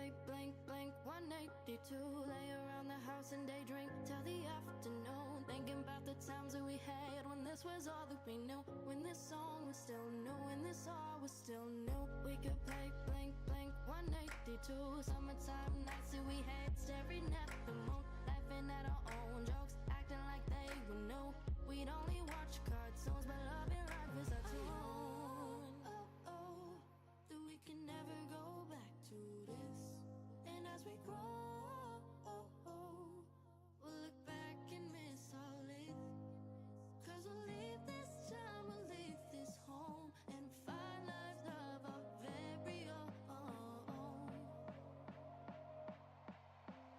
play blank, blank 182. Lay around the house and daydream till the afternoon, thinking about the times that we had when this was all that we knew, when this song was still new, when this all was still new. We could play blank, blank 182. Summertime nights that we had, staring at the moon, laughing at our own jokes, acting like they were new. We'd only watch cartoons, but love and life is our tune. That we can never go back to this. And as we grow, we'll look back and miss all it. 'Cause we'll leave this time, we'll leave this home, and find life, love our very own.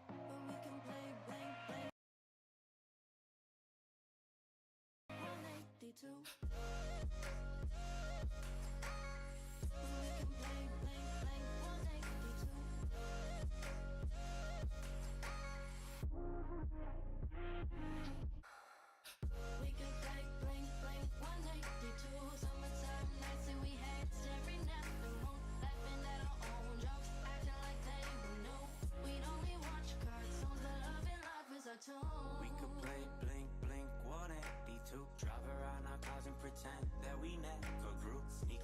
But we can play blank, blank 182. We could play blink, blink 182. Drive around our cars and pretend that we never grew. Sneak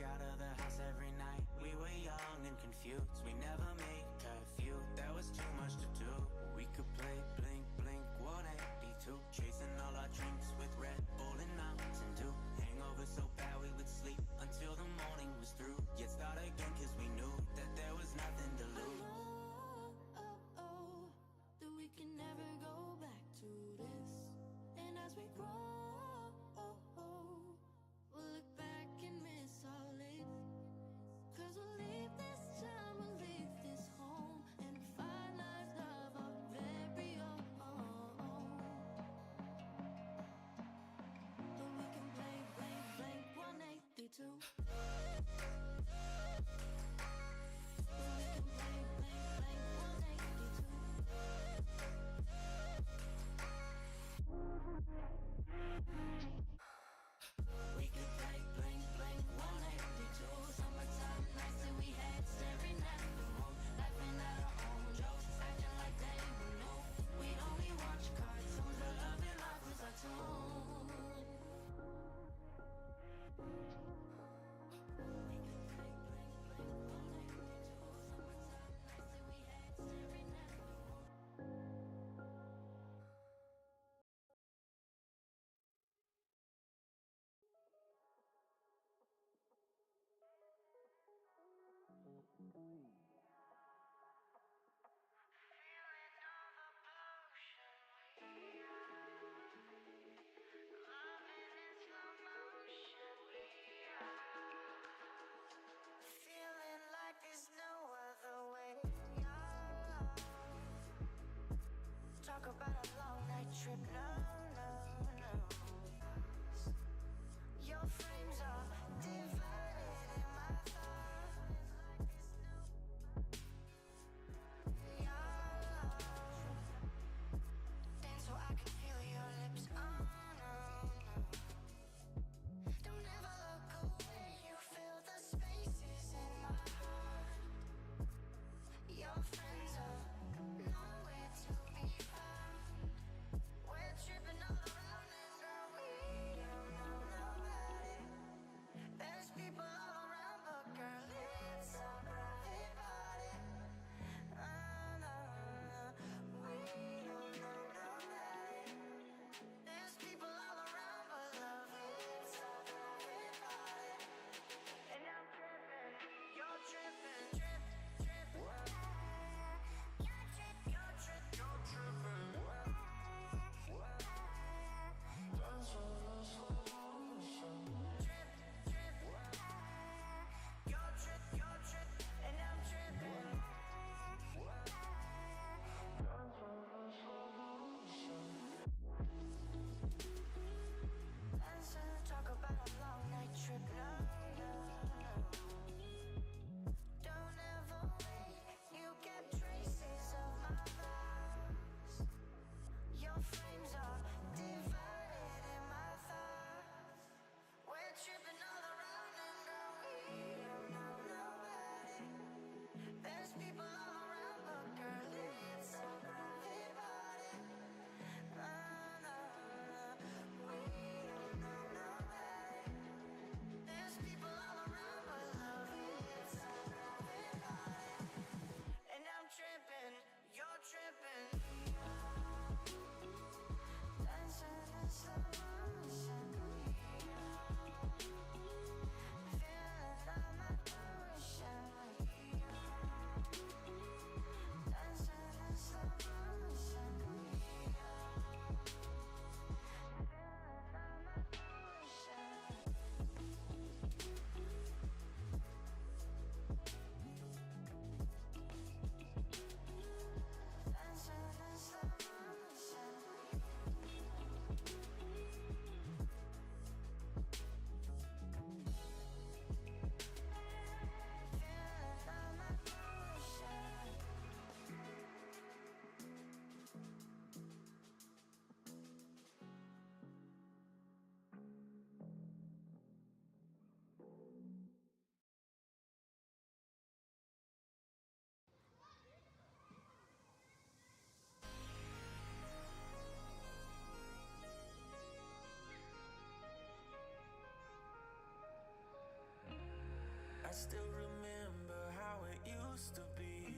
still remember how it used to be.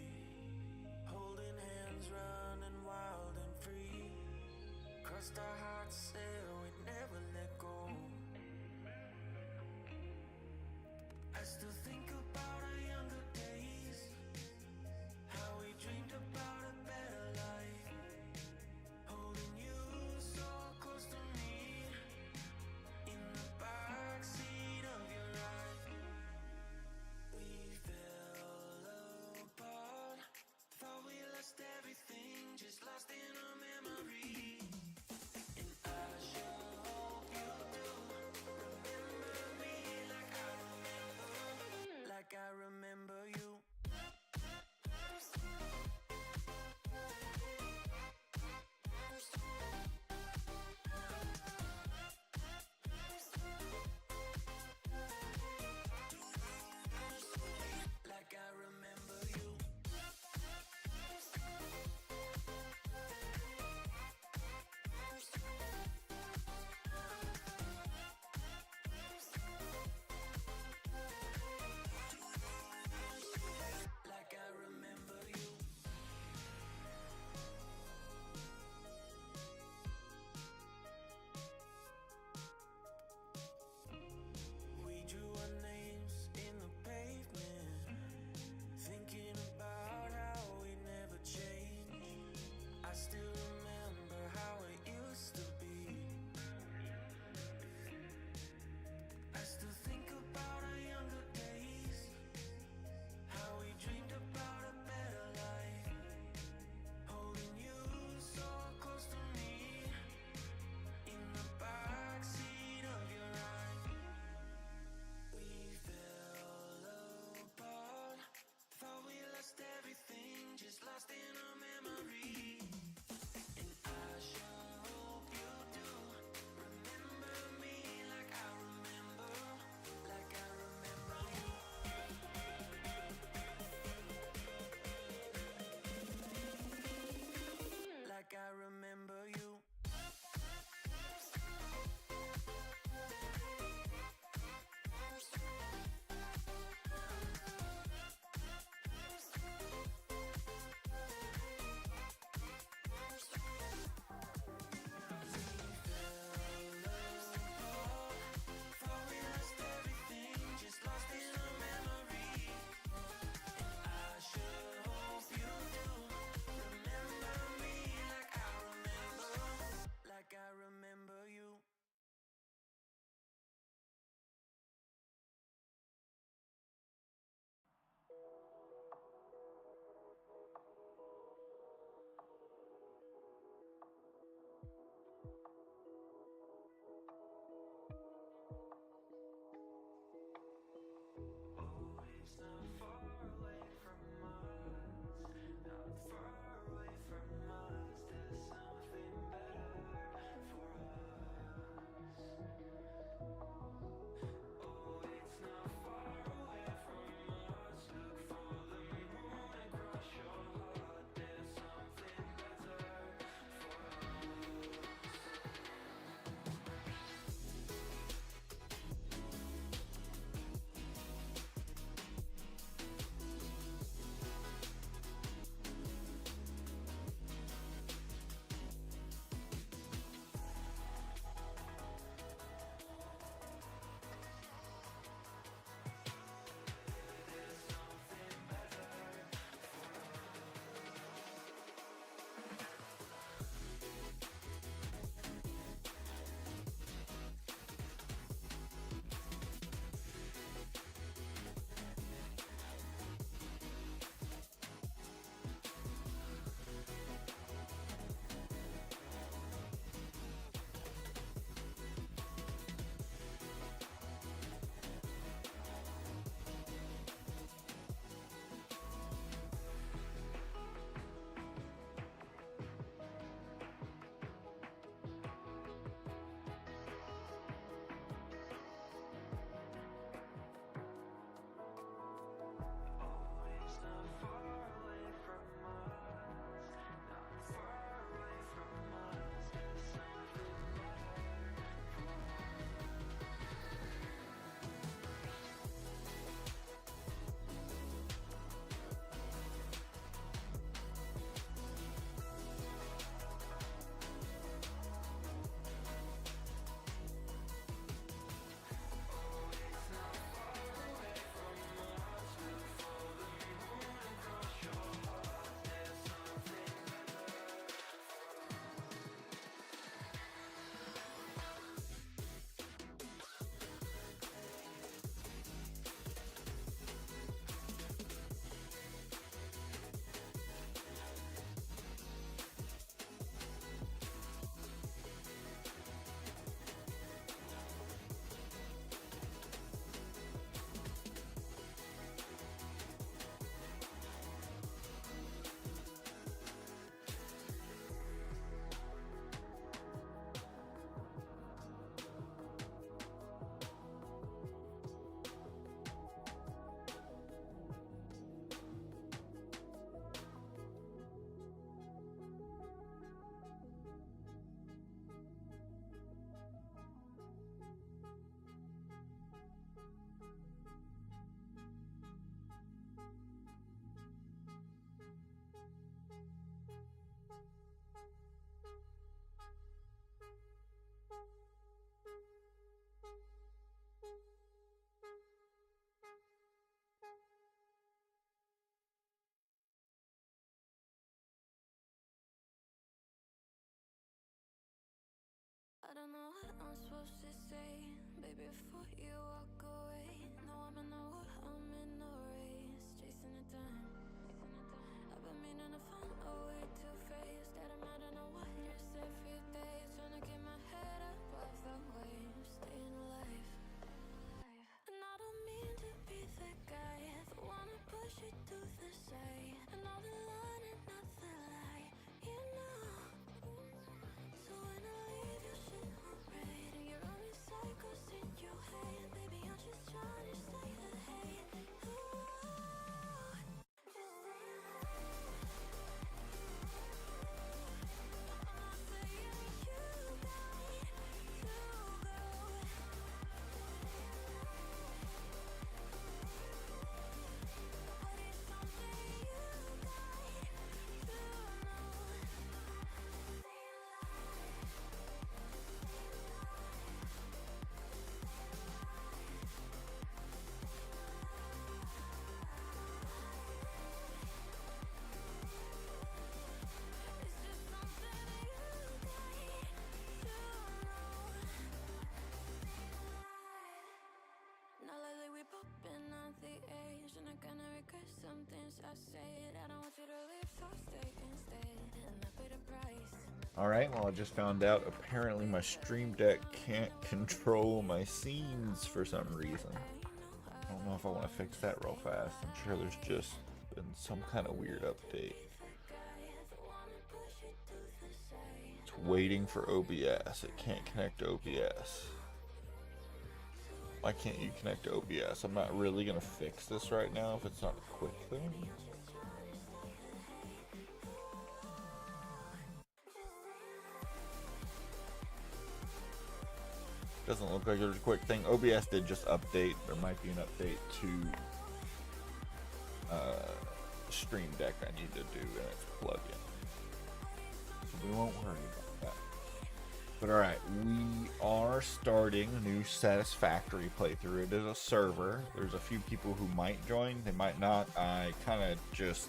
Holding hands, running wild and free. Crossed our hearts, said we'd never let go. I still think about our younger days, how we dreamed about a better life. Holding you so close to me, in the backseat of your ride. We fell apart, thought we lost everything, just lost in a memory. And I sure hope you do remember me like I remember you. Like I remember you. don't know what I'm supposed to say, baby, before you walk away. No, I'm in a war, I'm in a race, chasing the time. I've been meaning to find a way to face that I'm not in a what just every day, trying to get my head up off the waves, staying alive. And I don't mean to be the guy that wanna push you to the side, and all the line and not the lie, you know. So when I leave your shit alright, and you're running cycles in your head, baby, I'm just trying to stay ahead. Now lately we popping on the edge, and I'm gonna regret some things I said. I don't want you to leave, so stay instead, and I pay the price. Alright, well I just found out apparently my Stream Deck can't control my scenes for some reason. I don't know if I want to fix that real fast. I'm sure there's just been some kind of weird update. It's waiting for OBS. It can't connect to OBS. Why can't you connect to OBS? I'm not really going to fix this right now if it's not a quick thing. Doesn't look like there's a quick thing. OBS did just update. There might be an update to Stream Deck I need to do, and it's plugin. So we won't worry about that. But alright, we are starting a new Satisfactory playthrough. It is a server. There's a few people who might join. They might not. I kind of just,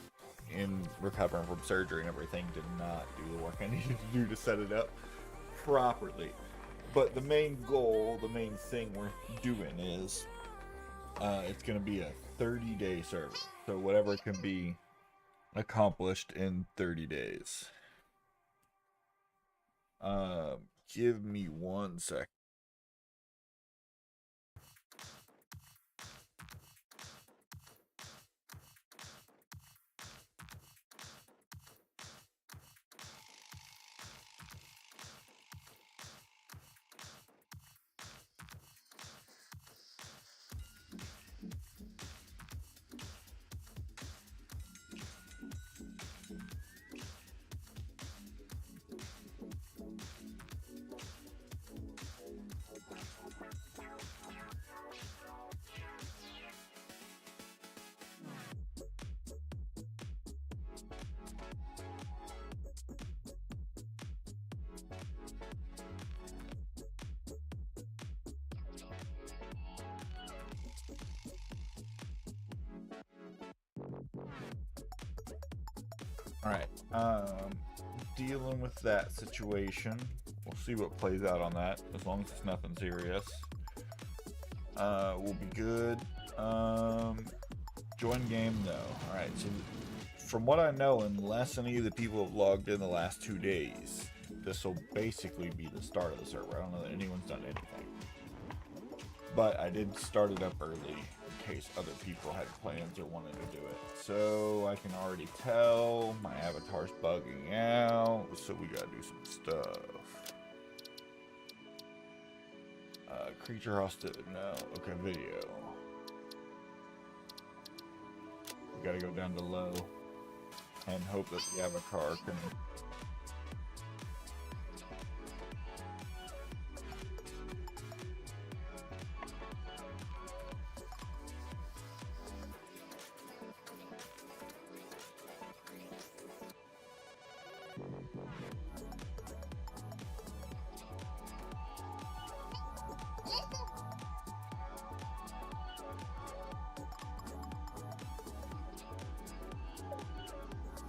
in recovering from surgery and everything, did not do the work I needed to do to set it up properly. But the main goal, the main thing we're doing is it's going to be a 30-day server. So whatever can be accomplished in 30 days. Give me 1 sec. Alright, dealing with that situation. We'll see what plays out on that, as long as it's nothing serious. We'll be good. Join game, no. Alright, so from what I know, unless any of the people have logged in the last 2 days, this will basically be the start of the server. I don't know that anyone's done anything. But I did start it up early, in case other people had plans or wanted to do it. So I can already tell my avatar's bugging out, so we gotta do some stuff. Creature hosted, no. Okay, video. We gotta go down to low and hope that the avatar can.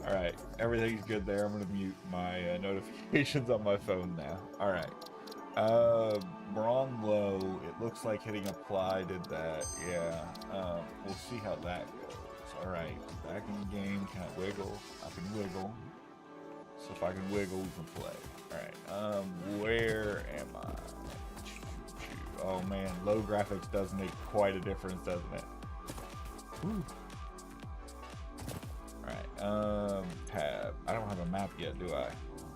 Alright, everything's good there. I'm going to mute my notifications on my phone now. Alright. We're on low. It looks like hitting apply did that. Yeah. We'll see how that goes. All right, back in the game. Can I wiggle? I can wiggle. So if I can wiggle, we can play. All right. Where am I? Oh man, low graphics does make quite a difference, doesn't it? Whew. All right. Tab. I don't have a map yet, do I?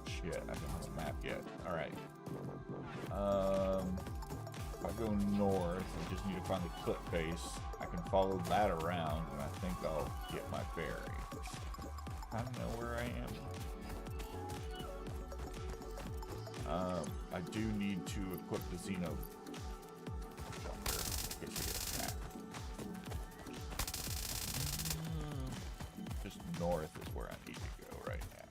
Shit, I don't have a map yet. All right. If I go north, I just need to find the clip face. I can follow that around, and I think I'll get my ferry. I don't know where I am. I do need to equip the Xeno. Just north is where I need to go right now.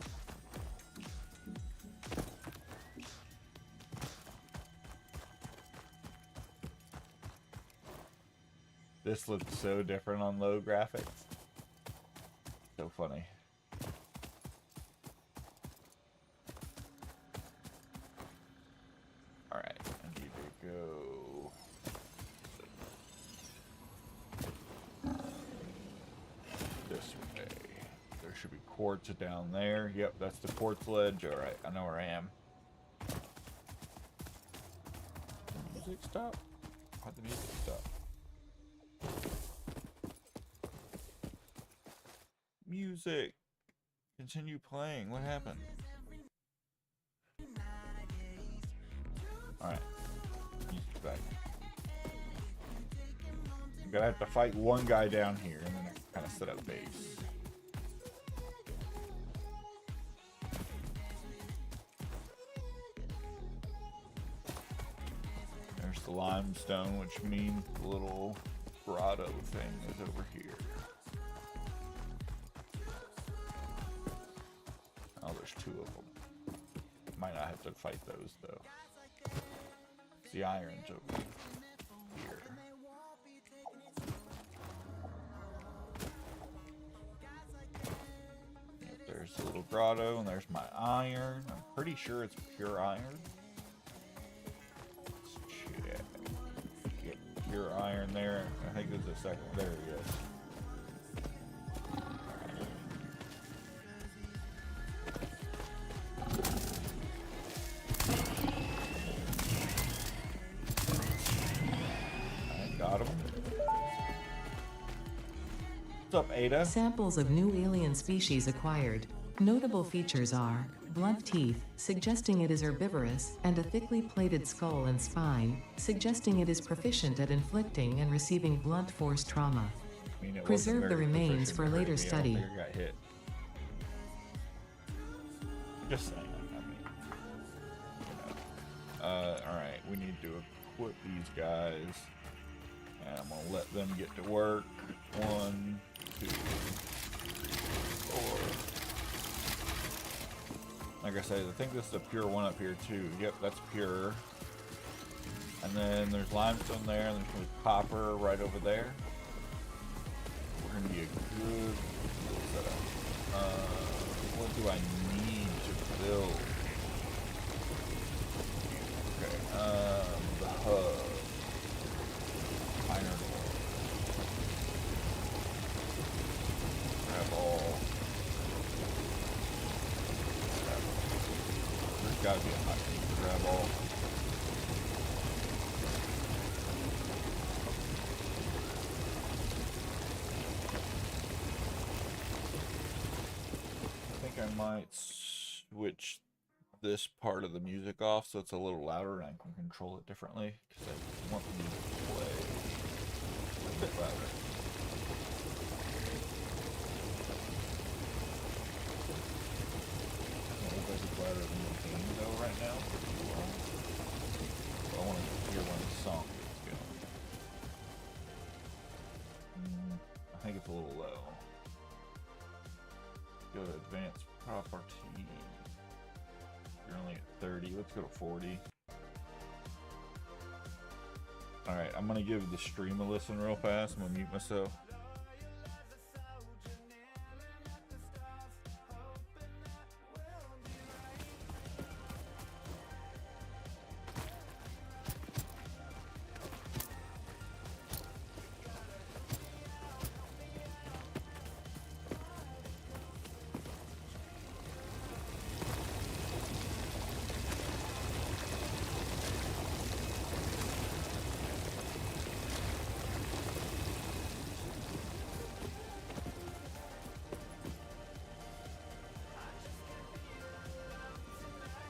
This looks so different on low graphics. So funny. Alright, I need to go this way. There should be quartz down there. Yep, that's the quartz ledge. Alright, I know where I am. Did the music stop? How'd the music stop? Music. Continue playing. What happened? Alright. Music's back. I'm gonna have to fight one guy down here and then kind of set up base. There's the limestone, which means the little grotto thing is over here. Oh, there's two of them. Might not have to fight those though. The iron's over here. Yep, there's the little grotto, and there's my iron. I'm pretty sure it's pure iron. Let's check. Yep, pure iron there. I think there's a second. There he is. What's up, Ada? Samples of new alien species acquired. Notable features are blunt teeth, suggesting it is herbivorous, and a thickly plated skull and spine, suggesting it is proficient at inflicting and receiving blunt force trauma. I mean, Preserve the remains for later study. Got hit. Just saying. I mean, you know. All right, we need to equip these guys, and I'm gonna let them get to work. 1, 2, 3, 4. Like I said, I think this is a pure one up here too. Yep, that's pure. And then there's limestone there, and there's gonna be copper right over there. We're gonna be a good little setup. What do I need to build? Okay, the hub. Iron ore. Grab all. There's gotta be a hot grab all. I think I might switch this part of the music off so it's a little louder and I can control it differently because I want the music to play a bit louder. It's louder than the game though right now. So I want to hear when the song gets going. I think it's a little low. Go to advanced property. You're only at 30. Let's go to 40. Alright, I'm gonna give the stream a listen real fast. I'm gonna mute myself.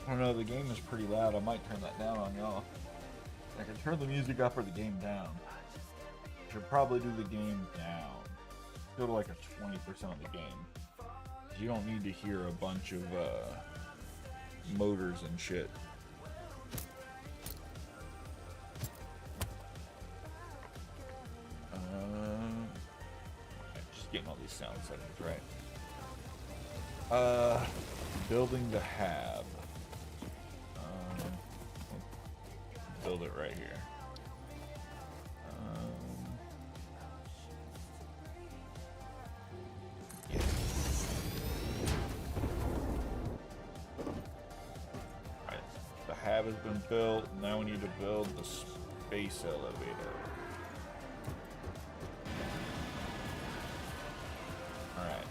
I don't know, the game is pretty loud. I might turn that down on y'all. I can turn the music up or the game down. Should probably do the game down. Go to like a 20% of the game. You don't need to hear a bunch of motors and shit. Just getting all these sound settings right. Building the hab. Build it right here. Hab has been built. Now we need to build the space elevator. Alright,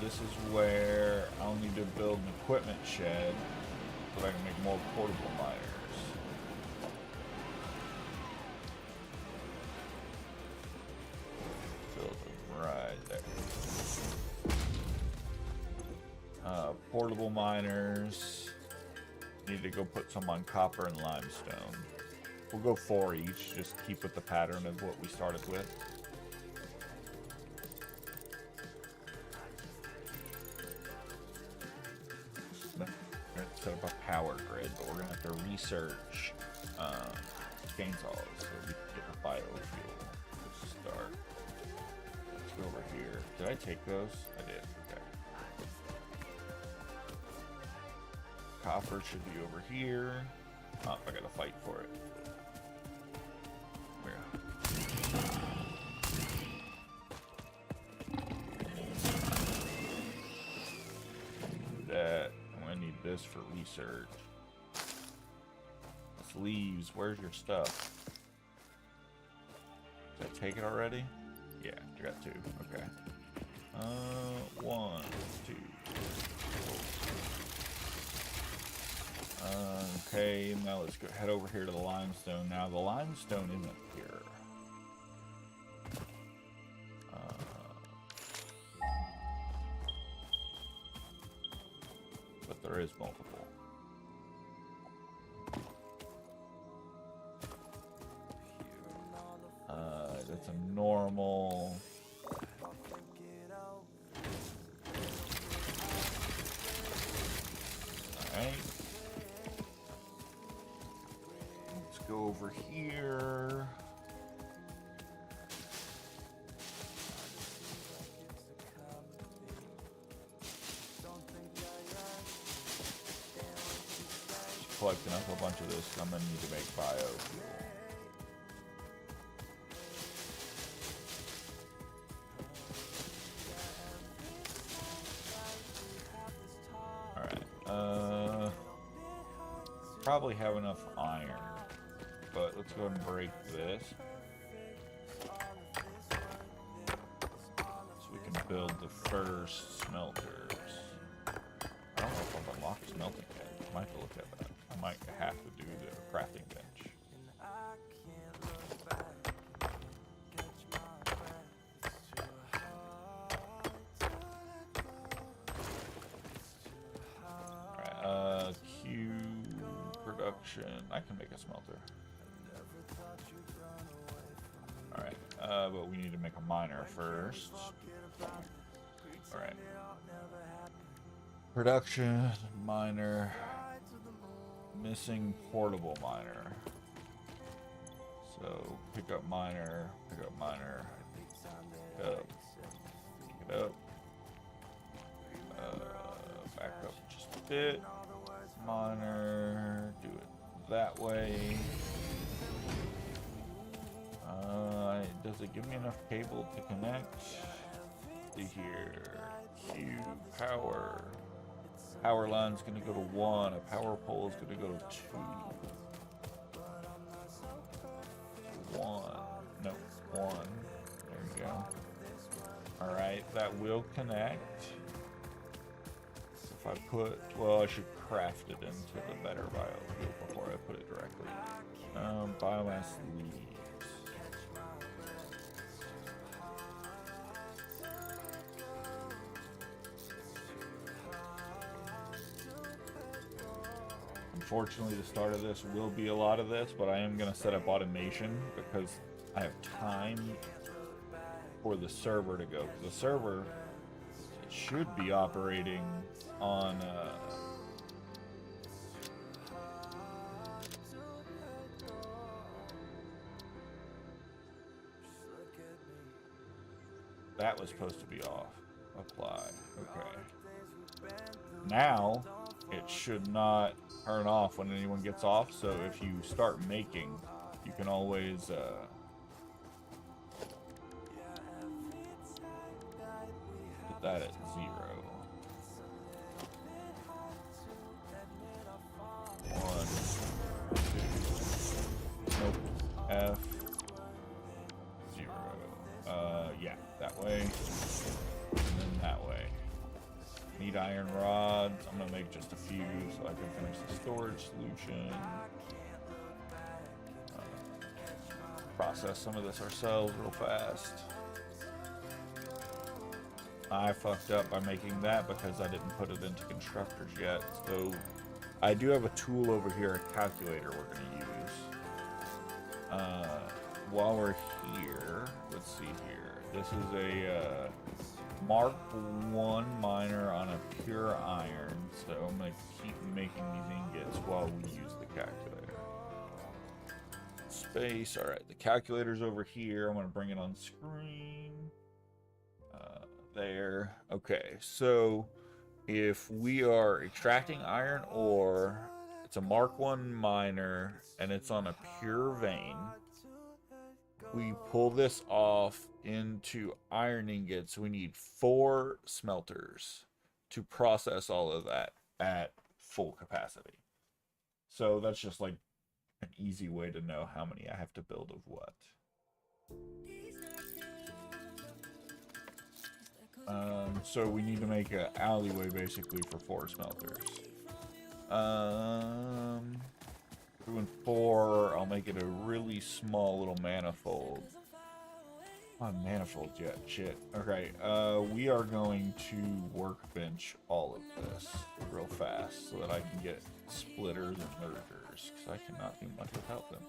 this is where I'll need to build an equipment shed so that I can make more portable miners. Build them right there. Portable miners. Need to go put some on copper and limestone. We'll go 4 each, just keep with the pattern of what we started with. Set up a power grid, but we're gonna have to research chainsaws so we can get the biofuel to start. Let's go over here. Did I take those? I did. Okay. Copper should be over here. Oh, I gotta fight for it. Where? That. I'm gonna need this for research. This leaves. Where's your stuff? Did I take it already? Yeah, I got 2. Okay. 1, 2. Okay, now let's go head over here to the limestone. Now the limestone isn't here. But there is multiple. That's a normal. Alright. Let's go over here. Just collecting up a bunch of this. I'm gonna need to make biofuel. Probably have enough iron, but let's go ahead and break this so we can build the first smelters. I don't know if I've unlocked smelting yet. I might have to look at that. I might have to do the crafting bench. Alright, Q production. I can make a smelter. Alright, but we need to make a miner first. Alright. Production, miner. Missing portable miner. So, pick up miner, pick up miner. Pick it up. Pick it up. Back up just a bit. Miner, do it that way. Does it give me enough cable to connect to here? Q power. Power line's gonna go to 1. A power pole is gonna go to 2. 1. No, 1. There you go. Alright, that will connect. If I put, well, I should craft it into the better biofuel before I put it directly. Biomass leaves. Unfortunately, the start of this will be a lot of this, but I am going to set up automation because I have time for the server to go. The server should be operating on that was supposed to be off. Apply. Okay. Now it should not turn off when anyone gets off, so if you start making, you can always put that at 0. 1, 2, nope, F, 0. Yeah, that way, and then that way. Need iron rods. I'm gonna make just a few so I can finish the storage solution. Process some of this ourselves real fast. I fucked up by making that because I didn't put it into constructors yet. So I do have a tool over here, a calculator we're gonna use. While we're here, let's see here. This is a Mark 1 miner on a pure iron, so I'm going to keep making these ingots while we use the calculator. Space, alright, the calculator's over here. I'm going to bring it on screen. There. Okay, so if we are extracting iron ore, it's a Mark 1 miner, and it's on a pure vein. We pull this off into iron ingots. We need 4 smelters to process all of that at full capacity. So that's just like an easy way to know how many I have to build of what. So we need to make an alleyway basically for 4 smelters. Doing 4, I'll make it a really small little manifold. Not manifold yet, shit. Okay, we are going to workbench all of this real fast so that I can get splitters and mergers, because I cannot do much without them.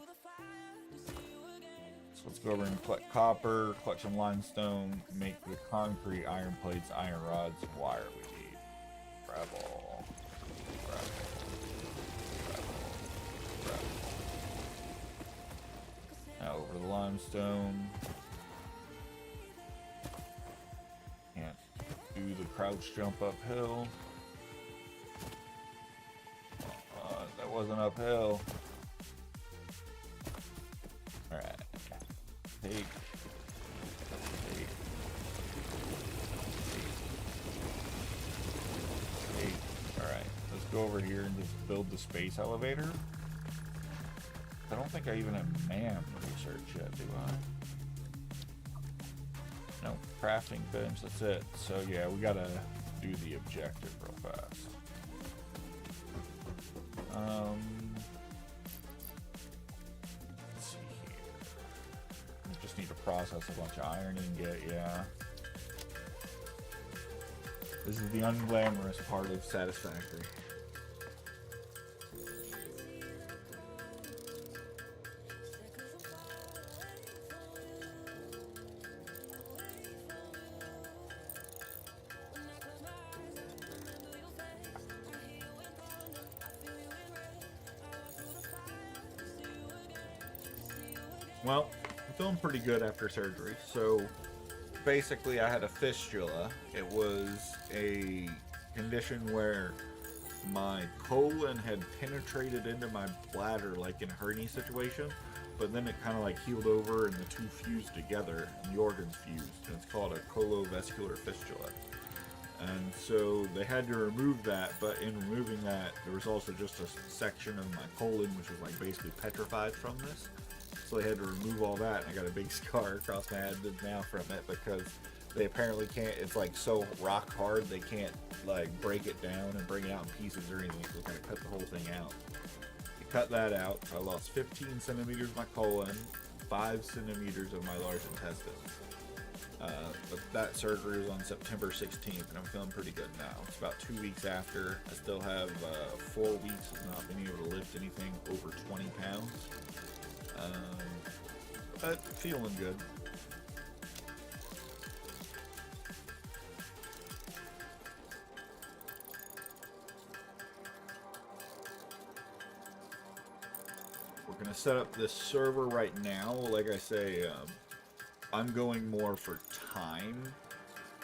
So let's go over and collect copper, collect some limestone, make the concrete, iron plates, iron rods, and wire we need. Gravel. Gravel. Now over the limestone. Can't do the crouch jump uphill. That wasn't uphill. Alright. Take. Alright. Let's go over here and just build the space elevator. I don't think I even have man research yet, do I? No, crafting bench, that's it. So yeah, we gotta do the objective real fast. Let's see here. We just need to process a bunch of iron ingot, yeah. This is the unglamorous part of Satisfactory. Well, I'm feeling pretty good after surgery. So basically I had a fistula. It was a condition where my colon had penetrated into my bladder like in a hernia situation, but then it kind of like healed over and the two fused together and the organs fused, and it's called a colovascular fistula. And so they had to remove that, but in removing that there was also just a section of my colon which was like basically petrified from this. So they had to remove all that, and I got a big scar across my head now from it because they apparently can't, it's like so rock hard they can't like break it down and bring it out in pieces or anything, so they kind of cut the whole thing out. They cut that out, so I lost 15 centimeters of my colon, 5 centimeters of my large intestines. But that surgery was on September 16th, and I'm feeling pretty good now. It's about 2 weeks after. I still have 4 weeks of not being able to lift anything over 20 pounds. But feeling good. We're going to set up this server right now. Like I say, I'm going more for time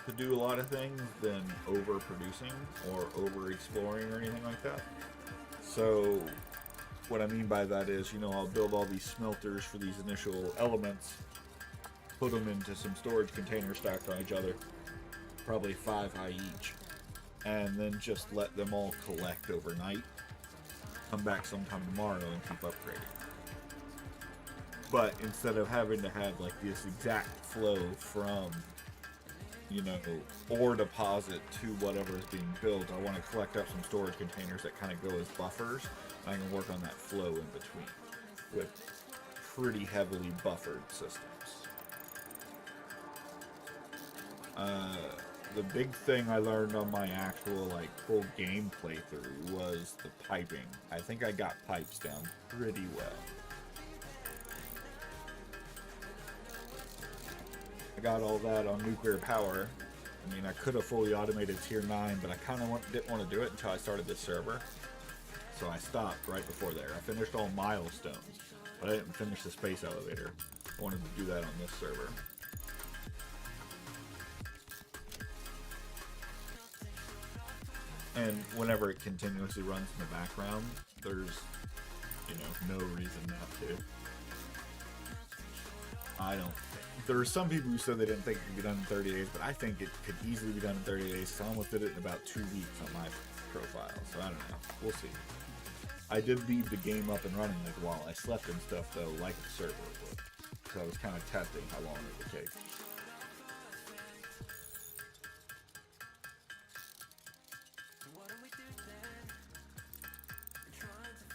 to do a lot of things than overproducing or over-exploring or anything like that. So what I mean by that is, you know, I'll build all these smelters for these initial elements, put them into some storage containers stacked on each other, probably 5 high each, and then just let them all collect overnight. Come back sometime tomorrow and keep upgrading. But instead of having to have like this exact flow from, you know, ore deposit to whatever is being built, I want to collect up some storage containers that kind of go as buffers. And I can work on that flow in between with pretty heavily buffered systems. The big thing I learned on my actual like full game playthrough was the piping. I think I got pipes down pretty well. I got all that on nuclear power. I mean, I could have fully automated tier 9, but I kind of didn't want to do it until I started this server. So I stopped right before there. I finished all milestones, but I didn't finish the space elevator. I wanted to do that on this server. And whenever it continuously runs in the background, there's, you know, no reason not to. I don't think. There are some people who said they didn't think it could be done in 30 days, but I think it could easily be done in 30 days. So I almost did it in about 2 weeks on my profile. So I don't know. We'll see. I did leave the game up and running like while I slept and stuff, though, like the server would. So I was kind of testing how long it would take.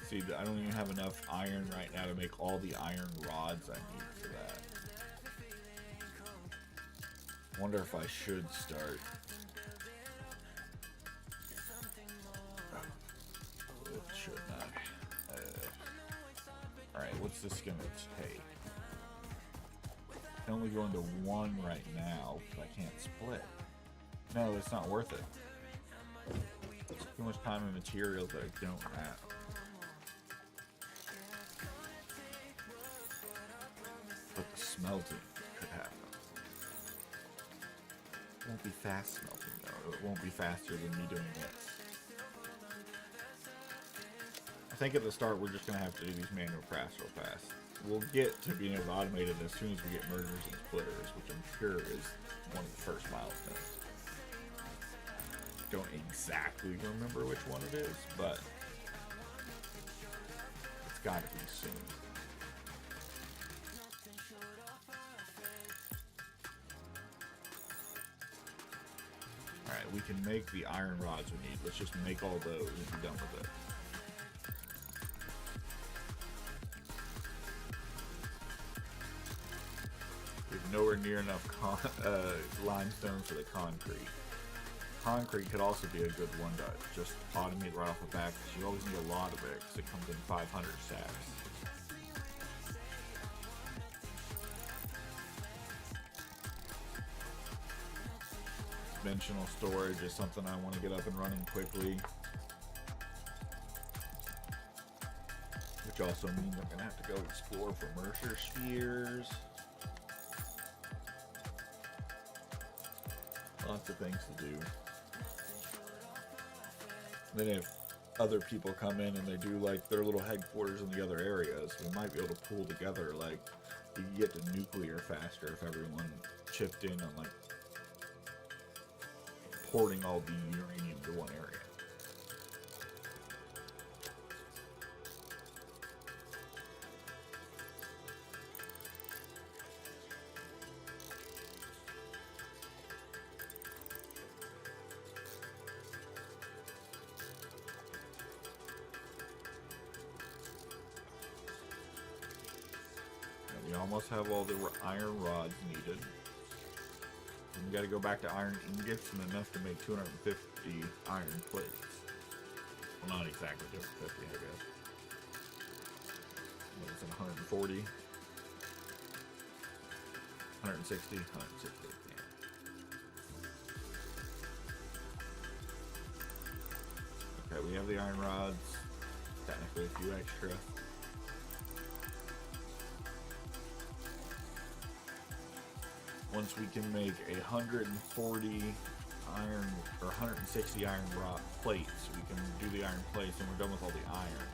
See, I don't even have enough iron right now to make all the iron rods I need for that. I wonder if I should start. It should not. Alright, what's this gonna take? I can only go into 1 right now, but I can't split. No, it's not worth it. It's too much time and materials that I don't have. But the smelting could happen. It won't be fast smelting though. It won't be faster than me doing this. I think at the start we're just going to have to do these manual crafts real fast. We'll get to being able to automate it as soon as we get mergers and splitters, which I'm sure is one of the first milestones. Don't exactly remember which one it is, but it's got to be soon. Alright, we can make the iron rods we need. Let's just make all those and be done with it. We have nowhere near enough limestone for the concrete. Concrete could also be a good one to just automate right off the bat, because you always need a lot of it, because it comes in 500 stacks. Dimensional storage is something I want to get up and running quickly. Which also means I'm going to have to go explore for Mercer spheres. Lots of things to do. Then if other people come in and they do like their little headquarters in the other areas, we might be able to pull together, like, we can get to nuclear faster if everyone chipped in on like porting all the uranium to one area. And we almost have all the iron rods needed. and we got to go back to iron ingots and enough to make 250 iron plates. Well, not exactly 250, I guess. What is it, 140? 160? 160, yeah. Okay, we have the iron rods. Technically a few extra. Once we can make 140 iron or 160 iron rod plates, we can do the iron plates and we're done with all the iron.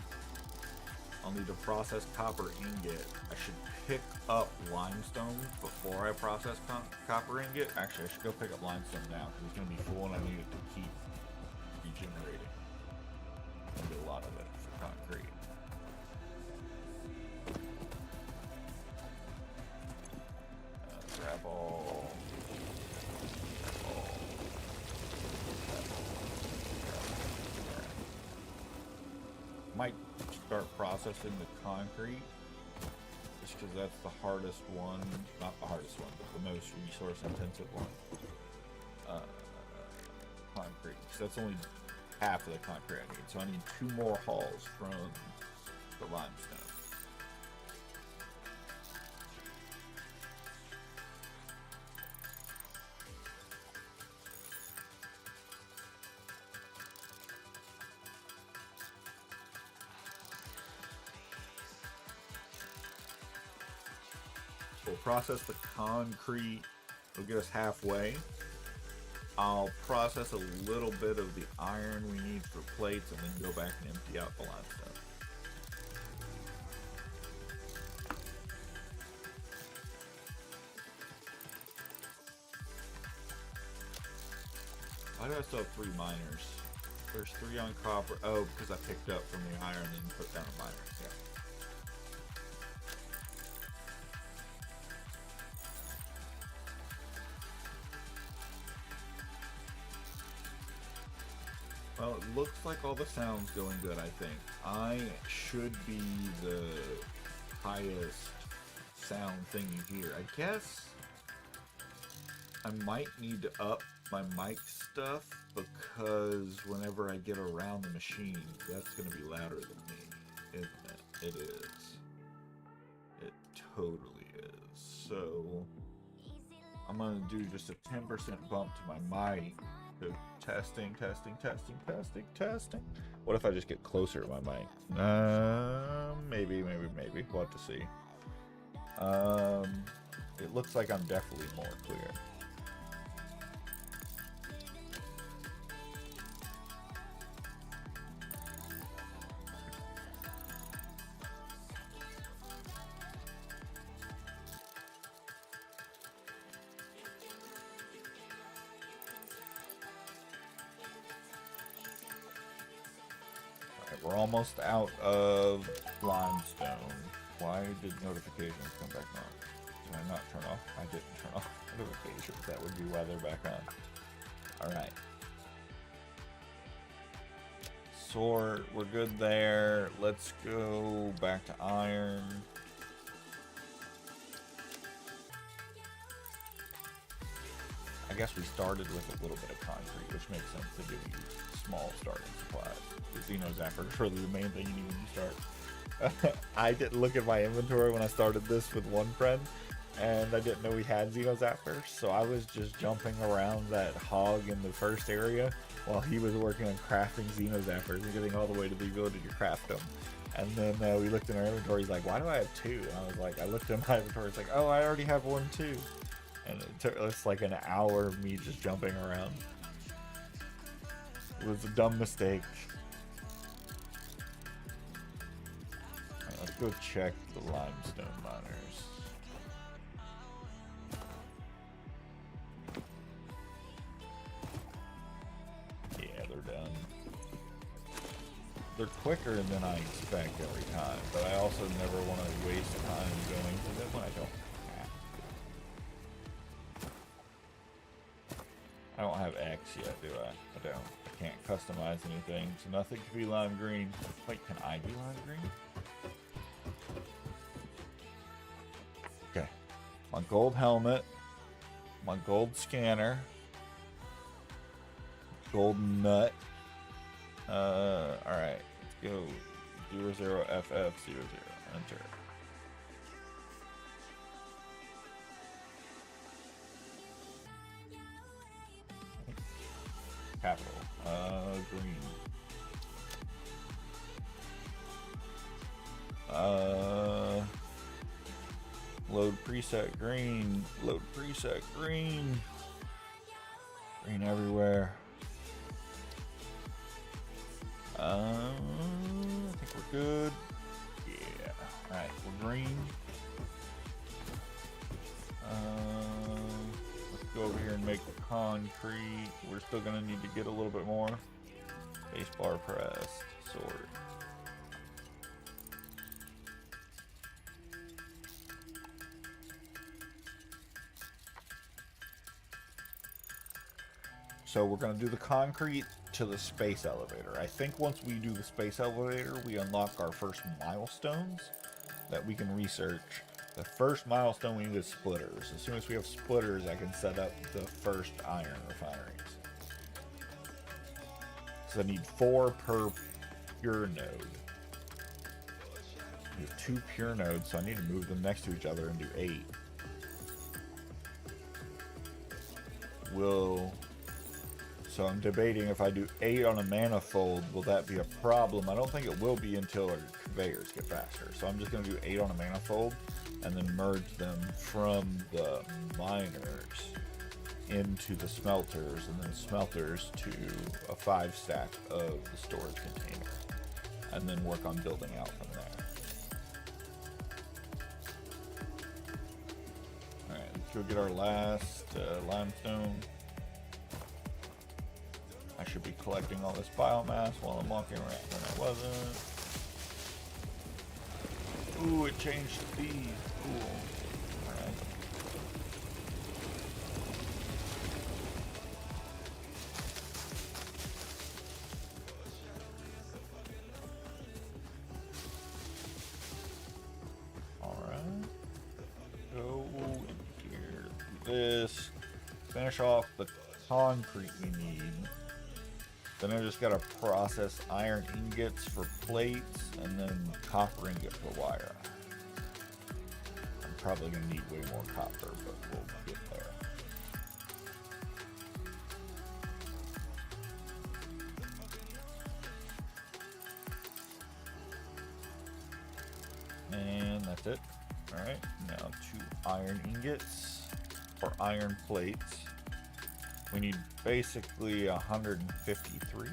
I'll need to process copper ingot. I should pick up limestone before I process copper ingot. Actually, I should go pick up limestone now because it's going to be full and I need it to keep regenerating. I need a lot of it for concrete. Grab all. Might start processing the concrete just because that's the hardest one, not the hardest one, but the most resource intensive one. Concrete, because that's only half of the concrete I need, so I need 2 more hauls from the limestone. We'll process the concrete, it'll get us halfway. I'll process a little bit of the iron we need for plates and then go back and empty out the limestone. Why do I still have 3 miners? There's 3 on copper. Oh, because I picked up from the iron and put down a miner. Yeah. Well, it looks like all the sound's going good, I think. I should be the highest sound thing you hear. I guess I might need to up my mic stuff because whenever I get around the machine, that's going to be louder than me, isn't it? It is. It totally is. So I'm going to do just a 10% bump to my mic. So testing. What if I just get closer to my mic? Maybe. We'll have to see. It looks like I'm definitely more clear. We're almost out of limestone. Why did notifications come back on? Did I not turn off? I didn't turn off notifications. That would be why they're back on. Alright. Sort, we're good there. Let's go back to iron. I guess we started with a little bit of concrete, which makes sense to give you small starting supplies. The Xeno Zapper is really the main thing you need when you start. I didn't look at my inventory when I started this with one friend, and I didn't know we had Xeno Zappers, so I was just jumping around that hog in the first area while he was working on crafting Xeno Zappers and getting all the way to the ability to craft them. And then we looked in our inventory, he's like, why do I have 2? And I was like, I looked in my inventory, it's like, oh, I already have 1 too. And it took us like an hour of me just jumping around. It was a dumb mistake. Alright, let's go check the limestone miners. Yeah, they're done. They're quicker than I expect every time, but I also never want to waste time going to them when I don't. I don't have X yet, do I? I don't. I can't customize anything, so nothing can be lime green. Wait, can I be lime green? Okay. My gold helmet, My gold scanner. Gold nut. Alright. Let's go 00FF00. Enter. Capital. Green. Load preset green. Load preset green. Green everywhere. I think we're good. Yeah. Alright, we're green. Let's go over here and make the concrete. We're still gonna need to get a little bit more. Spacebar pressed. Sword. So we're going to do the concrete to the space elevator. I think once we do the space elevator, we unlock our first milestones that we can research. The first milestone we need is splitters. As soon as we have splitters, I can set up the first iron refineries. So I need 4 per pure node. We have 2 pure nodes, so I need to move them next to each other and do 8. So I'm debating if I do 8 on a manifold, will that be a problem? I don't think it will be until our conveyors get faster. So I'm just going to do 8 on a manifold and then merge them from the miners into the smelters, and then smelters to a 5-stack of the storage container, and then work on building out from there. Alright, let's go get our last limestone. I should be collecting all this biomass while I'm walking around when I wasn't. Ooh, it changed speed. Cool. Alright. Alright. Go in here. Do this. Finish off the concrete we need. Then I just gotta process iron ingots for plates and then copper ingot for wire. I'm probably gonna need way more copper, but we'll get there. And that's it. Alright, now 2 iron ingots or iron plates. We need basically 153.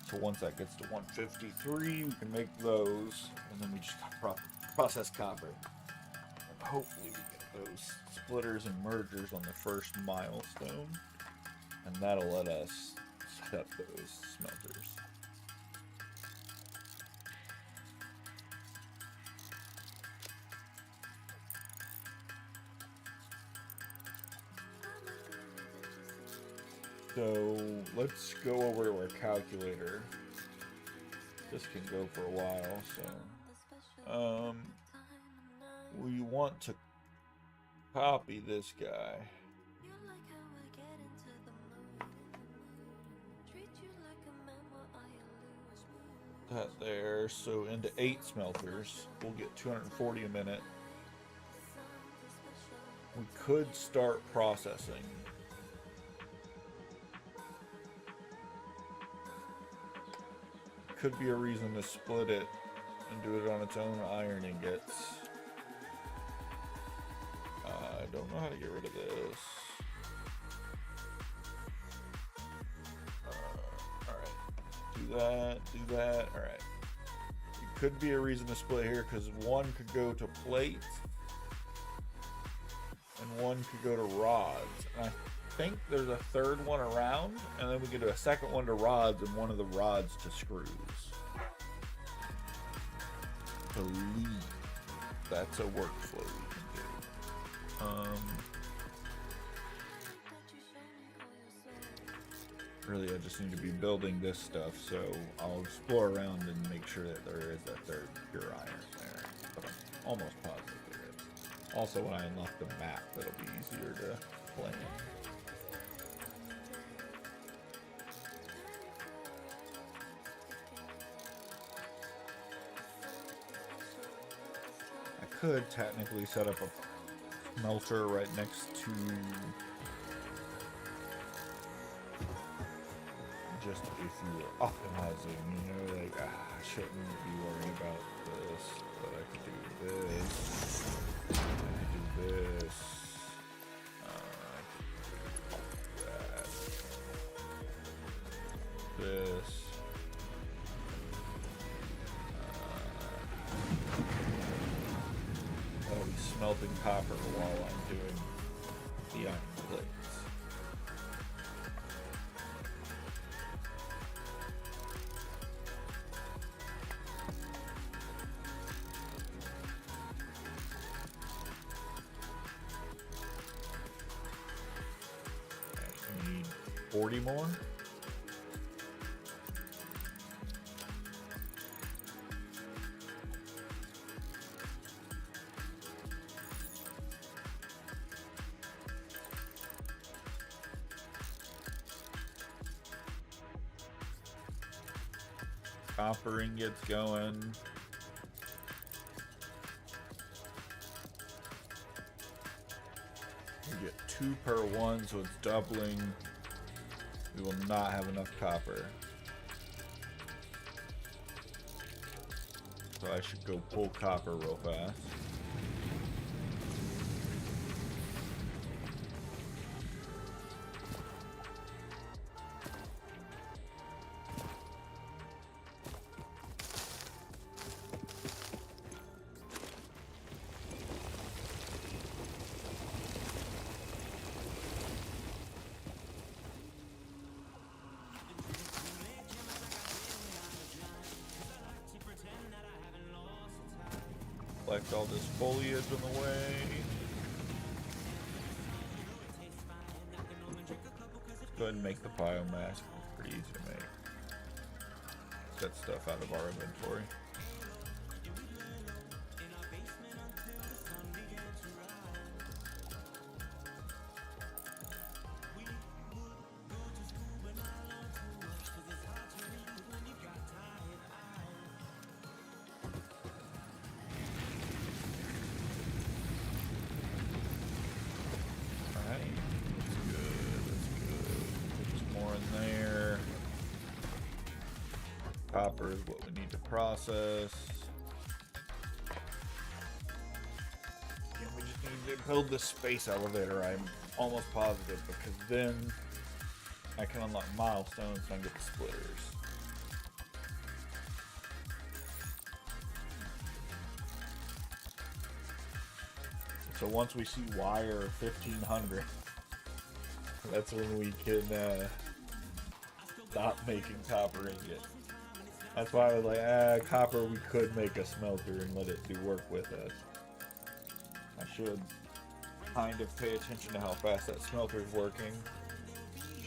So once that gets to 153, we can make those, and then we just process copper. And hopefully we get those splitters and mergers on the first milestone, and that'll let us set up those smelters. So let's go over to our calculator. This can go for a while, so we want to copy this guy. That there, so into 8 smelters, we'll get 240 a minute. We could start processing. Could be a reason to split it and do it on its own iron ingots. I don't know how to get rid of this. Alright, do that, alright. It could be a reason to split here because one could go to plate and one could go to rods. And I think there's a third one around, and then we can do a second one to rods and one of the rods to screws. I believe that's a workflow we can do. Really, I just need to be building this stuff, so I'll explore around and make sure that there is a third pure iron there. But I'm almost positive there is. Also, when I unlock the map, it'll be easier to plan. I could technically set up a smelter right next to just if you were optimizing, you know, like, I shouldn't be worried about this, but I could do this, I could do this, I could do that, this, I'll be smelting copper while I'm doing the iron plates. I need 40 more. Copper ingots going. We get 2 per 1, so it's doubling. We will not have enough copper. So I should go pull copper real fast. Collect all this foliage on the way. Let's go ahead and make the biomass. It's pretty easy to make. Set stuff out of our inventory. Copper is what we need to process. And we just need to build this space elevator, I'm almost positive, because then I can unlock milestones and get the splitters. So once we see wire 1500, that's when we can stop making copper ingots. That's why I was like, copper, we could make a smelter and let it do work with us. I should kind of pay attention to how fast that smelter is working,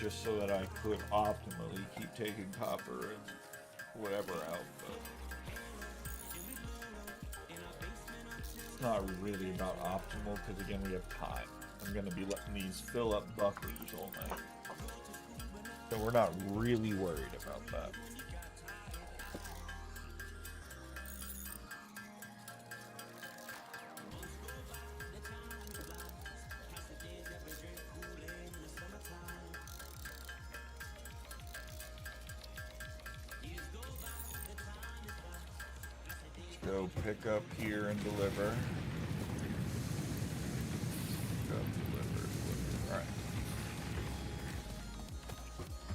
just so that I could optimally keep taking copper and whatever out. But it's not really about optimal, because again, we have time. I'm going to be letting these fill up buffers all night. So we're not really worried about that. Go pick up here and deliver. Pick up, deliver. Alright.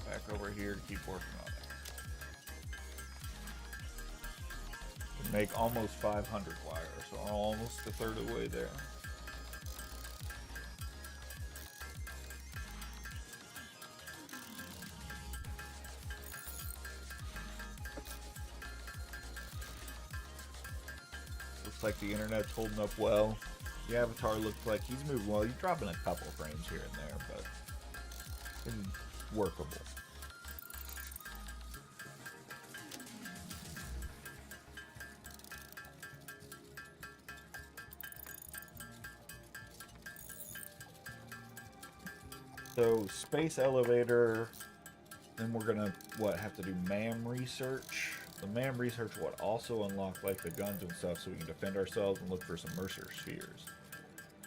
Back over here to keep working on it. We make almost 500 wire, so almost a third of the way there. Like the internet's holding up well. The avatar looks like he's moving well. He's dropping a couple frames here and there, but it's workable. So space elevator. Then we're gonna have to do MAM research. The MAM research would also unlock like the guns and stuff, so we can defend ourselves and look for some Mercer spheres.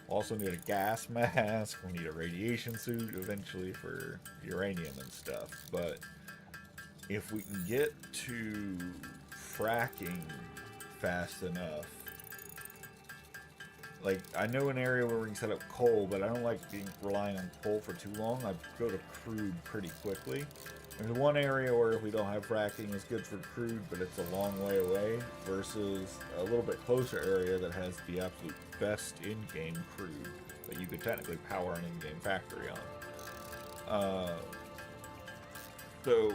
Also need a gas mask. We need a radiation suit eventually for uranium and stuff. But if we can get to fracking fast enough, like I know an area where we can set up coal, but I don't like relying on coal for too long. I go to crude pretty quickly. There's one area where if we don't have fracking, it's good for crude, but it's a long way away, versus a little bit closer area that has the absolute best in-game crude that you could technically power an in-game factory on. So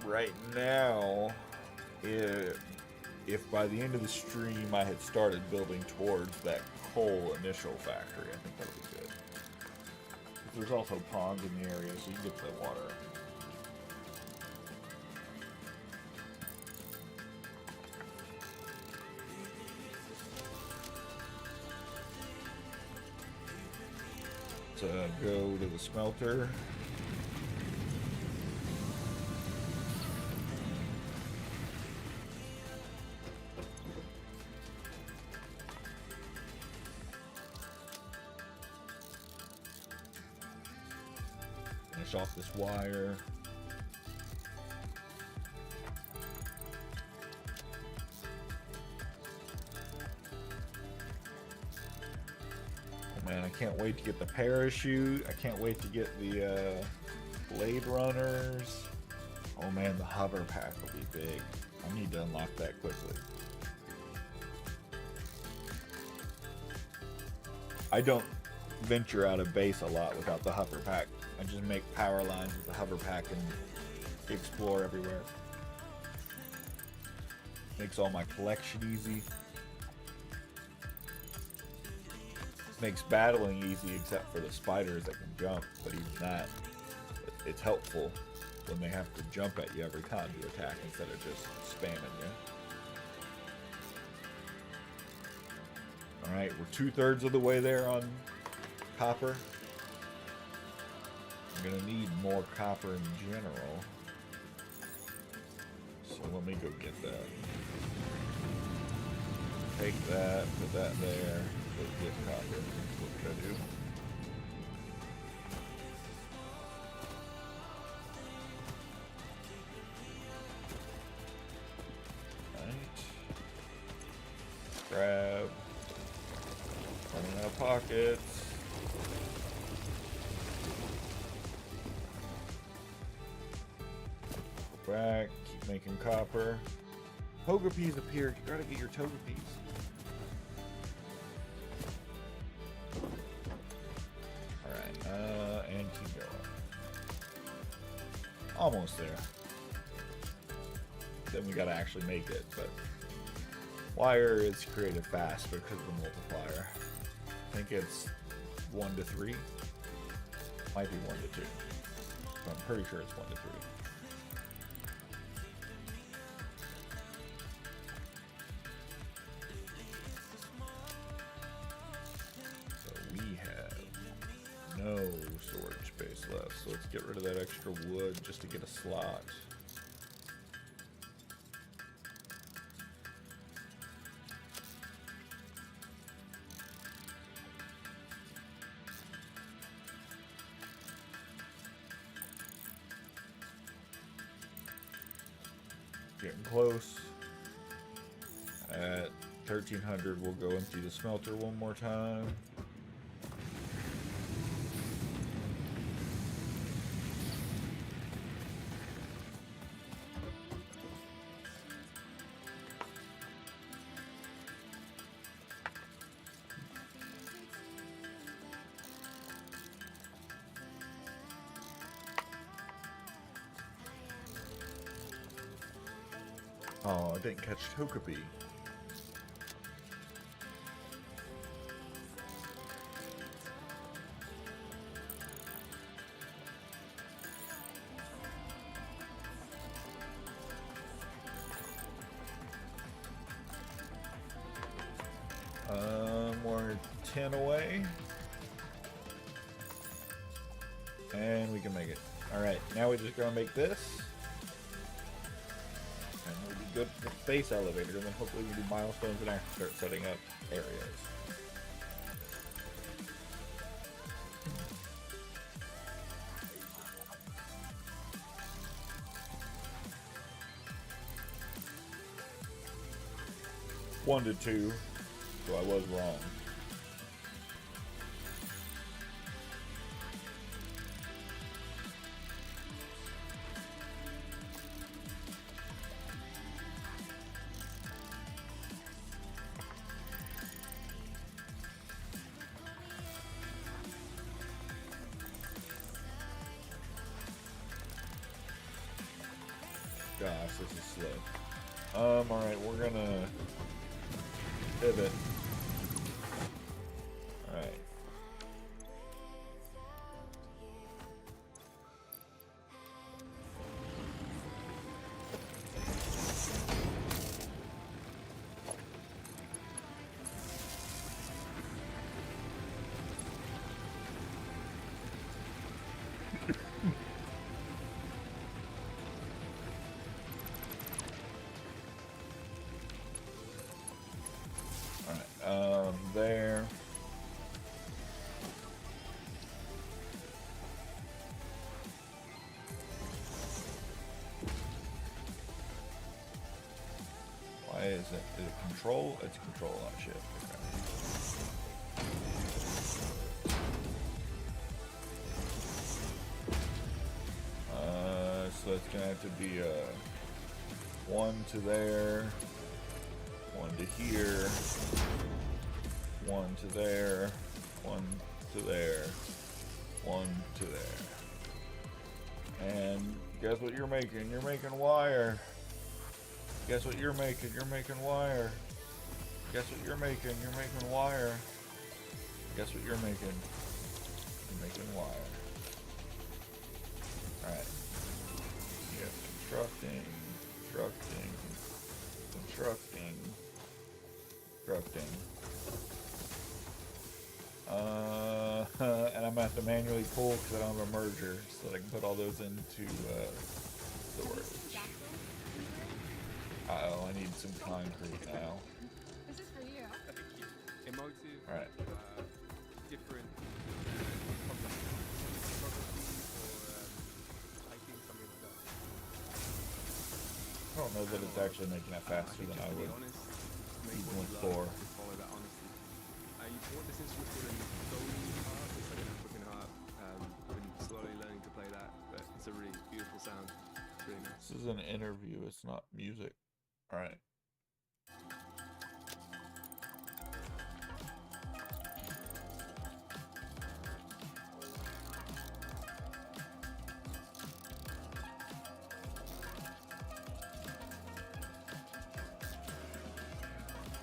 right now, if by the end of the stream I had started building towards that coal initial factory, I think that would be good. There's also ponds in the area, so you can get to the water. Go to the smelter. Finish off this wire. Man, I can't wait to get the parachute. I can't wait to get the blade runners. Oh man, the hover pack will be big. I need to unlock that quickly. I don't venture out of base a lot without the hover pack. I just make power lines with the hover pack and explore everywhere. Makes all my collection easy. Makes battling easy except for the spiders that can jump, but even that, it's helpful when they have to jump at you every time you attack instead of just spamming you. Alright, we're 2/3 of the way there on copper. I'm gonna need more copper in general. So let me go get that. Take that, put that there. Get copper. What could I do? Right. Grab. Running out of pockets. Go back. Keep making copper. Togepi's appeared. You gotta get your Togepi's. And keep going. Almost there. Then we gotta actually make it, but wire is created fast because of the multiplier. I think it's 1 to 3. Might be 1 to 2. But I'm pretty sure it's 1 to 3. No storage space left, so let's get rid of that extra wood just to get a slot. Getting close. At 1300, we'll go empty the smelter one more time. Oh, I didn't catch Togepi. We're 10 away. And we can make it. Alright, now we're just gonna make this. And we'll be good for the space elevator, and then hopefully we can do milestones and actually start setting up areas. One to two, so I was wrong. Gosh, this is slow. Alright, we're gonna pivot. Alright. There. Why is it? Is it control? It's control on shift. Okay. So it's gonna have to be one to there, one to here. One to there, one to there, one to there. And guess what you're making? You're making wire. Guess what you're making? You're making wire. Guess what you're making? You're making wire. Guess what you're making? You're making wire. Alright. Yeah, constructing, constructing, constructing, constructing. And I'm gonna have to manually pull because I don't have a merger, so that I can put all those into storage. Uh-oh, I need some concrete now. This is for you. Thank you. Emotive. All right. Different. I don't know that it's actually making it faster than I would. Even with 4. What this instrument called a golden harp. It's like a African harp. I've been slowly learning to play that, but it's a really beautiful sound. It's really nice. This is an interview, it's not music. Alright.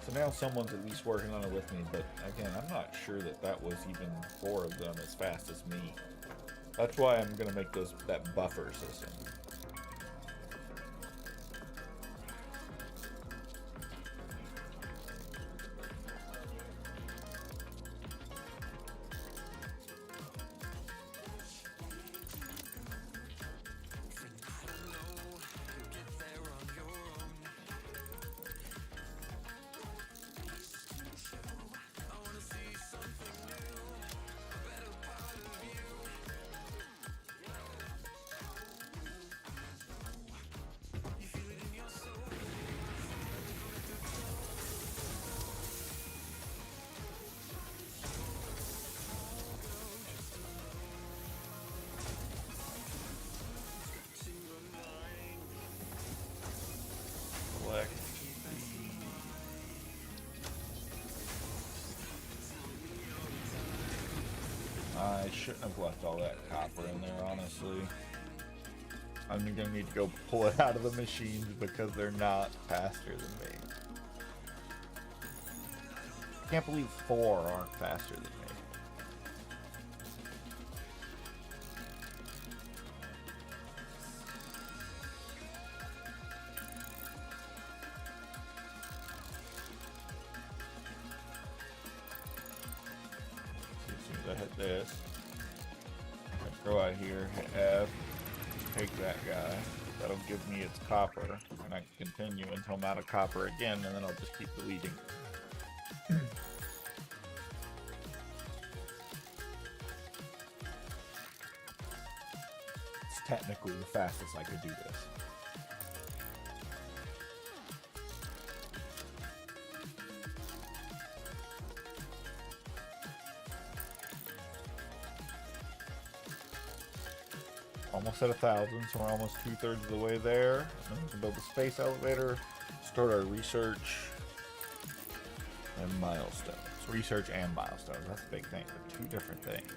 So now someone's at least working on it with me, but again, I'm not sure that that was even 4 of them as fast as me. That's why I'm gonna make that buffer system. I shouldn't have left all that copper in there, honestly. I'm gonna need to go pull it out of the machines because they're not faster than me. I can't believe 4 aren't faster than me. As soon as I hit this, I throw do I here? F. Take that guy. That'll give me its copper. And I can continue until I'm out of copper again, and then I'll just keep deleting. It's technically the fastest I could do this. Almost at 1,000, so we're almost 2/3 of the way there. And then we can build the space elevator, start our research, and milestones. Research and milestones, that's a big thing. They're two different things.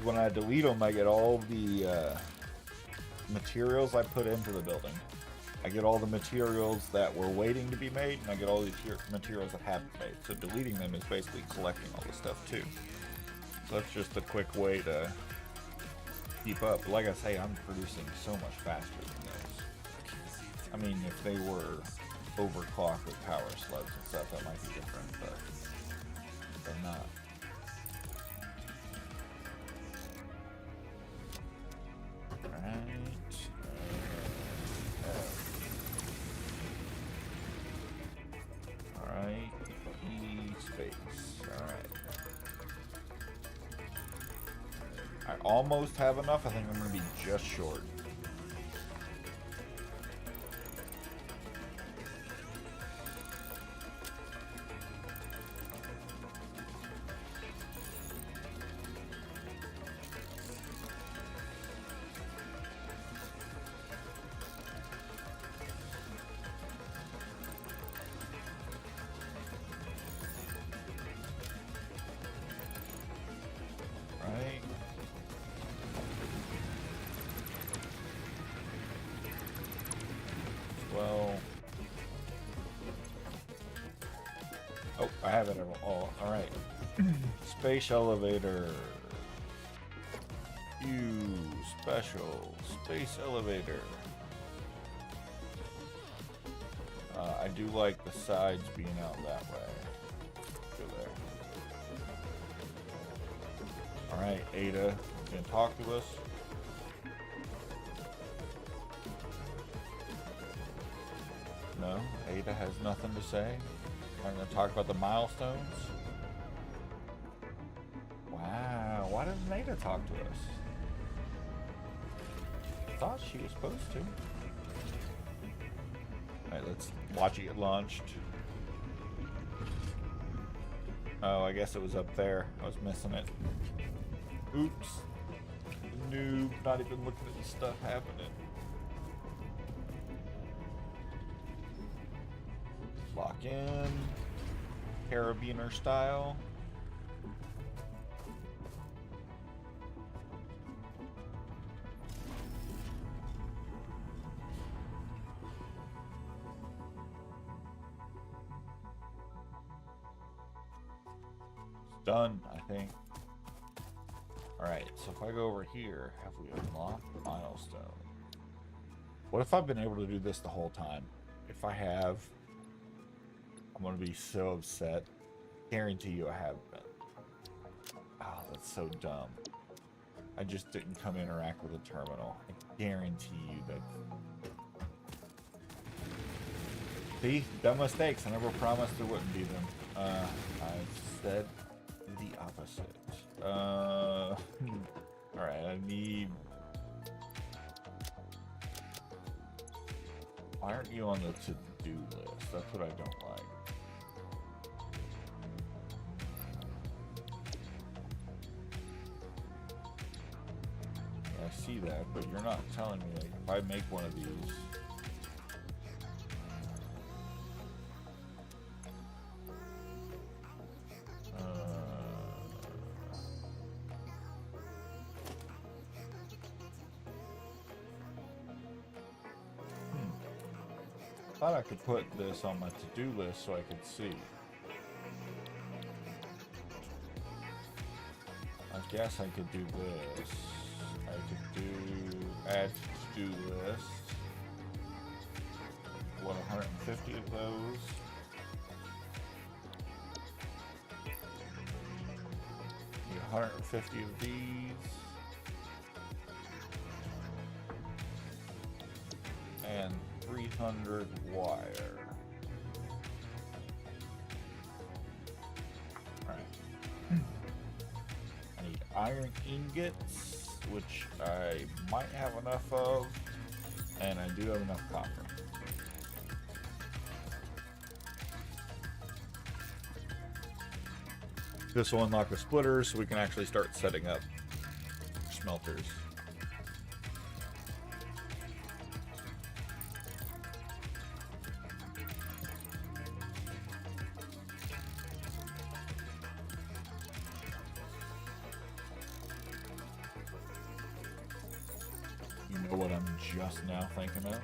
When I delete them, I get all the materials I put into the building. I get all the materials that were waiting to be made, and I get all the materials that haven't made. So deleting them is basically collecting all the stuff too. So that's just a quick way to keep up. But like I say, I'm producing so much faster than those. I mean, if they were overclocked with power slugs and stuff, that might be different, but they're not. Almost have enough. I think I'm going to be just short. Right. Well, oh, I have it all. All right. Space elevator. Special space elevator. I do like the sides being out that way. Go there. All right, Ada, you gonna talk to us? No, Ada has nothing to say. I'm going to talk about the milestones. Wow, why doesn't Ada talk to us? I thought she was supposed to. Alright, let's watch it get launched. Oh, I guess it was up there. I was missing it. Oops. Noob, not even looking at the stuff happening. Lock in. Carabiner style. It's done, I think. Alright, so if I go over here, have we unlocked the milestone? What if I've been able to do this the whole time? If I have, I'm gonna be so upset. Guarantee you I have been. Oh, that's so dumb. I just didn't come interact with the terminal. I guarantee you that. See? Dumb mistakes. I never promised there wouldn't be them. I've said the opposite. Alright, I need... Why aren't you on the to-do list? That's what I don't like. I see that, but you're not telling me, like, if I make one of these. I thought I could put this on my to-do list so I could see. guess I could do this. I could do add to-do list. What, 150 of those? Need 150 of these. And 300 wire. Alright. I need iron ingots, which I might have enough of, and I do have enough copper. This will unlock the splitters so we can actually start setting up smelters. You know what I'm just now thinking of?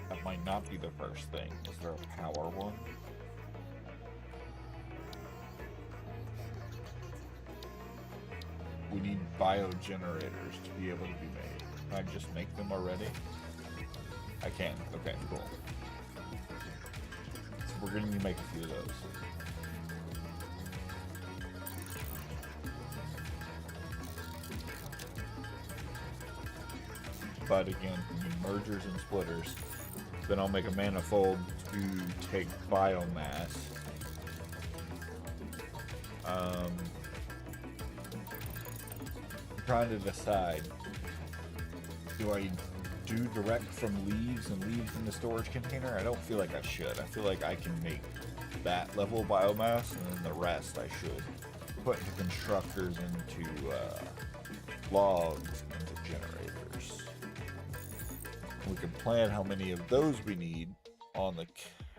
That might not be the first thing. Is there a power one? We need biogenerators to be able to be made. Can I just make them already? I can. Okay, cool. So we're going to need to make a few of those. But again, we need mergers and splitters. Then I'll make a manifold to take biomass. I'm trying to decide, do I do direct from leaves and leaves in the storage container? I don't feel like I should. I feel like I can make that level of biomass, and then the rest I should put into constructors, into logs, into generators. We can plan how many of those we need on the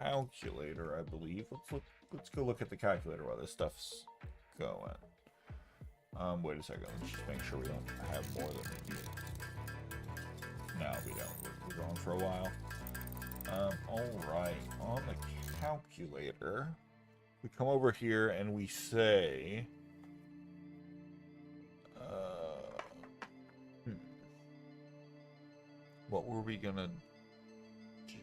calculator, I believe. Let's go look at the calculator while this stuff's going. Wait a second. Let's just make sure we don't have more than we need. No, we don't. We're going for a while. Alright. On the calculator, we come over here and we say... what were we gonna do?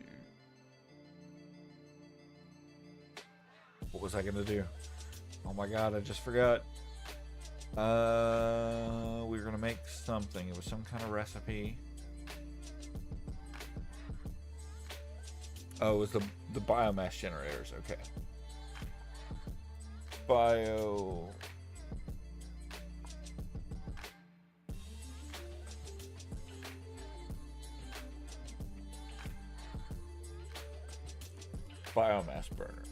What was I gonna do? Oh my god, I just forgot. We were gonna make something. It was some kind of recipe. Oh, it was the biomass generators. Okay. Biomass burner.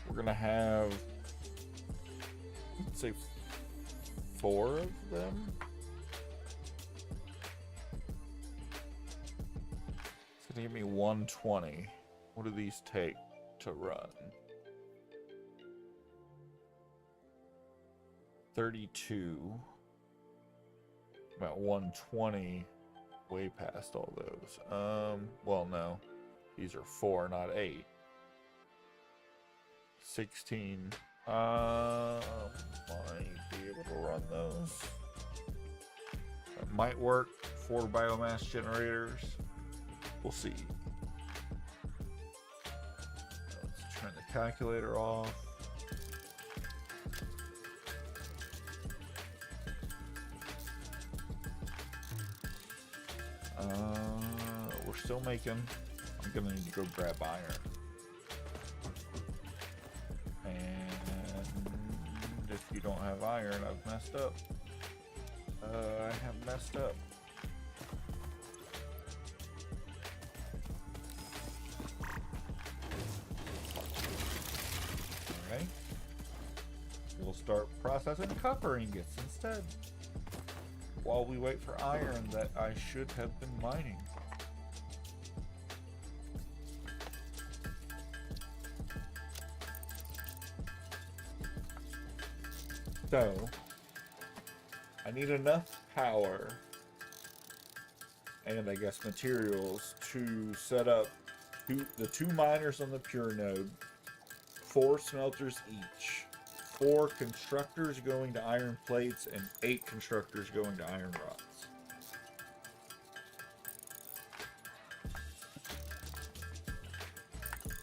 We're gonna have, let's say, 4 of them. It's gonna give me 120. What do these take to run? 32. About 120. Way past all those. Well, no. These are 4, not 8. 16. Might be able to run those. That might work. 4 biomass generators. We'll see. Let's turn the calculator off. We're still making. I'm gonna need to go grab iron. And if you don't have iron, I've messed up. I have messed up. Alright. We'll start processing copper ingots instead. While we wait for iron that I should have been mining. So, I need enough power and I guess materials to set up the 2 miners on the pure node, 4 smelters each, 4 constructors going to iron plates and 8 constructors going to iron rods.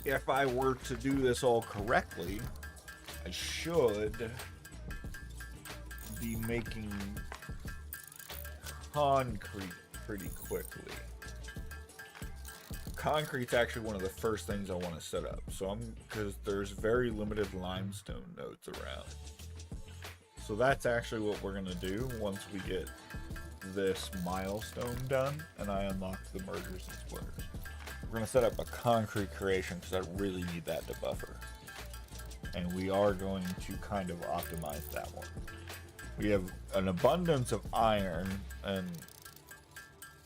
If I were to do this all correctly, I should be making concrete pretty quickly. Concrete's actually one of the first things I want to set up. So because there's very limited limestone nodes around. So that's actually what we're gonna do once we get this milestone done and I unlock the mergers and splitters. We're gonna set up a concrete creation because I really need that to buffer. And we are going to kind of optimize that one. We have an abundance of iron and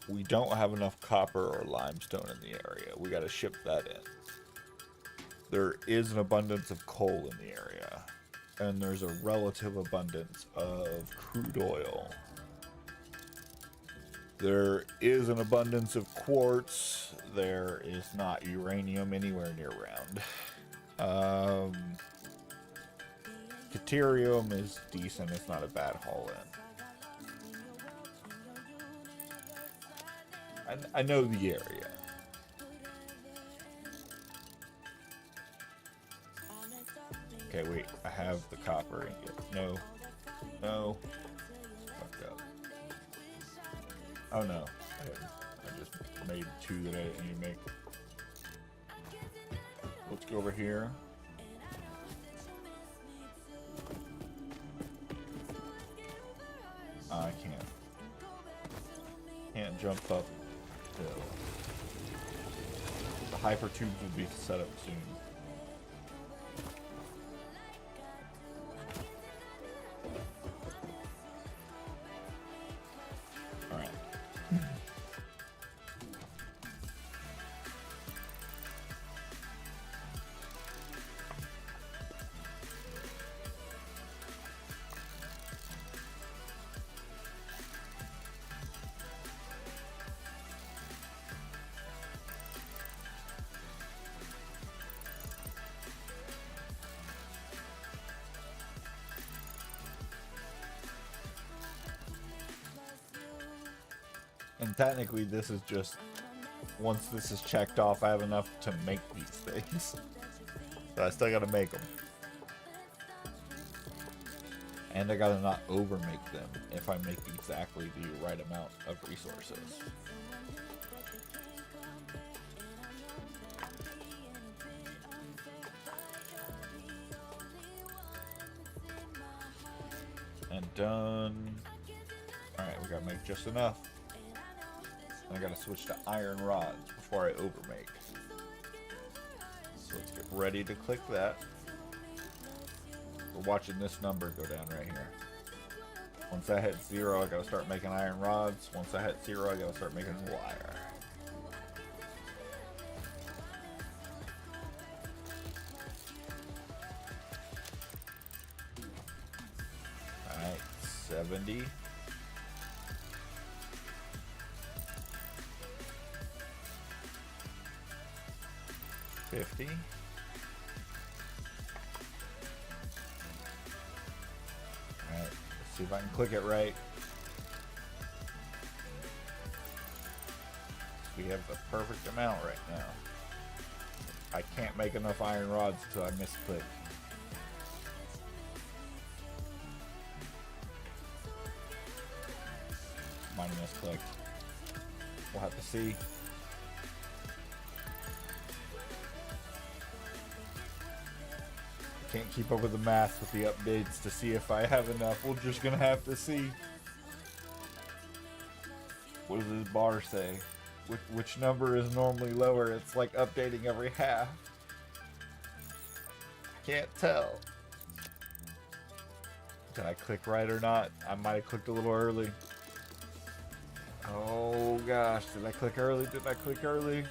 we don't have enough copper or limestone in the area. We got to ship that in. There is an abundance of coal in the area. And there's a relative abundance of crude oil. There is an abundance of quartz. There is not uranium anywhere near around. Deuterium is decent. It's not a bad haul in. I know the area. Okay, wait. I have the copper ingot. No. No. Fucked up. Oh no. I just made 2 that I didn't need to make. Let's go over here. I can't jump up hill. The hyper tubes will be set up soon. Alright. And technically this is just, once this is checked off, I have enough to make these things. But I still gotta make them. And I gotta not over make them if I make exactly the right amount of resources. And done. Alright, we gotta make just enough. I gotta switch to iron rods before I overmake. So let's get ready to click that. We're watching this number go down right here. Once I hit 0, I gotta start making iron rods. Once I hit 0, I gotta start making wire. Alright, 70. 50. Alright, let's see if I can click it right. We have the perfect amount right now. I can't make enough iron rods until I misclick. Mine misclicked. We'll have to see. Can't keep up with the math with the updates to see if I have enough. We're just gonna have to see. What does this bar say? Which number is normally lower? It's like updating every half. Can't tell. Did I click right or not? I might have clicked a little early. Oh gosh, did I click early? Did I click early?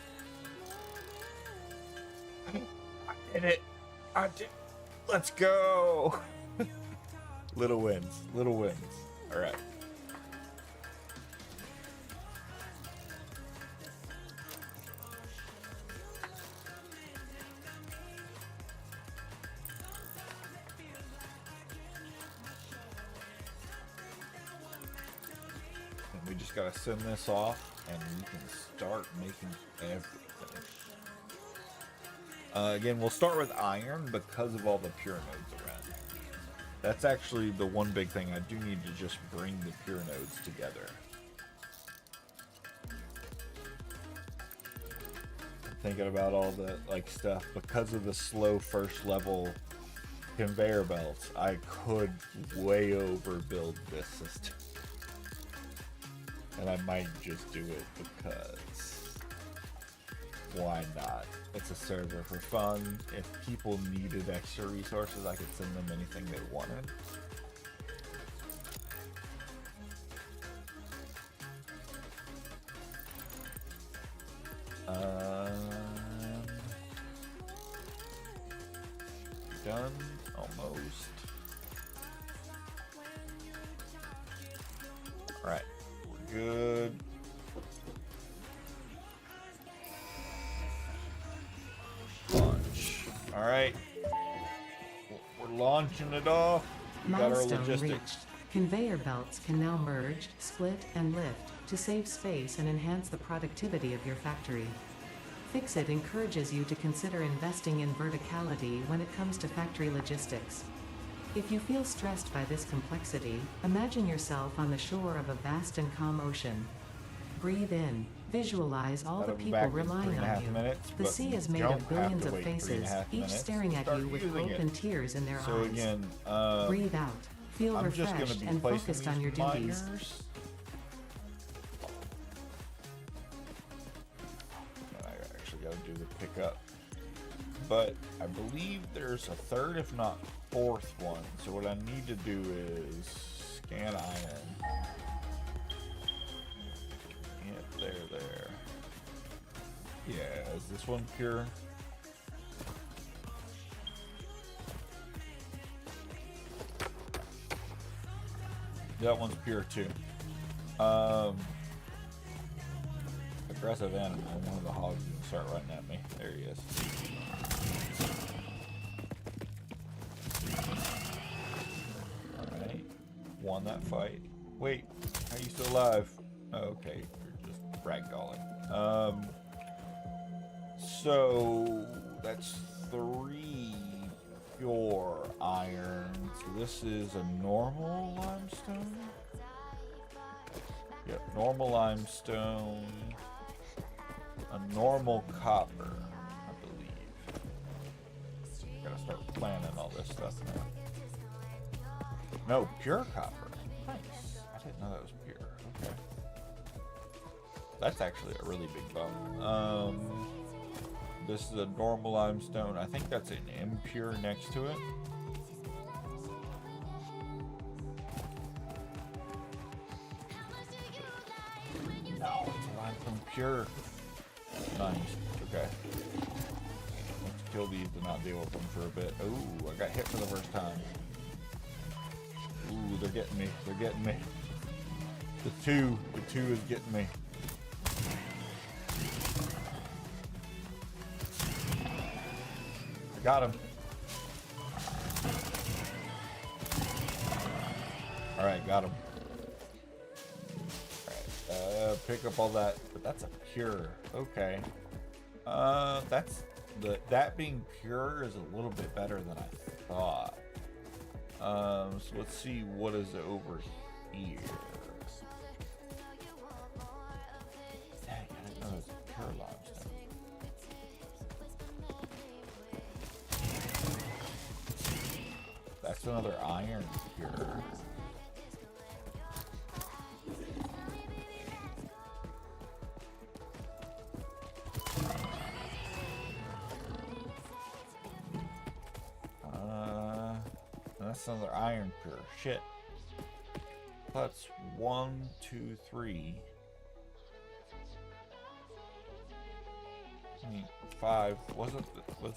I did it. I did. Let's go. Little wins. Little wins. All right. just gotta send this off, and we can start making everything. Again, we'll start with iron because of all the pure nodes around. That's actually the one big thing. I do need to just bring the pure nodes together. Thinking about all the like stuff because of the slow first level conveyor belts, I could way overbuild this system, and I might just do it because why not? It's a server for fun. If people needed extra resources, I could send them anything they wanted. Done almost. All right, we're good. Launch. All right, we're launching it off. We got our Milestone logistics. reached. Conveyor belts can now merge, split, and lift to save space and enhance the productivity of your factory. Fixit encourages you to consider investing in verticality when it comes to factory logistics. If you feel stressed by this complexity, imagine yourself on the shore of a vast and calm ocean. Breathe in, visualize all the That'll be people back in relying 3.5 on you. minutes, The but sea is you made don't of have billions to of wait faces, 3.5 each minutes staring to at start you with using hope it. and tears in their So eyes. again, Breathe out, feel I'm just going to refreshed, be and placing focused these on your duties. miners. I actually got to do the pickup, but I believe there's a third, if not fourth one. So what I need to do is scan iron. Yep, there. Yeah, is this one pure? That one's pure too. Aggressive animal. One of the hogs is gonna start running at me. There he is. Alright. Won that fight. Wait, how are you still alive? Oh, okay, you're just ragdolling. So that's 3 pure iron. So this is a normal limestone? Yep, normal limestone. A normal copper, I believe. Gotta start planning all this stuff now. No, pure copper. Nice. I didn't know that was pure. Okay. That's actually a really big bump. This is a normal limestone. I think that's an impure next to it. No, it's a limestone pure. Nice. Okay. Let's kill these to not deal with them for a bit. Ooh, I got hit for the first time. Ooh, they're getting me. They're getting me. The two is getting me. I got him. All right, got him. All right, pick up all that, but that's a pure. Okay. That being pure is a little bit better than I thought. So let's see what is over here. Dang, I didn't know it was pure limestone. That's another iron pure. That's another iron pure. Shit. That's 1, 2, 3. I mean, 5. Was one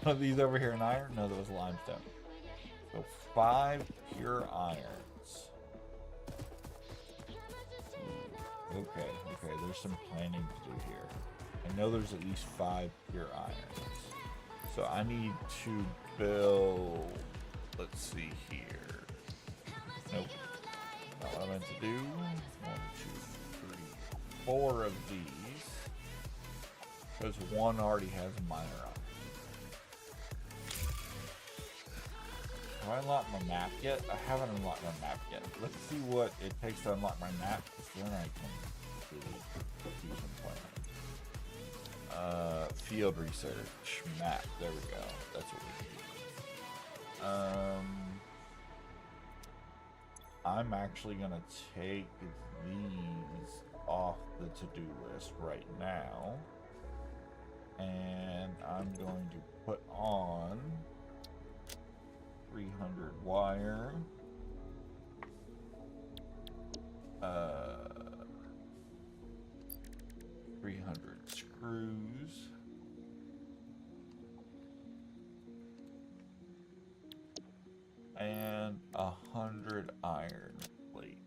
of these over here an iron? No, that was limestone. So 5 pure irons. Okay, there's some planning to do here. I know there's at least 5 pure irons. So I need to build, let's see here. Nope. Not what I meant to do. 1, 2, 4 of these, because one already has a miner on it. Have I unlocked my map yet? I haven't unlocked my map yet. Let's see what it takes to unlock my map, because then I can really do some planning. Field research map. There we go. That's what we need. I'm actually gonna take these off the to-do list right now, and I'm going to put on 300 wire, 300 screws, and 100 iron plate.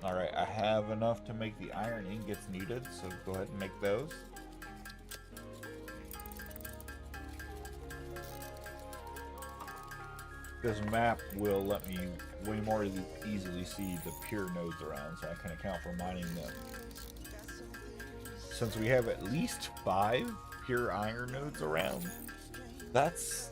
Alright, I have enough to make the iron ingots needed, so go ahead and make those. This map will let me way more easily see the pure nodes around, so I can account for mining them. Since we have at least 5 pure iron nodes around, that's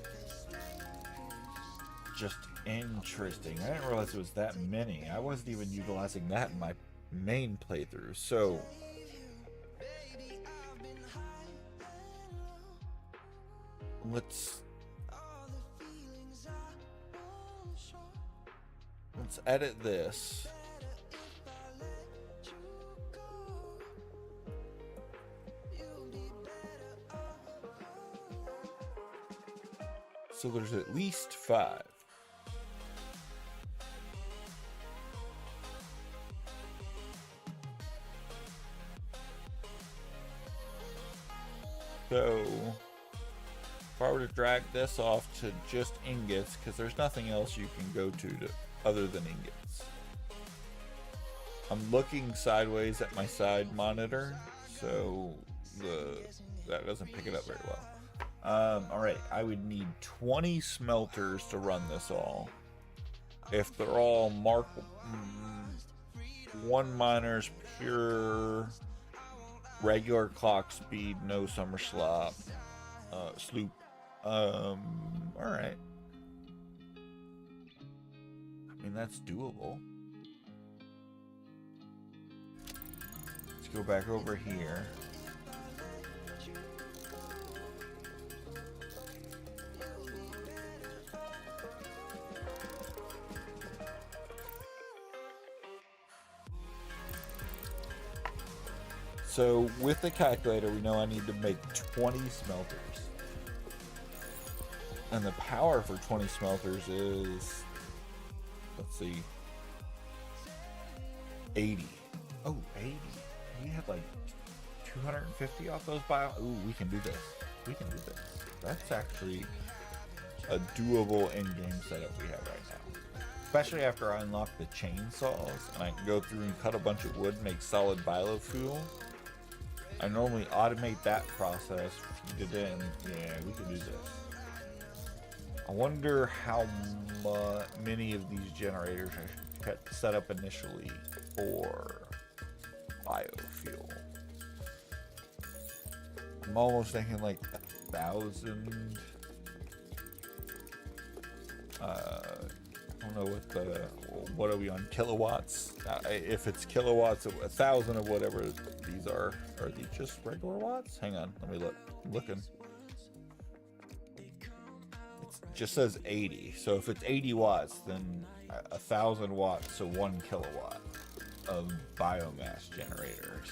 just interesting. I didn't realize it was that many. I wasn't even utilizing that in my main playthrough, so let's edit this. So there's at least 5. So if I were to drag this off to just ingots, because there's nothing else you can go to other than ingots. I'm looking sideways at my side monitor, so that doesn't pick it up very well. Alright, I would need 20 smelters to run this all. If they're all marked, 1 miner's pure, regular clock speed, no summer sloop. Alright. I mean, that's doable. Let's go back over here. So with the calculator, we know I need to make 20 smelters. And the power for 20 smelters is, let's see, 80. Oh, 80. We had like 250 off those bio. Ooh, we can do this. We can do this. That's actually a doable in-game setup we have right now. Especially after I unlock the chainsaws and I can go through and cut a bunch of wood, make solid biofuel. I normally automate that process, feed it in. Yeah, we can do this. I wonder how many of these generators I set up initially for biofuel. I'm almost thinking like 1,000. I don't know what are we on, kilowatts? If it's kilowatts, 1,000 of whatever these are these just regular watts? Hang on, let me look. I'm looking. It just says 80. So if it's 80 watts, then 1,000 watts, so 1 kilowatt of biomass generators.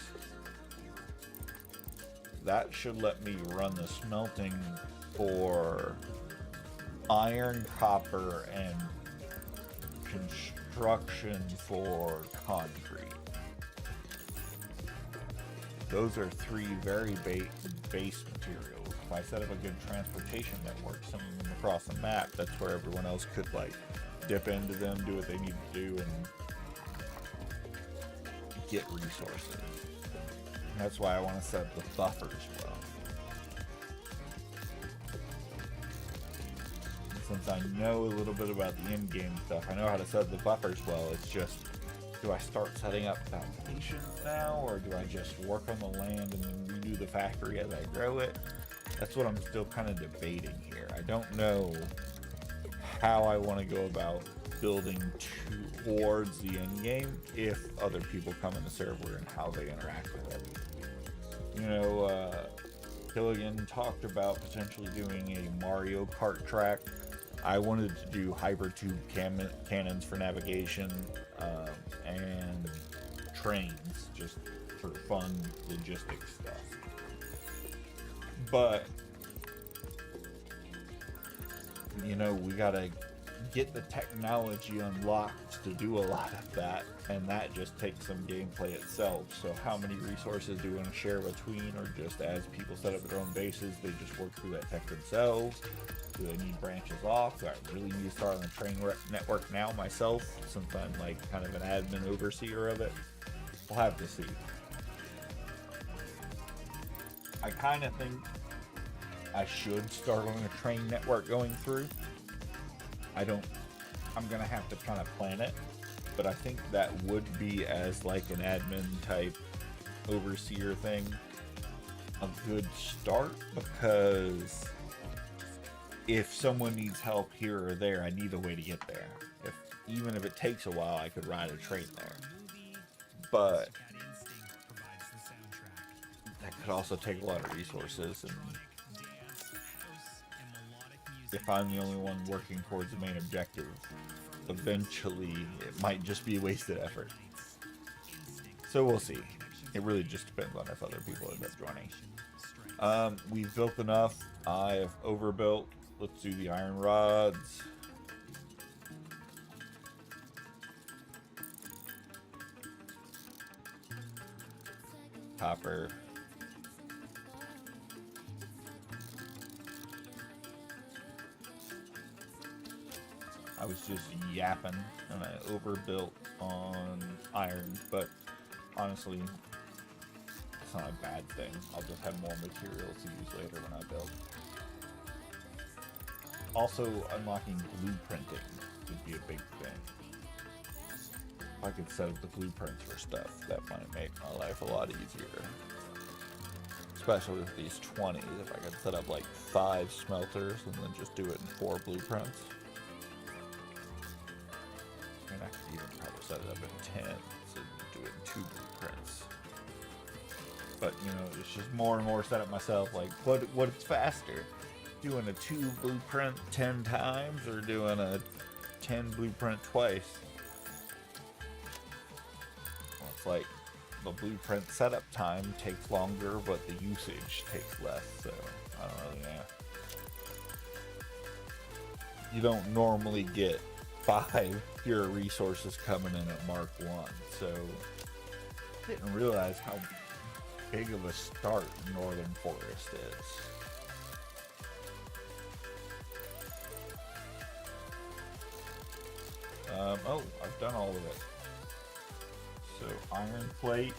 That should let me run the smelting for iron, copper, and construction for concrete. Those are 3 very base materials. If I set up a good transportation network, sending them across the map, that's where everyone else could like dip into them, do what they need to do, and get resources. And that's why I want to set up the buffers well. since I know a little bit about the in-game stuff, I know how to set the buffers well. It's just, do I start setting up foundations now, or do I just work on the land and then redo the factory as I grow it? That's what I'm still kind of debating here. I don't know how I want to go about building towards the end game if other people come in the server and how they interact with it. You know, Killigan talked about potentially doing a Mario Kart track. I wanted to do hypertube cannons for navigation, and trains, just for fun logistics stuff. But, you know, we gotta get the technology unlocked to do a lot of that, and that just takes some gameplay itself. So how many resources do we want to share between, or just as people set up their own bases, they just work through that tech themselves? Do they need branches off? Do I really need to start on the train network now myself, since I'm like kind of an admin overseer of it? We'll have to see. I kind of think I should start on a train network going through. I'm gonna have to kind of plan it, but I think that would be, as like an admin type overseer thing, a good start, because if someone needs help here or there, I need a way to get there. Even if it takes a while, I could ride a train there. But that could also take a lot of resources, and if I'm the only one working towards the main objective, eventually it might just be a wasted effort. So we'll see. It really just depends on if other people end up joining. We've built enough. I have overbuilt. Let's do the iron rods. Copper. I was just yapping and I overbuilt on iron, but honestly, it's not a bad thing. I'll just have more materials to use later when I build. Also, unlocking blueprinting would be a big thing. If I could set up the blueprints for stuff, that might make my life a lot easier. Especially with these 20s, if I could set up like 5 smelters and then just do it in 4 blueprints. I could even probably set it up in 10, so do it in 2 blueprints. But, you know, it's just more and more set up myself, like, what's faster? Doing a 2 blueprint 10 times, or doing a 10 blueprint twice? Well, it's like, the blueprint setup time takes longer, but the usage takes less, so, I don't really know. You don't normally get 5 pure resources coming in at Mark 1, so I didn't realize how big of a start Northern Forest is. Oh, I've done all of it. So iron plate.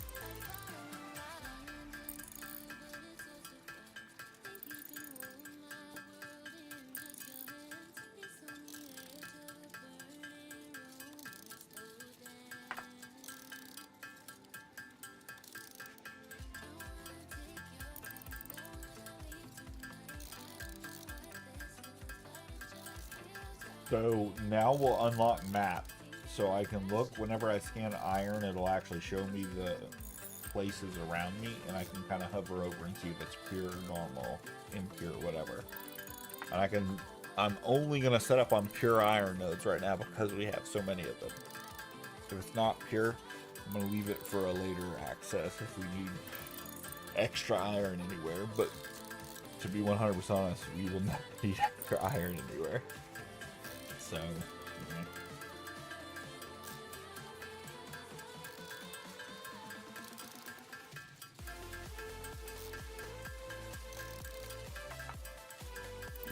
So now we'll unlock map, so I can look whenever I scan iron, it'll actually show me the places around me, and I can kind of hover over and see if it's pure, normal, impure, whatever. And I'm only going to set up on pure iron nodes right now because we have so many of them. If it's not pure, I'm going to leave it for a later access if we need extra iron anywhere, but to be 100% honest, we will not need extra iron anywhere. So,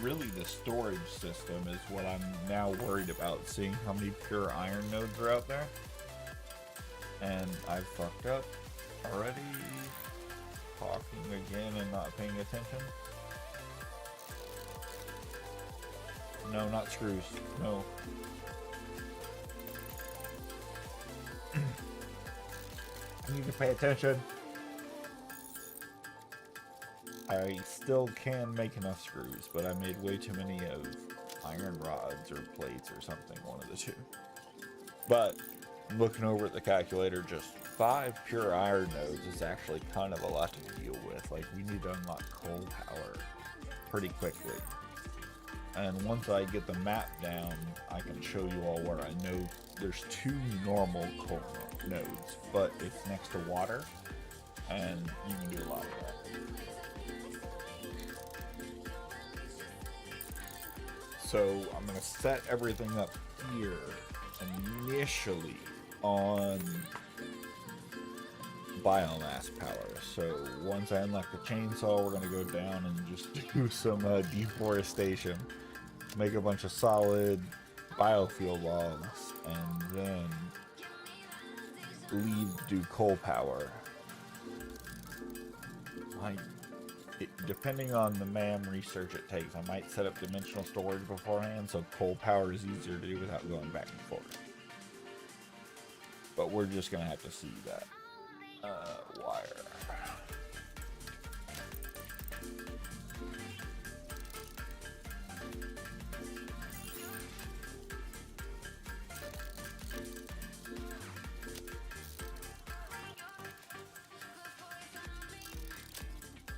really the storage system is what I'm now worried about, seeing how many pure iron nodes are out there. And I fucked up already, talking again and not paying attention. No, not screws. No. I need to pay attention. I still can make enough screws, but I made way too many of iron rods or plates or something, one of the two. But looking over at the calculator, just 5 pure iron nodes is actually kind of a lot to deal with. Like, we need to unlock coal power pretty quickly. And once I get the map down, I can show you all where I know there's 2 normal coal nodes, but it's next to water, and you can do a lot of that. So I'm going to set everything up here initially on biomass power. So once I unlock the chainsaw, we're going to go down and just do some deforestation, make a bunch of solid biofuel logs, and then leave to do coal power. Depending on the MAM research it takes, I might set up dimensional storage beforehand so coal power is easier to do without going back and forth. But we're just going to have to see that wire.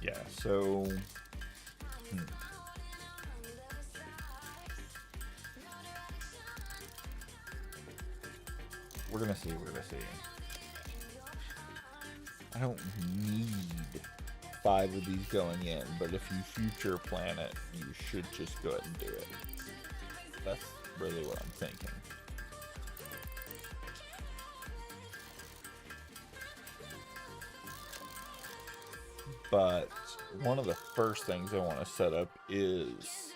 Yeah, so we're gonna see. I don't need 5 of these going in, but if you future plan it, you should just go ahead and do it. That's really what I'm thinking. But one of the first things I want to set up is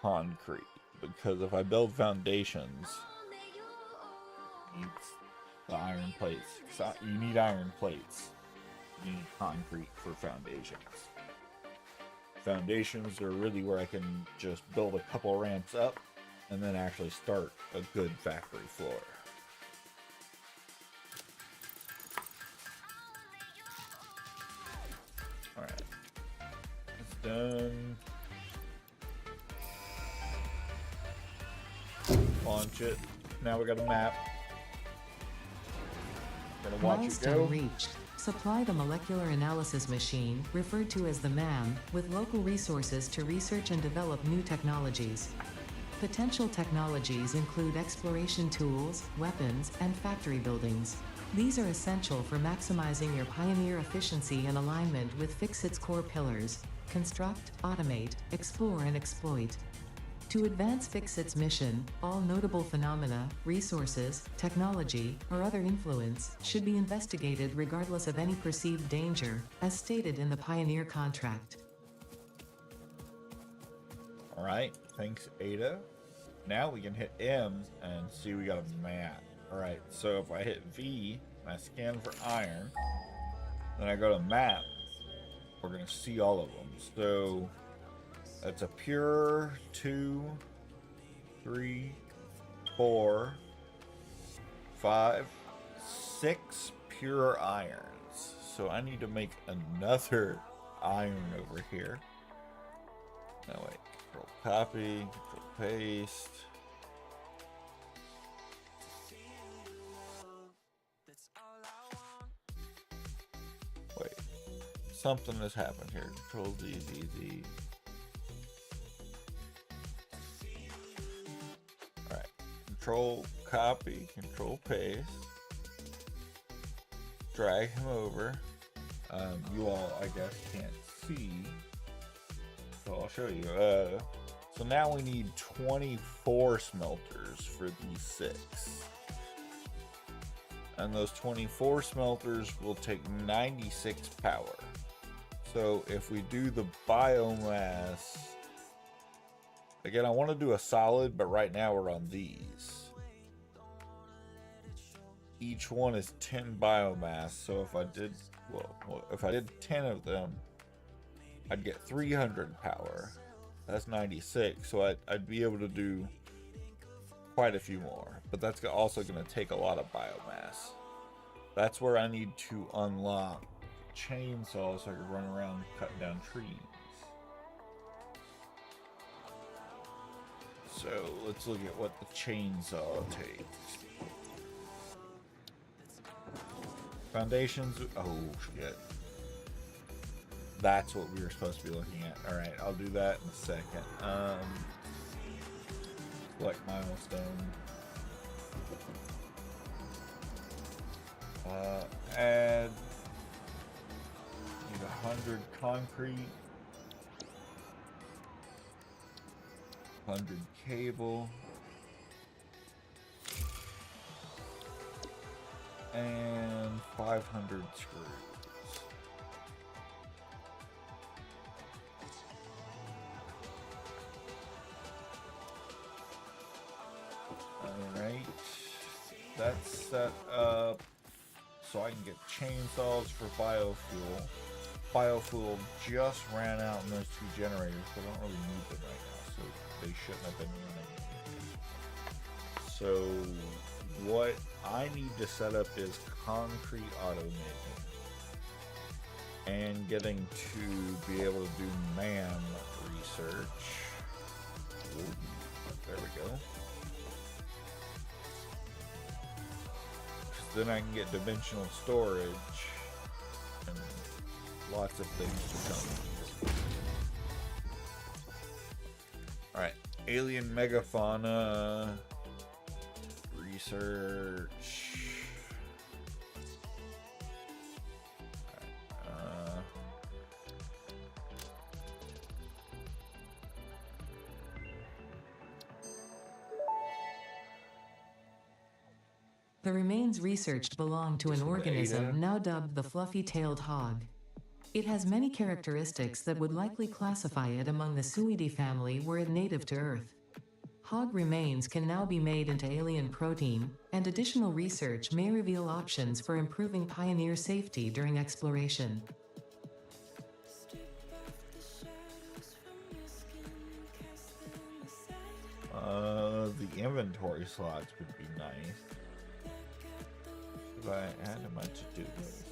concrete, because if I build foundations, it's the iron plates. So you need iron plates. You need concrete for foundations. Foundations are really where I can just build a couple ramps up and then actually start a good factory floor. Alright. It's done. Launch it. Now we got a map. Gonna watch it go. Milestone reached. Supply the molecular analysis machine, referred to as the MAM, with local resources to research and develop new technologies. Potential technologies include exploration tools, weapons, and factory buildings. These are essential for maximizing your Pioneer efficiency and alignment with Fixit's core pillars: construct, automate, explore, and exploit. To advance Fixit's mission, all notable phenomena, resources, technology, or other influence should be investigated regardless of any perceived danger, as stated in the Pioneer contract. Alright, thanks Ada. Now we can hit M and see we got a map. Alright, so if I hit V, and I scan for iron, then I go to map, we're going to see all of them. So that's a pure 2, 3, 4, 5, 6 pure irons. So I need to make another iron over here. No, wait. Control copy, control paste. Wait. Something has happened here. Control Z, Z, Z. Alright. Control copy, control paste. Drag him over. You all, I guess, can't see. So I'll show you. So now we need 24 smelters for these 6. And those 24 smelters will take 96 power. So if we do the biomass, again, I want to do a solid, but right now we're on these. Each one is 10 biomass. So if I did, well, if I did 10 of them, I'd get 300 power. That's 96, so I'd be able to do quite a few more. But that's also going to take a lot of biomass. That's where I need to unlock chainsaws so I can run around cutting down trees. So let's look at what the chainsaw takes. Foundations. Oh shit. That's what we were supposed to be looking at. Alright, I'll do that in a second. Select milestone. Add. Need 100 concrete. 100 cable. And 500 screws. Alright. That's set up so I can get chainsaws for biofuel. Biofuel just ran out in those two generators, but I don't really need them right now, so they shouldn't have been running. So what I need to set up is concrete automating and getting to be able to do MAM research. Ooh, there we go. Then I can get dimensional storage and lots of things to come. Alright, alien megafauna research. The remains researched belong to an organism now dubbed the fluffy-tailed hog. It has many characteristics that would likely classify it among the Suidae family were it native to Earth. Hog remains can now be made into alien protein, and additional research may reveal options for improving pioneer safety during exploration. The inventory slots would be nice. If I had a bunch to do this.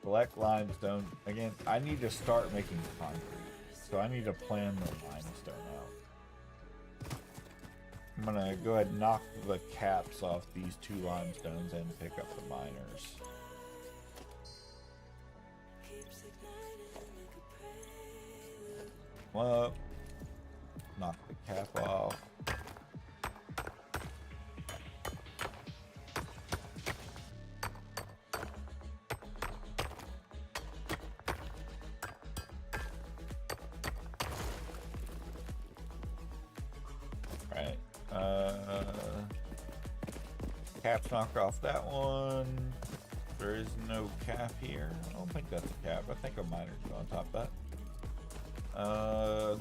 Collect limestone. Again, I need to start making concrete. So I need to plan the limestone out. I'm gonna go ahead and knock the caps off these two limestones and pick up the miners. Well, knock the cap off. Right. Caps knock off that one. There is no cap here. I don't think that's a cap. I think a miner's on top of that.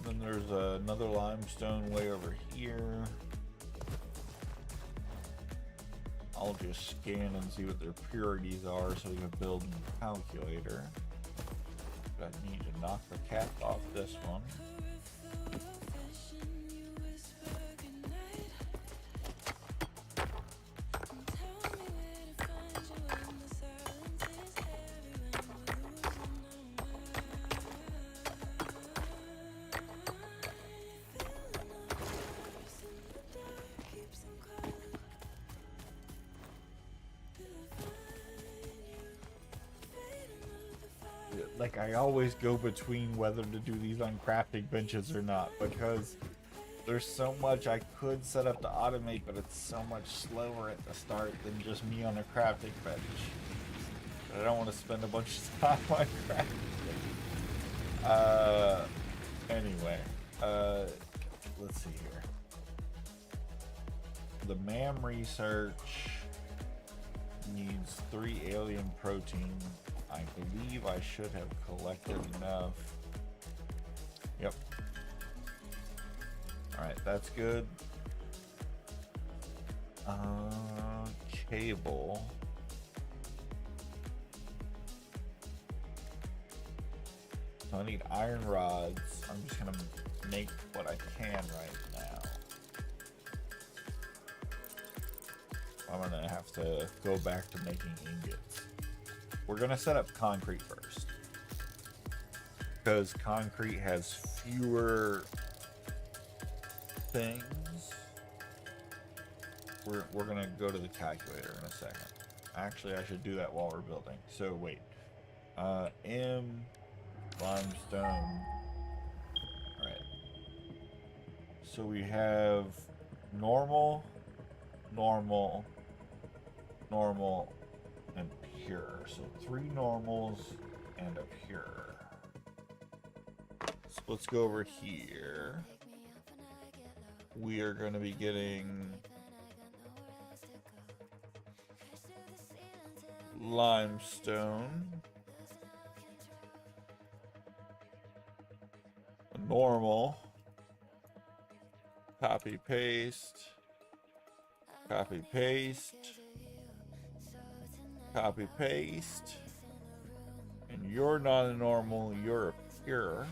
Then there's another limestone way over here. I'll just scan and see what their purities are so we can build a calculator. But I need to knock the cap off this one. Like, I always go between whether to do these on crafting benches or not, because there's so much I could set up to automate, but it's so much slower at the start than just me on a crafting bench. But I don't want to spend a bunch of time on crafting. Anyway, let's see here. The MAM research needs 3 alien protein. I believe I should have collected enough. Yep. Alright, that's good. Cable. So I need iron rods. I'm just gonna make what I can right now. I'm gonna have to go back to making ingots. We're gonna set up concrete first, because concrete has fewer things. We're gonna go to the calculator in a second. Actually, I should do that while we're building. So wait, M limestone. All right. So we have normal, normal, normal, and pure. So 3 normals and a pure. So let's go over here. We are going to be getting limestone, normal, copy paste, copy paste, copy paste, and you're not a normal, you're a pure.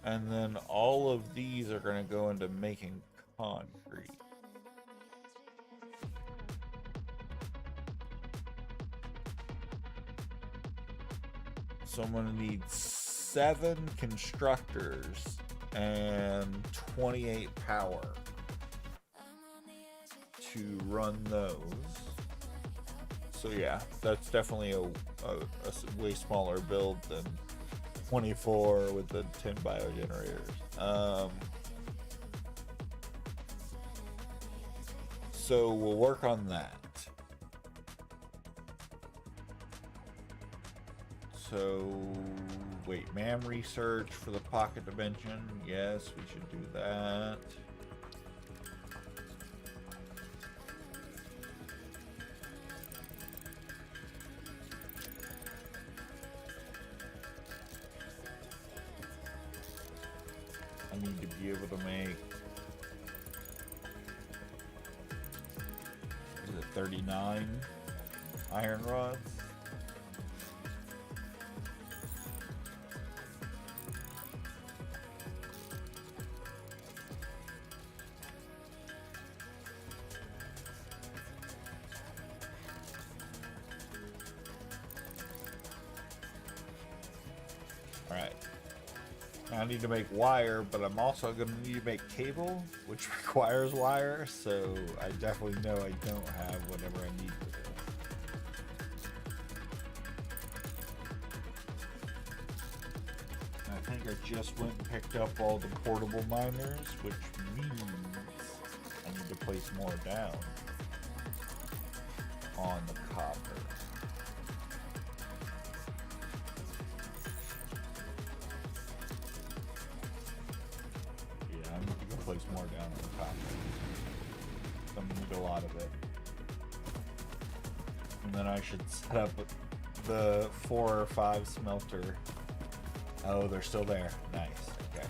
And then all of these are going to go into making concrete. So I'm going to need 7 constructors and 28 power to run those. So yeah, that's definitely a way smaller build than 24 with the 10 biogenerators. So we'll work on that. So wait, MAM research for the pocket dimension. Yes, we should do that. I need to be able to make, is it 39 iron rods? Alright. I need to make wire, but I'm also going to need to make cable, which requires wire, so I definitely know I don't have whatever I need for this. I think I just went and picked up all the portable miners, which means I need to place more down on the copper. Place more down on the top. I'm gonna need a lot of it. And then I should set up the 4 or 5 smelter. Oh, they're still there. Nice. Okay.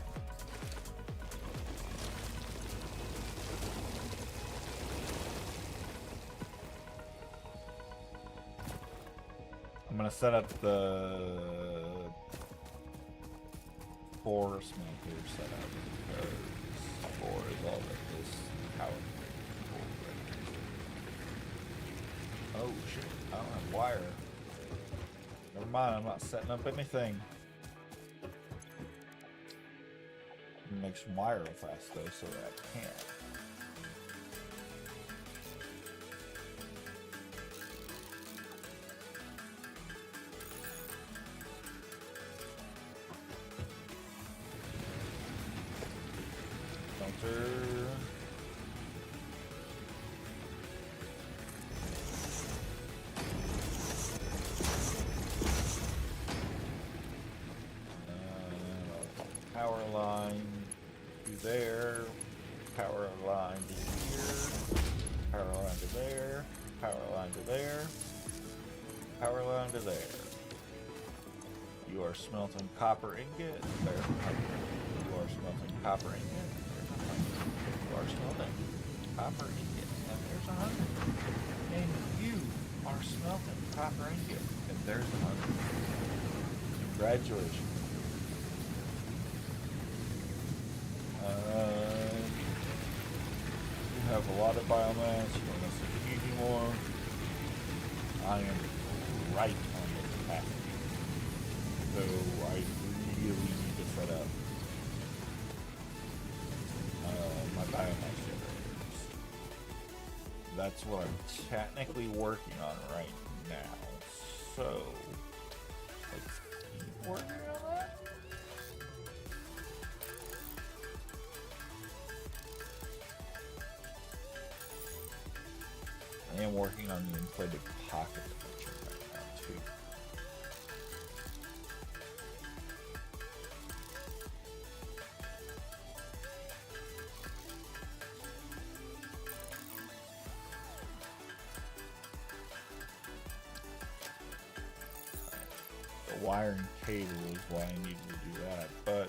I'm gonna set up the 4 smelter setup because 4 is all that this power. Oh shit, I don't have wire. Never mind, I'm not setting up anything. Make some wire real fast though so that I can. Power line to there, power line to here, power line to there, power line to there, power line to there. You are smelting copper ingot. There. You are smelting copper ingot. You are smelting copper ingot. And there's 100. And you are smelting copper ingot. And there's 100. Congratulations. You have a lot of biomass. You don't necessarily need any more. I am right on the capacity. So I really need to set up my biomass generators. That's what I'm technically working on right now. So let's keep working on that. I am working on the inflated pocket dimension right now too. The wiring cable is why I need to do that, but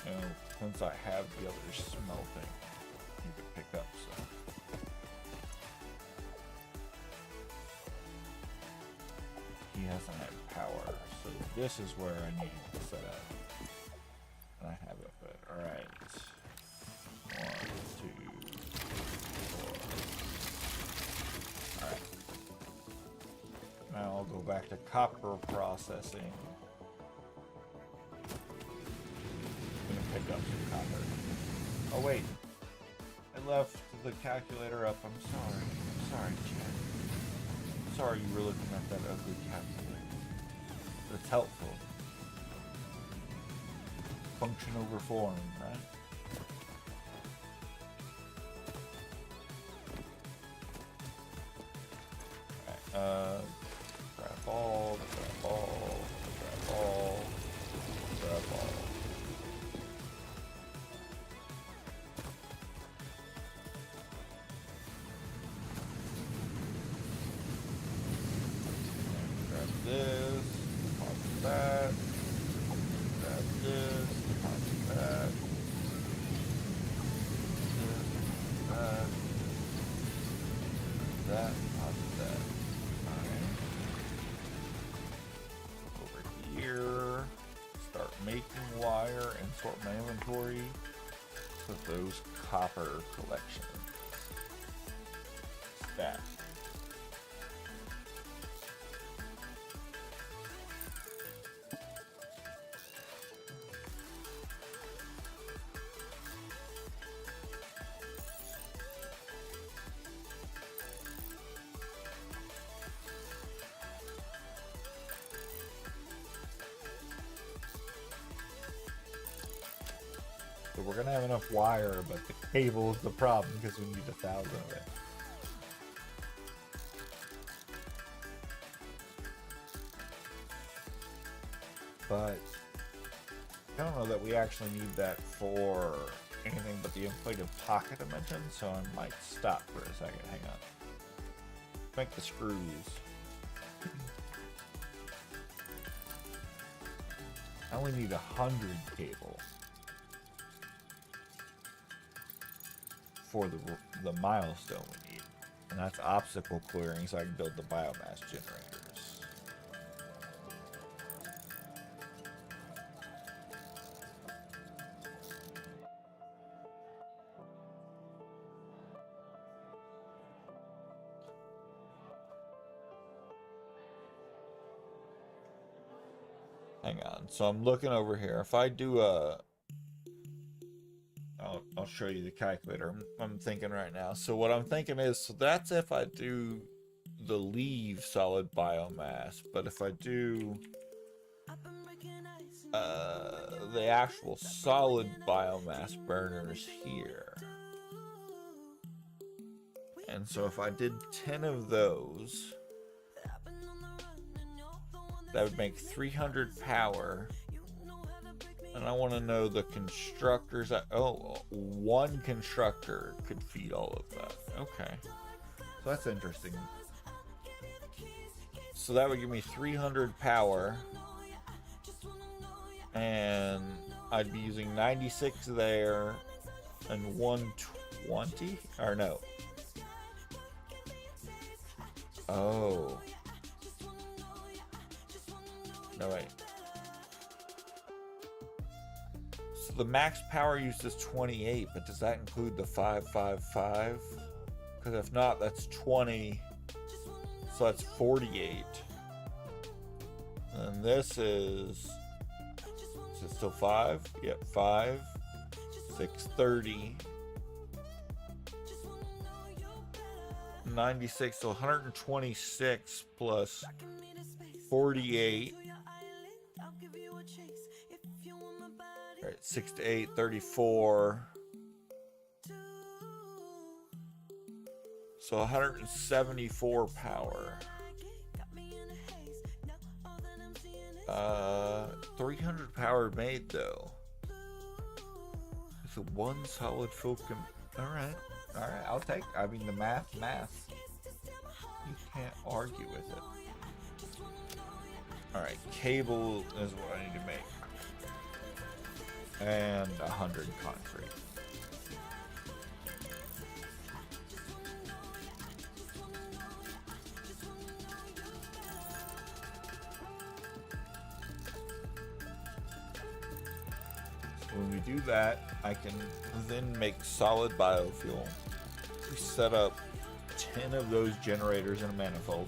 you know, since I have the other smelting, I need to pick up some. He hasn't had power, so this is where I need to set up. And I have it, but alright. 1, 2, 4. Alright. Now I'll go back to copper processing. I'm gonna pick up some copper. Oh wait. I left the calculator up. I'm sorry. I'm sorry, Chad. Sorry you were looking at that ugly calculator. But it's helpful. Function over form, right? Alright, grab all, grab all, grab all, grab all. This, deposit that, grab this, deposit that, deposit that. Alright. Over here, start making wire and sort my inventory with those copper collections. That. So we're gonna have enough wire, but the cable is the problem because we need 1,000 of it. But I don't know that we actually need that for anything but the inflated pocket dimension, so I might stop for a second. Hang on. Make the screws. I only need 100 cable for the milestone we need, and that's obstacle clearing, so I can build the biomass generators. Hang on, so I'm looking over here. If I do a I'll show you the calculator I'm thinking right now. So what I'm thinking is, so that's if I do the leave solid biomass, but if I do the actual solid biomass burners here, and so if I did 10 of those, that would make 300 power. And I want to know the constructors. Oh, one constructor could feed all of that. Okay. So that's interesting. So that would give me 300 power. And I'd be using 96 there and 120. Or no. Oh. No, wait. So the max power used is 28, but does that include the 555? Because if not, that's 20. So that's 48. And this is it still 5? Yep, 5. 630. 96, so 126 plus 48. All right, 6 to 8, 34. So 174 power. 300 power made though. It's a one solid full Alright, I'll take, I mean the math. You can't argue with it. Alright, cable is what I need to make. And 100 concrete. When we do that, I can then make solid biofuel. We set up 10 of those generators in a manifold.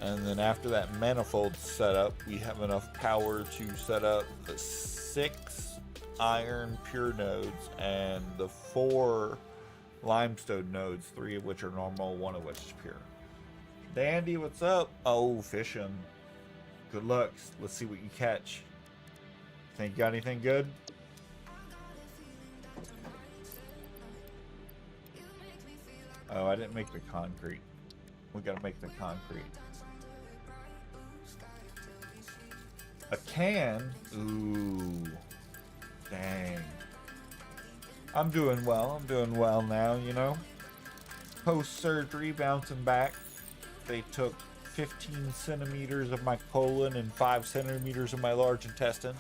And then after that manifold setup, we have enough power to set up the 6 iron pure nodes and the 4 limestone nodes, 3 of which are normal, 1 of which is pure. Dandy, what's up? Oh, fishing. Good luck. Let's see what you catch. Think you got anything good? Oh, I didn't make the concrete. We gotta make the concrete. A can? Ooh. Dang. I'm doing well now, you know. Post-surgery, bouncing back. They took 15 centimeters of my colon and 5 centimeters of my large intestine.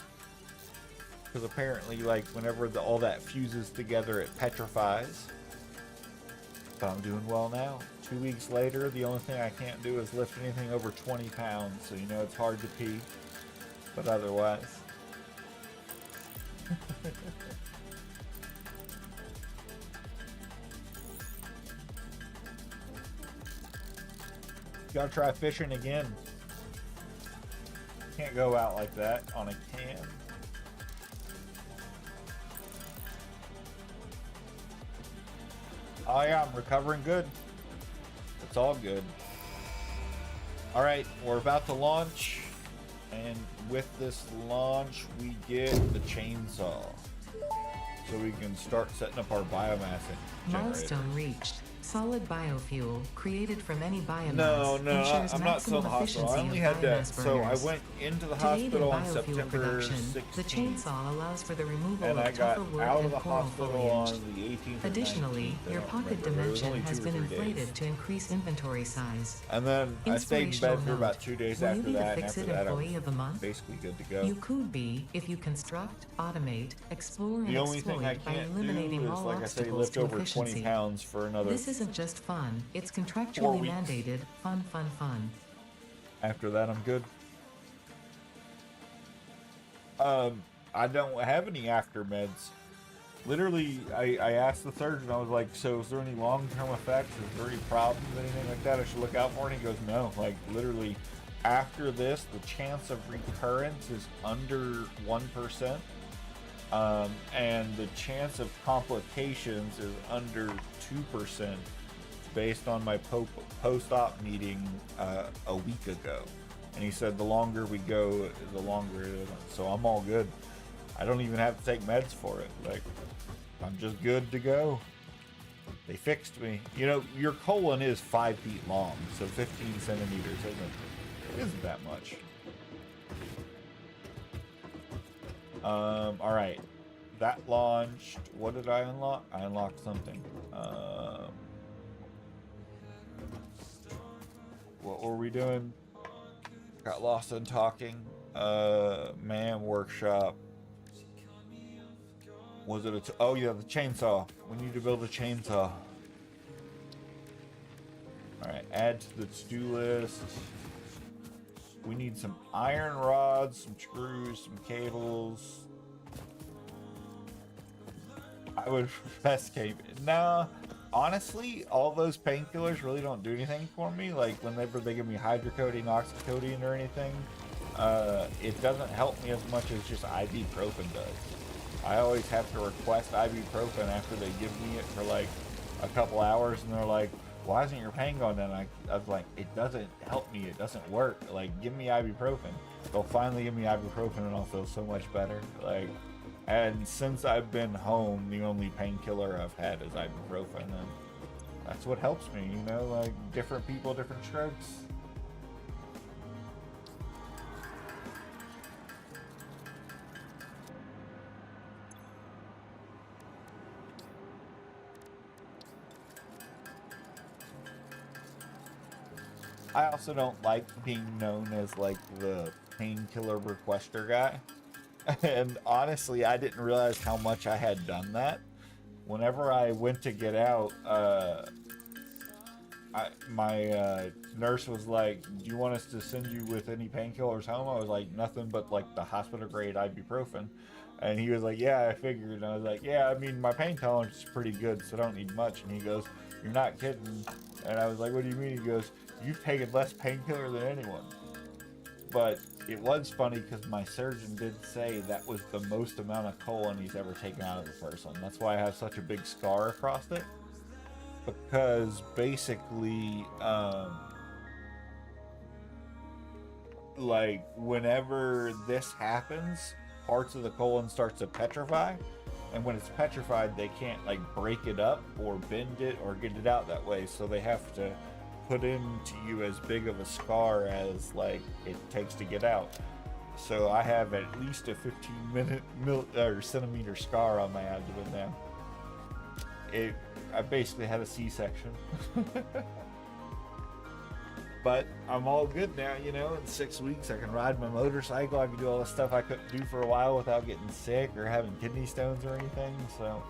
Because apparently, like, whenever all that fuses together, it petrifies. But I'm doing well now. 2 weeks later, the only thing I can't do is lift anything over 20 pounds. So, you know, it's hard to pee. But otherwise. Gotta try fishing again. Can't go out like that on a can. Oh yeah, I'm recovering good. It's all good. All right, we're about to launch. And with this launch, we get the chainsaw. So we can start setting up our biomass generator. Milestone reached. Solid biofuel created from any biomass. No, ensures I'm not still in the maximum hospital. I efficiency only of had that. biomass So I burners. went into the To aid in hospital on biofuel September production, 16th. the chainsaw allows for the removal And I of got tougher wood out of and the coral hospital foliage. on the 18th. Additionally, or 19th, your I don't pocket remember. It was dimension only has 2 or been 3 days. inflated to increase inventory size. And then I stayed in bed for Inspirational about note. 2 days Will you after be the that. And Fix after It that, I employee was of the month? basically good to go. You could be if you construct, automate, explore, and The only thing I exploit by can't eliminating do is, all like I say, obstacles lift to over 20 efficiency. pounds for another. This isn't just fun, it's 4 contractually weeks. mandated. Fun. After that, I'm good. I don't have any after meds. Literally, I asked the surgeon, I was like, so is there any long-term effects? Is there any problems, anything like that I should look out for? And he goes, no. Like, literally, after this, the chance of recurrence is under 1%. And the chance of complications is under 2% based on my post-op meeting a week ago. And he said the longer we go, the longer it is. So I'm all good. I don't even have to take meds for it. Like, I'm just good to go. They fixed me. You know, your colon is 5 feet long, so 15 centimeters isn't that much. All right. That launched. What did I unlock? I unlocked something. What were we doing? Got lost in talking. Man workshop. Was it oh yeah, the chainsaw. We need to build a chainsaw. Alright, add to the to-do list. We need some iron rods, some screws, some cables. I would best cave. Nah, honestly, all those painkillers really don't do anything for me. Like whenever they give me hydrocodone, oxycodone, or anything, it doesn't help me as much as just ibuprofen does. I always have to request ibuprofen after they give me it for like a couple hours, and they're like, "Why isn't your pain going down?" I was like, "It doesn't help me. It doesn't work. Like, give me ibuprofen." They'll finally give me ibuprofen, and I'll feel so much better. Like. And since I've been home, the only painkiller I've had is ibuprofen, and that's what helps me, you know, like different people, different strokes. I also don't like being known as like the painkiller requester guy. And honestly, I didn't realize how much I had done that. Whenever I went to get out, my nurse was like, "Do you want us to send you with any painkillers home?" I was like, "Nothing but like the hospital grade ibuprofen." And he was like, "Yeah, I figured." And I was like, "Yeah, I mean, my pain tolerance is pretty good, so I don't need much." And he goes, "You're not kidding." And I was like, "What do you mean?" He goes, "You've taken less painkiller than anyone." But it was funny because my surgeon did say that was the most amount of colon he's ever taken out of a person. That's why I have such a big scar across it. Because basically, like whenever this happens, parts of the colon starts to petrify. And when it's petrified, they can't like break it up or bend it or get it out that way. So they have to put into you as big of a scar as like it takes to get out. So I have at least a 15 centimeter scar on my abdomen now. I basically had a C-section. But I'm all good now, you know. In 6 weeks I can ride my motorcycle, I can do all the stuff I couldn't do for a while without getting sick or having kidney stones or anything. So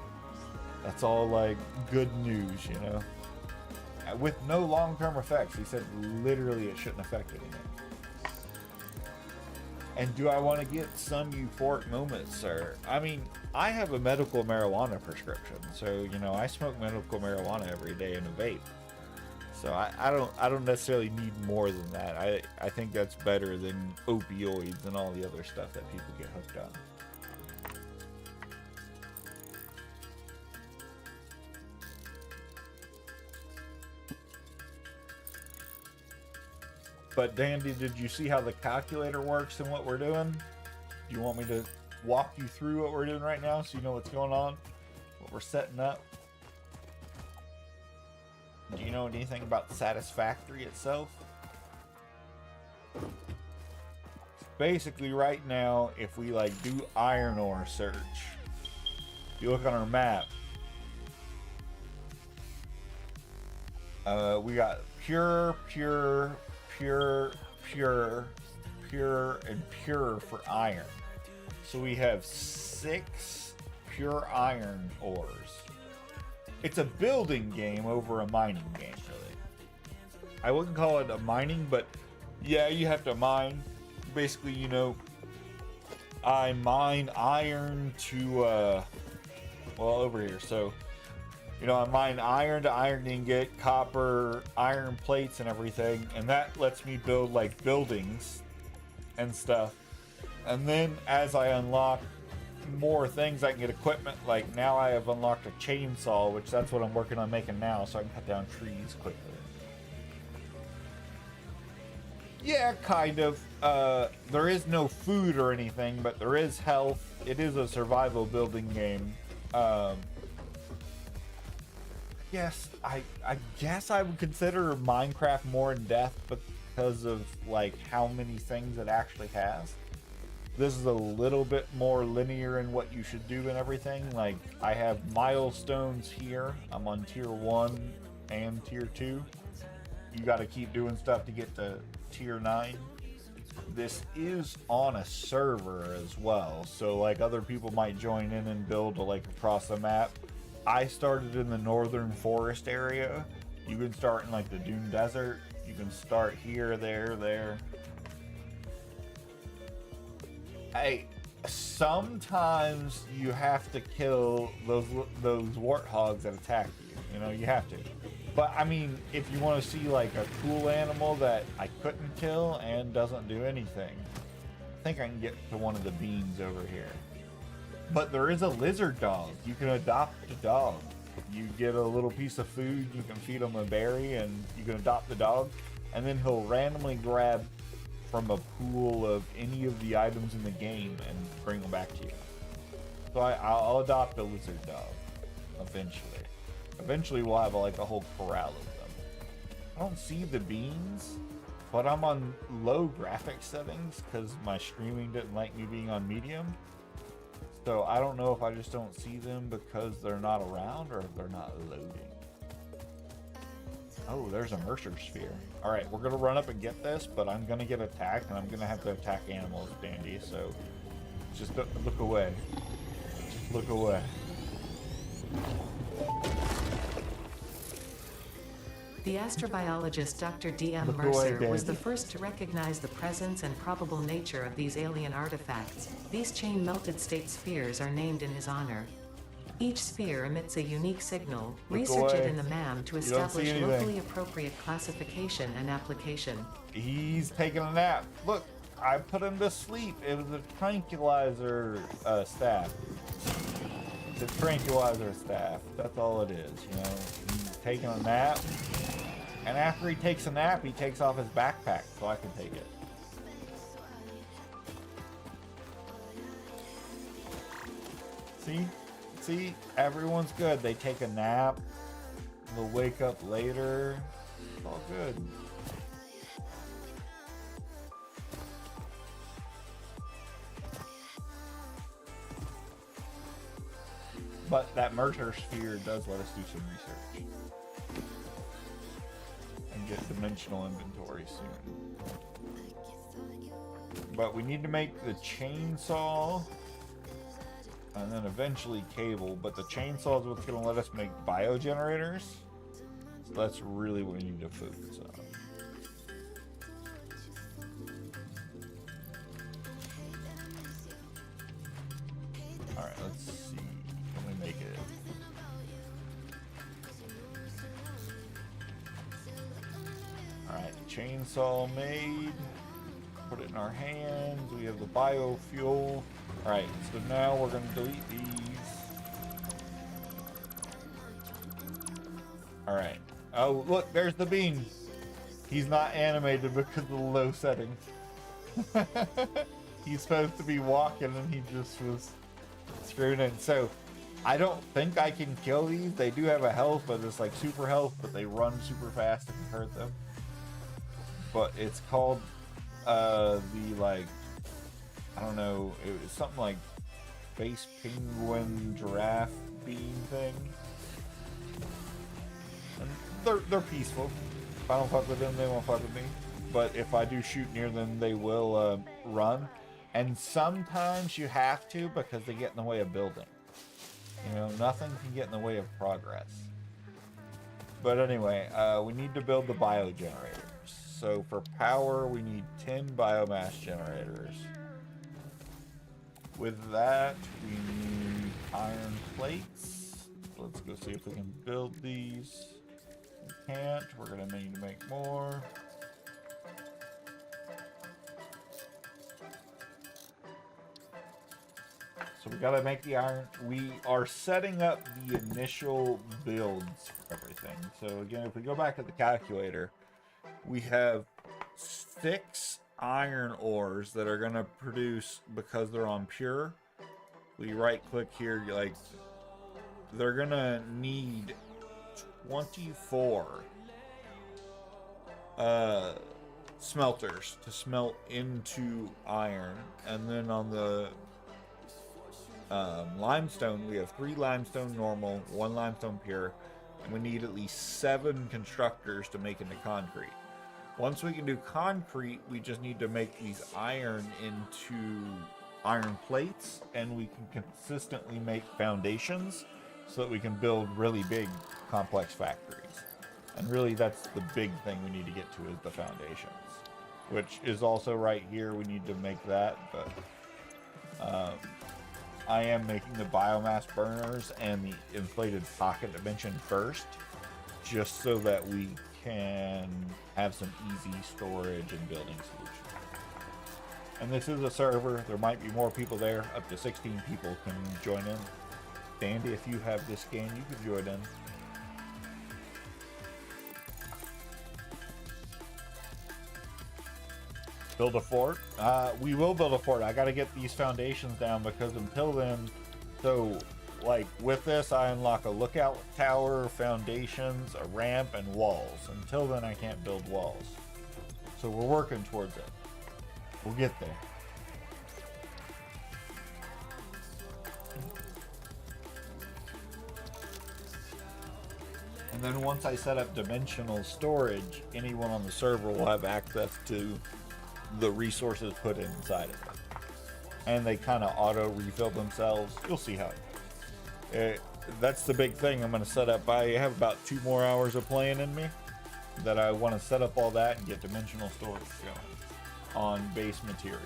that's all like good news, you know. With no long-term effects. He said literally it shouldn't affect anything. And do I want to get some euphoric moments, sir? I mean, I have a medical marijuana prescription, so you know I smoke medical marijuana every day in a vape. So I don't necessarily need more than that. I think that's better than opioids and all the other stuff that people get hooked on. But Dandy, did you see how the calculator works and what we're doing? Do you want me to walk you through what we're doing right now so you know what's going on? What we're setting up? Do you know anything about Satisfactory itself? Basically right now, if we like do iron ore search, if you look on our map, we got pure, and pure for iron. So we have 6 pure iron ores. It's a building game over a mining game, really. I wouldn't call it a mining, but yeah, you have to mine. Basically, you know, I mine iron to, well, over here. So, you know, I mine iron to iron ingot, copper, iron plates, and everything. And that lets me build, like, buildings and stuff. And then as I unlock more things, I can get equipment. Like, now I have unlocked a chainsaw, which that's what I'm working on making now, so I can cut down trees quickly. Yeah, kind of. There is no food or anything, but there is health. It is a survival building game. Yes, I guess I would consider Minecraft more in depth because of like how many things it actually has. This is a little bit more linear in what you should do and everything. Like I have milestones here. I'm on tier 1 and tier 2. You got to keep doing stuff to get to tier 9. This is on a server as well, so like other people might join in and build like across the map. I started in the northern forest area. You can start in like the Dune Desert. You can start here, there. sometimes you have to kill those warthogs that attack you. You know, you have to. But I mean, if you want to see like a cool animal that I couldn't kill and doesn't do anything, I think I can get to one of the beans over here. But there is a lizard dog. You can adopt a dog. You get a little piece of food, you can feed him a berry, and you can adopt the dog, and then he'll randomly grab from a pool of any of the items in the game and bring them back to you. So I'll adopt a lizard dog eventually. Eventually we'll have like a whole corral of them. I don't see the beans, but I'm on low graphic settings because my streaming didn't like me being on medium. So I don't know if I just don't see them because they're not around or if they're not loading. Oh, there's a Mercer sphere. All right, we're gonna run up and get this, but I'm gonna get attacked and I'm gonna have to attack animals, Dandy. So just look away. Just look away. The astrobiologist Dr. D.M. Look Mercer away, was the Dandy. first to recognize the presence and probable nature of these alien artifacts. These chain-melted state spheres are named in his honor. Each sphere emits a unique signal. Look Research it away. in the MAM to You don't see establish anything. locally appropriate classification and application. He's taking a nap. Look, I put him to sleep. It was a tranquilizer staff. It's a tranquilizer staff. That's all it is, you know. He's taking a nap. And after he takes a nap, he takes off his backpack so I can take it. See, everyone's good. They take a nap. They'll wake up later. It's all good. But that Mercer sphere does let us do some research. And get dimensional inventory soon. But we need to make the chainsaw. And then eventually cable. But the chainsaw is what's going to let us make biogenerators. So that's really what we need to focus on. Alright, let's see. Can we make it? Alright, chainsaw made. Put it in our hands. We have the biofuel. Alright, so now we're going to delete these. Alright. Oh, look, there's the bean. He's not animated because of the low settings. He's supposed to be walking and he just was screwed in. So, I don't think I can kill these. They do have a health, but it's like super health, but they run super fast if you hurt them. But it's called the like, I don't know, it was something like space penguin giraffe bean thing. And they're peaceful. If I don't fuck with them, they won't fuck with me. But if I do shoot near them, they will run. And sometimes you have to because they get in the way of building. You know, nothing can get in the way of progress. But anyway, we need to build the biogenerators. So for power, we need 10 biomass generators. With that, we need iron plates. Let's go see if we can build these. We can't. We're going to need to make more. So we got to make the iron. We are setting up the initial builds for everything. So again, if we go back to the calculator, we have 6 iron ores that are going to produce, because they're on pure, we right click here, like they're going to need 24 smelters to smelt into iron. And then on the limestone, we have 3 limestone normal, 1 limestone pure, and we need at least 7 constructors to make into concrete. Once we can do concrete, we just need to make these iron into iron plates, and we can consistently make foundations so that we can build really big, complex factories. And really, that's the big thing we need to get to, is the foundations, which is also right here. We need to make that, but I am making the biomass burners and the inflated pocket dimension first, just so that we can have some easy storage and building solutions. And this is a server. There might be more people there. Up to 16 people can join in. Dandy, if you have this game, you can join in. Build a fort? We will build a fort. I gotta get these foundations down because until then, so like with this, I unlock a lookout tower, foundations, a ramp, and walls. Until then, I can't build walls. So we're working towards it. We'll get there. And then once I set up dimensional storage, anyone on the server will have access to the resources put inside of it. And they kind of auto refill themselves. You'll see how that's the big thing I'm going to set up. I have about 2 more hours of playing in me that I want to set up all that and get dimensional storage going on base materials.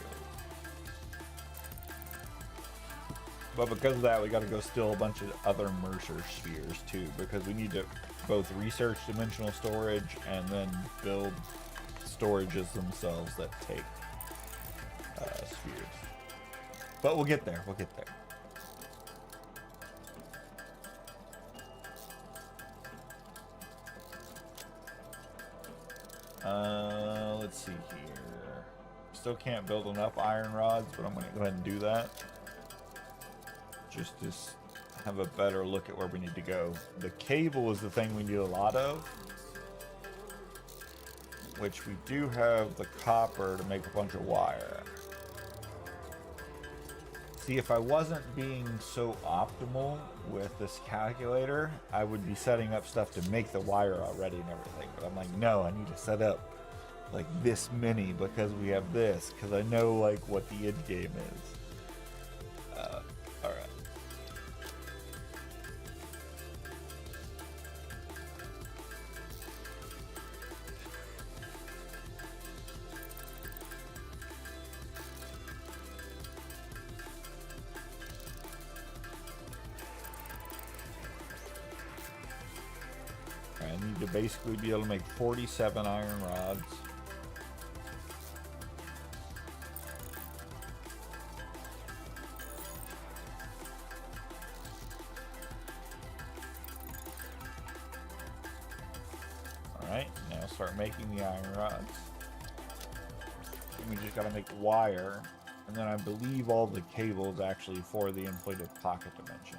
But because of that, we got to go steal a bunch of other Mercer spheres too, because we need to both research dimensional storage and then build storages themselves that take spheres. But we'll get there. We'll get there. Let's see here. Still can't build enough iron rods, but I'm going to go ahead and do that. Just to have a better look at where we need to go. The cable is the thing we need a lot of, which we do have the copper to make a bunch of wire. See, if I wasn't being so optimal with this calculator, I would be setting up stuff to make the wire already and everything. But I'm like, no, I need to set up like this many because we have this, because I know like what the end game is. All right. I need to basically be able to make 47 iron rods. Alright, now start making the iron rods. And we just gotta make wire. And then I believe all the cables actually for the inflated pocket dimension.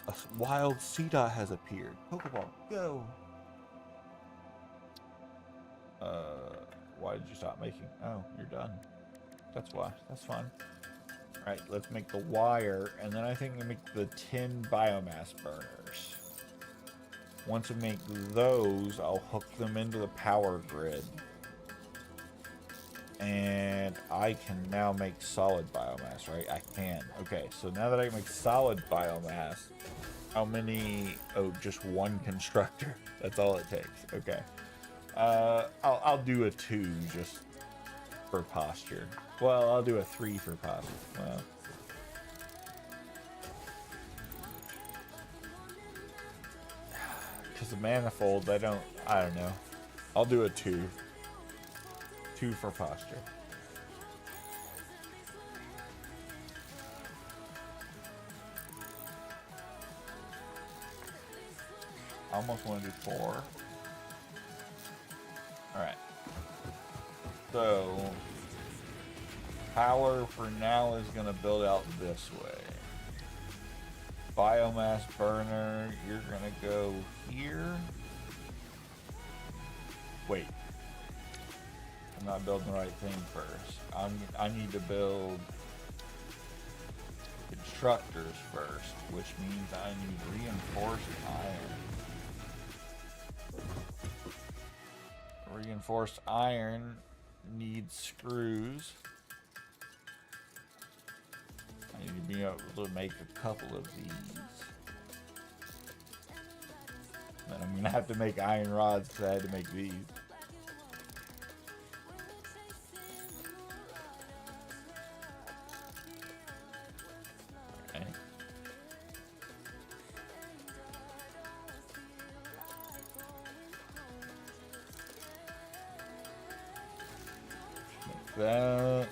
A wild sea dot has appeared. Pokeball, go! Why did you stop making? Oh, you're done. That's why. That's fine. Alright, let's make the wire, and then I think we make the 10 biomass burners. Once we make those, I'll hook them into the power grid. And I can now make solid biomass, right? I can. Okay, so now that I can make solid biomass, how many? Oh, just one constructor. That's all it takes. Okay. I'll do a 2 just for posture. Well, I'll do a 3 for posture. Well. Because the manifold, I don't know. I'll do a 2. 2 for posture. I almost want to do 4. Alright. So, power for now is going to build out this way. Biomass burner, you're going to go here. Wait. I'm not building the right thing first. I need to build constructors first, which means I need reinforced iron. Reinforced iron needs screws. I need to be able to make a couple of these. Then I'm gonna have to make iron rods because I had to make these. that.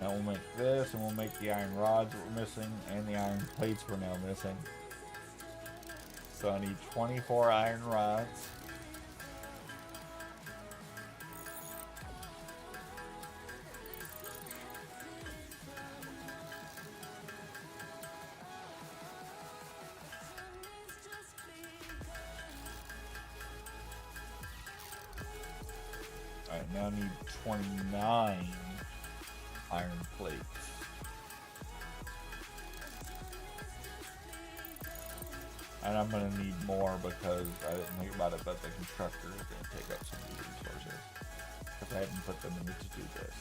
Now we'll make this, and we'll make the iron rods that we're missing, and the iron plates we're now missing. So I need 24 iron rods. Alright, now I need 29 iron plates. And I'm going to need more because I didn't think about it, but the constructor is going to take up some of these resources. Because I hadn't put them in the to-do list.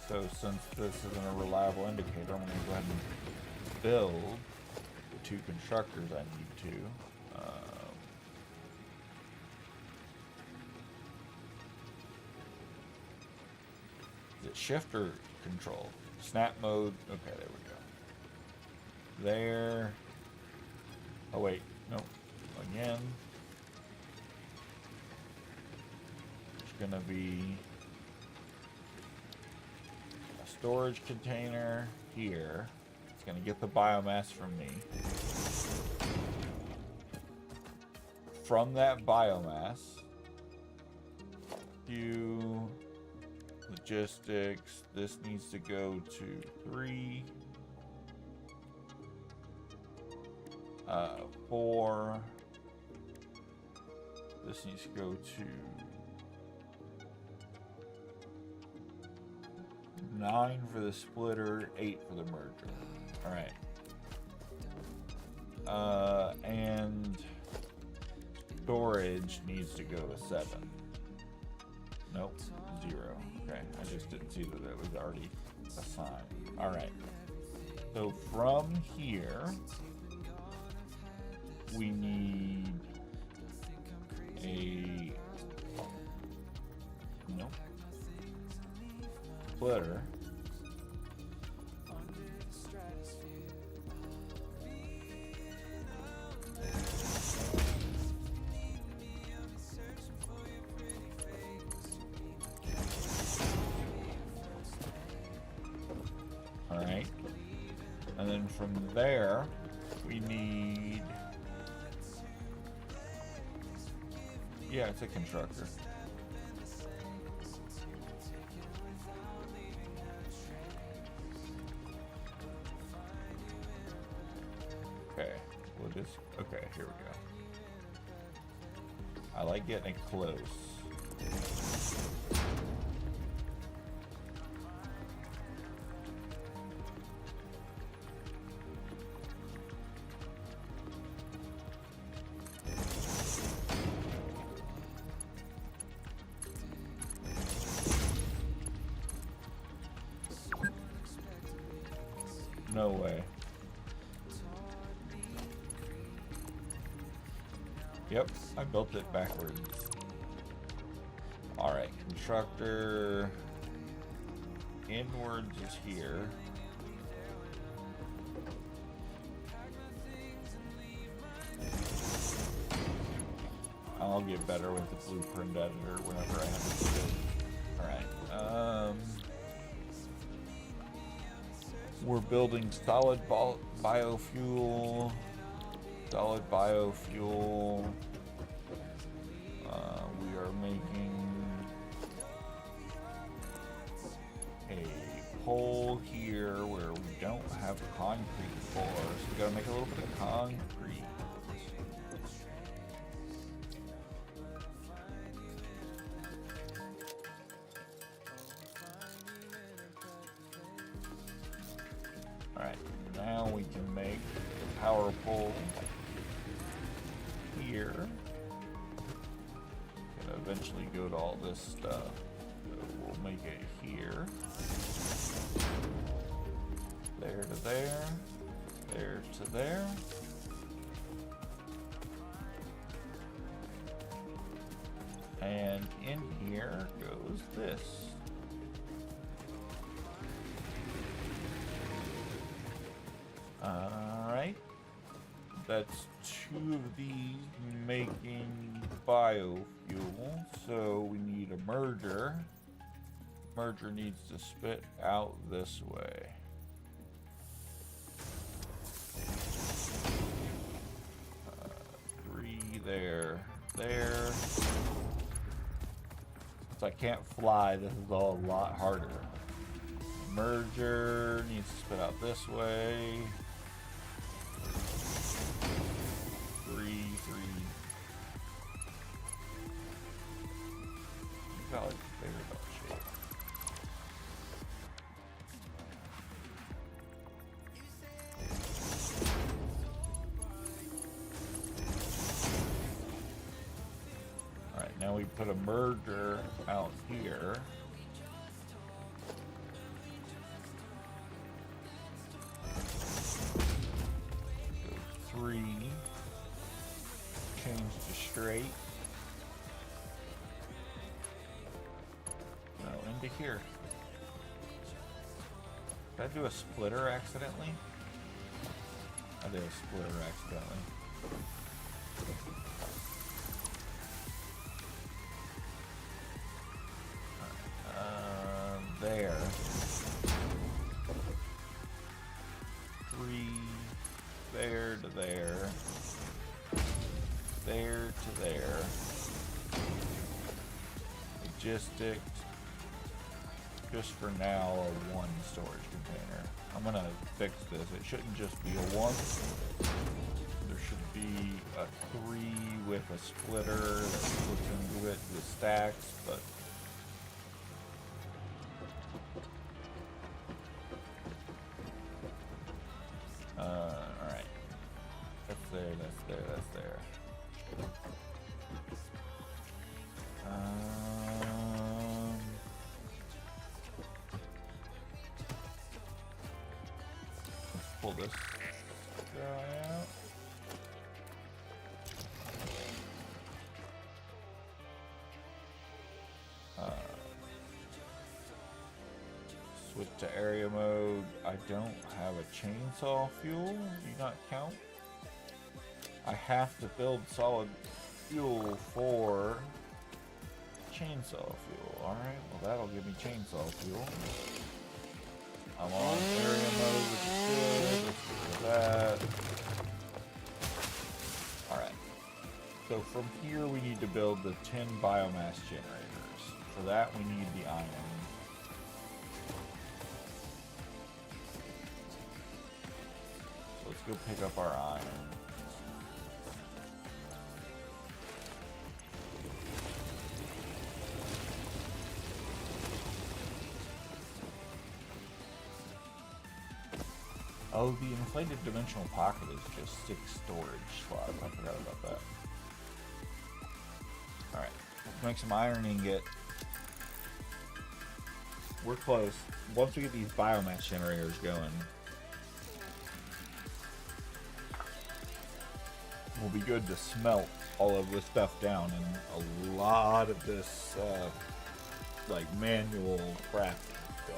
So since this isn't a reliable indicator, I'm going to go ahead and build the 2 constructors I need to. Is it shift or control? Snap mode. Okay, there we go. There. Oh wait, nope. Again. There's gonna be a storage container here. It's gonna get the biomass from me. From that biomass, logistics. This needs to go to 3. 4. This needs to go to 9 for the splitter, 8 for the merger. Alright. And storage needs to go to 7. Nope, 0. Okay, I just didn't see that it was already assigned. Alright. So from here, we need a splitter. Alright. And then from there, we need... Yeah, it's a constructor. Okay, we'll just... Okay, here we go. I like getting it close. No way. Yep, I built it backwards. Alright, constructor inwards is here. I'll get better with the blueprint editor whenever I have it to do. Alright, we're building solid biofuel. Solid biofuel. We are making a pole here where we don't have concrete for, so we gotta make a little bit of concrete. Alright, now we can make a power pole here. Gonna eventually go to all this stuff. So we'll make it here. There to there. There to there. And in here goes this. Alright. That's 2 of these making biofuel, so we need a merger. Merger needs to spit out this way. 3 there, there. Since I can't fly, this is all a lot harder. Merger needs to spit out this way. 3, 3. Got like a bigger belt shape. Alright, now we put a merger out here. Go 3. Change to straight. No, into here. Did I do a splitter accidentally? I did a splitter accidentally. There. 3, there to there. There to there. Logistics. Just for now, a 1 storage container. I'm gonna fix this. It shouldn't just be a 1. There should be a 3 with a splitter that splits into it with stacks, but alright. That's there, that's there, that's there. Let's pull this guy out. Switch to area mode. I don't have a chainsaw fuel. Do not count. I have to build solid fuel for chainsaw fuel. Alright, well that'll give me chainsaw fuel. I'm on area mode, which is good. Let's do that. Alright. So from here we need to build the 10 biomass generators. For that we need the iron. So let's go pick up our iron. Oh, the inflated dimensional pocket is just 6 storage slots. I forgot about that. Alright, let's make some iron ingot. We're close. Once we get these biomass generators going, we'll be good to smelt all of this stuff down, and a lot of this, like, manual crafting stuff.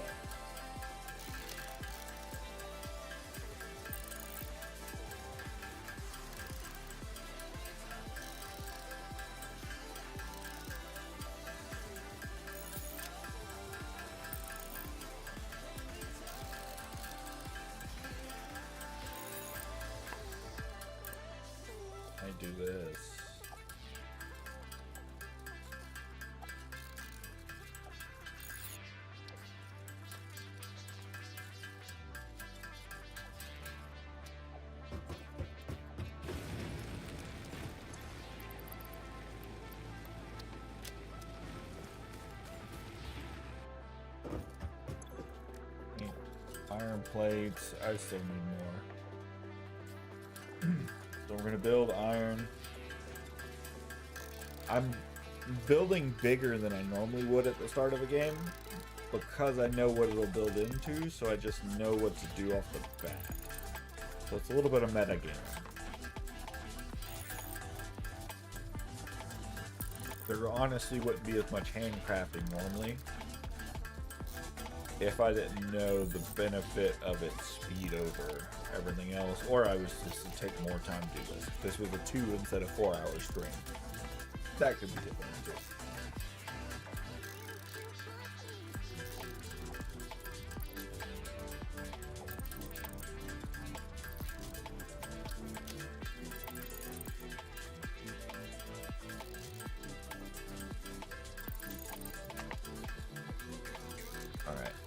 Do this. Iron plates. I still need more. So we're gonna build iron. I'm building bigger than I normally would at the start of a game because I know what it'll build into, so I just know what to do off the bat. So it's a little bit of metagaming. There honestly wouldn't be as much handcrafting normally if I didn't know the benefit of its speed over everything else, or I was just to take more time to do this. If this was a 2 instead of 4 hour stream, that could be different too.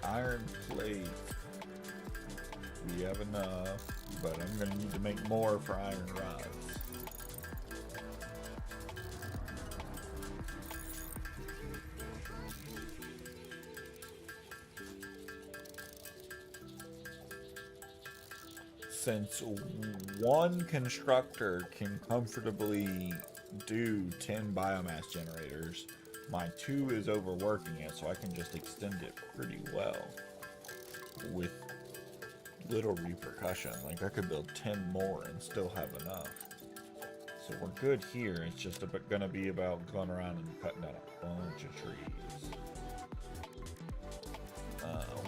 Iron plate. We have enough, but I'm gonna need to make more for iron rods. Since one constructor can comfortably do 10 biomass generators, my 2 is overworking it, so I can just extend it pretty well with little repercussion. Like, I could build 10 more and still have enough. So we're good here. It's just gonna be about going around and cutting down a bunch of trees.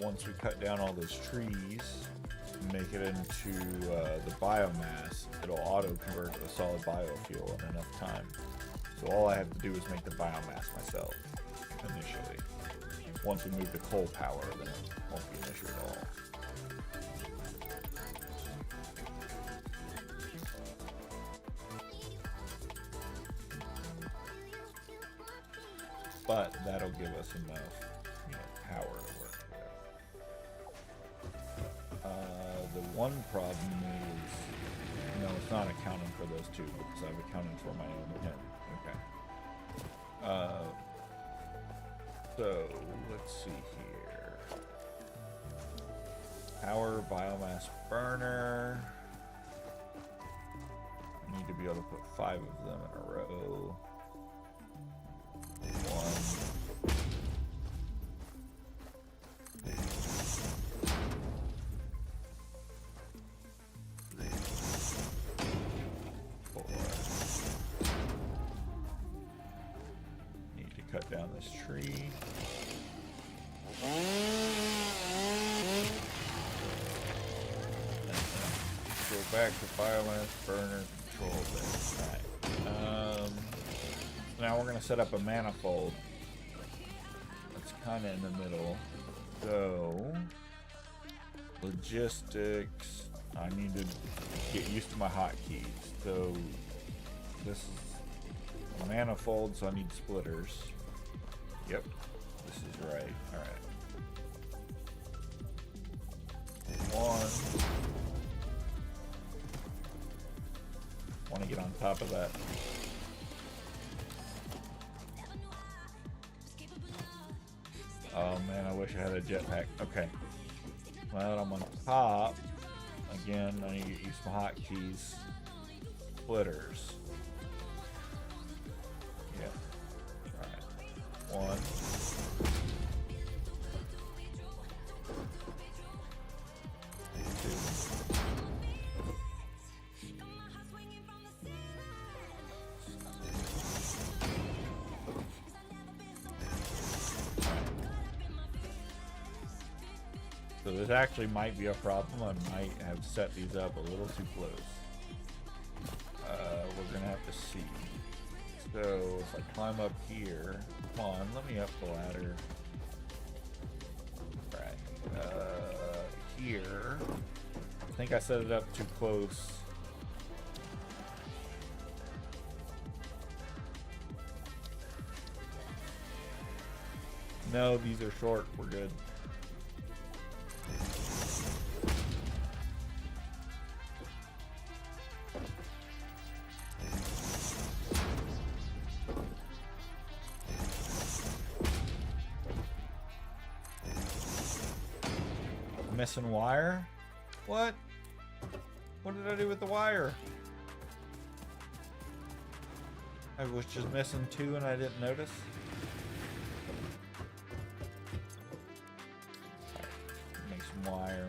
Once we cut down all those trees, make it into the biomass, it'll auto-convert to a solid biofuel in enough time. So all I have to do is make the biomass myself, initially. Once we move to coal power, then it won't be an issue at all. But that'll give us enough, power to work with. The one problem is, it's not accounting for those 2 because I've accounted for my own 10. Okay. So let's see here. Power biomass burner. I need to be able to put 5 of them in a row. 1. 4. Need to cut down this tree. Go back to biomass burner control thing. Alright. Now we're gonna set up a manifold. That's kinda in the middle. So logistics. I need to get used to my hotkeys. So this is a manifold, so I need splitters. Yep, this is right. Alright. 1. Want to get on top of that. Oh man, I wish I had a jetpack. Okay. Well, I'm on top. Again, I need to get used to my hotkeys. Splitters. Yep. Alright. 1. So this actually might be a problem. I might have set these up a little too close. We're gonna have to see. So if I climb up here, come on, let me up the ladder. Right, here. I think I set it up too close. No, these are short. We're good. Missing wire? What? What did I do with the wire? I was just missing 2 and I didn't notice. Make some wire.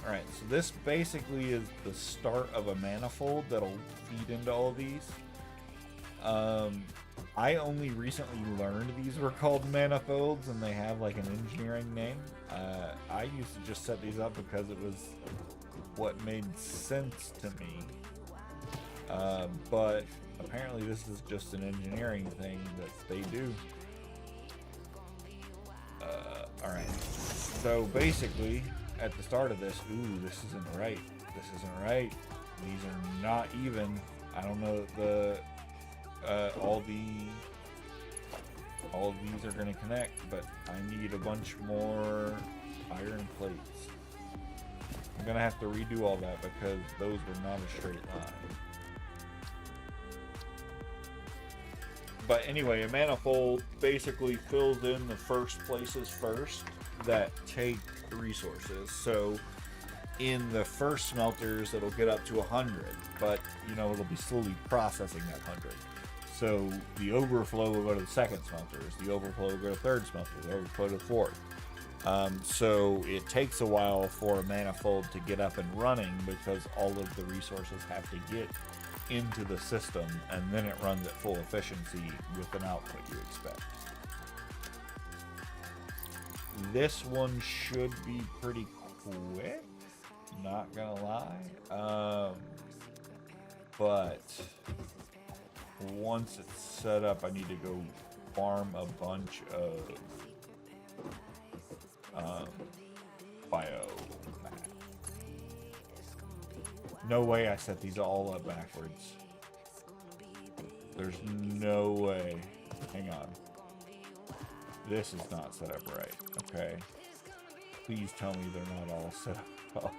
Alright, so this basically is the start of a manifold that'll feed into all of these. I only recently learned these were called manifolds and they have like an engineering name. I used to just set these up because it was what made sense to me. But apparently this is just an engineering thing that they do. Alright, so basically at the start of this, ooh, this isn't right. This isn't right. These are not even. I don't know the all of these are going to connect, but I need a bunch more iron plates. I'm going to have to redo all that because those were not a straight line. But anyway, a manifold basically fills in the first places first that take resources. So in the first smelters, it'll get up to 100, but you know, it'll be slowly processing that 100. So the overflow will go to the second smelters, the overflow will go to third smelters, the overflow to fourth. So it takes a while for a manifold to get up and running because all of the resources have to get into the system, and then it runs at full efficiency with an output you expect. This one should be pretty quick, not gonna lie. But once it's set up, I need to go farm a bunch of bio. No way I set these all up backwards. There's no way. Hang on. This is not set up right. Okay. Please tell me they're not all set up.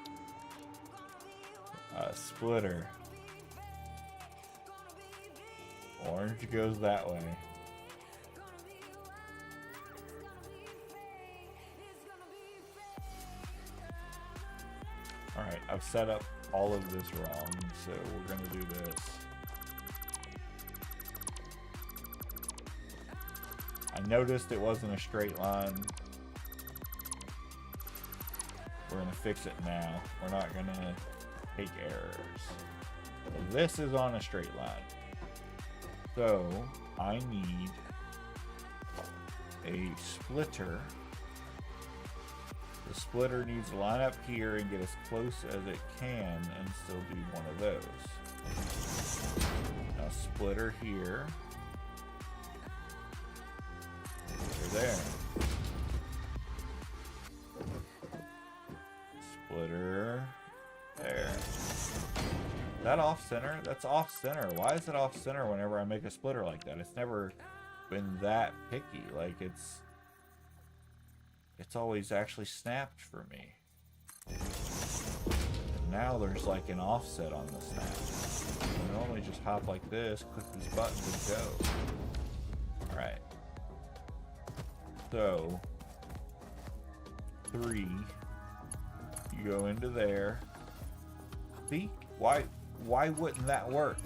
Splitter. Orange goes that way. Alright, I've set up all of this wrong, so we're gonna do this. I noticed it wasn't a straight line. We're gonna fix it now. We're not gonna take errors. This is on a straight line. So I need a splitter. The splitter needs to line up here and get as close as it can and still do one of those. Now splitter here. Over there. Splitter there. That off center? That's off center. Why is it off center whenever I make a splitter like that? It's never been that picky. Like it's always actually snapped for me. And now there's like an offset on the snap. I normally just hop like this, click these buttons and go. Alright. So 3. You go into there. See? Why wouldn't that work?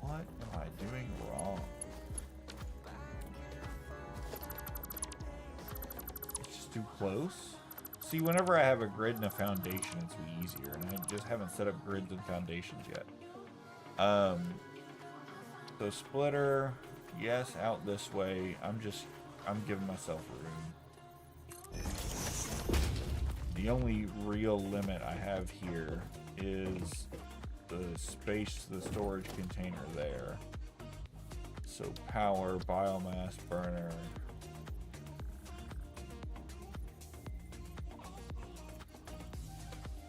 What am I doing wrong? It's just too close. See, whenever I have a grid and a foundation, it's easier, and I just haven't set up grids and foundations yet. So splitter, yes, out this way. I'm giving myself room. The only real limit I have here is the space, the storage container there. So power, biomass burner.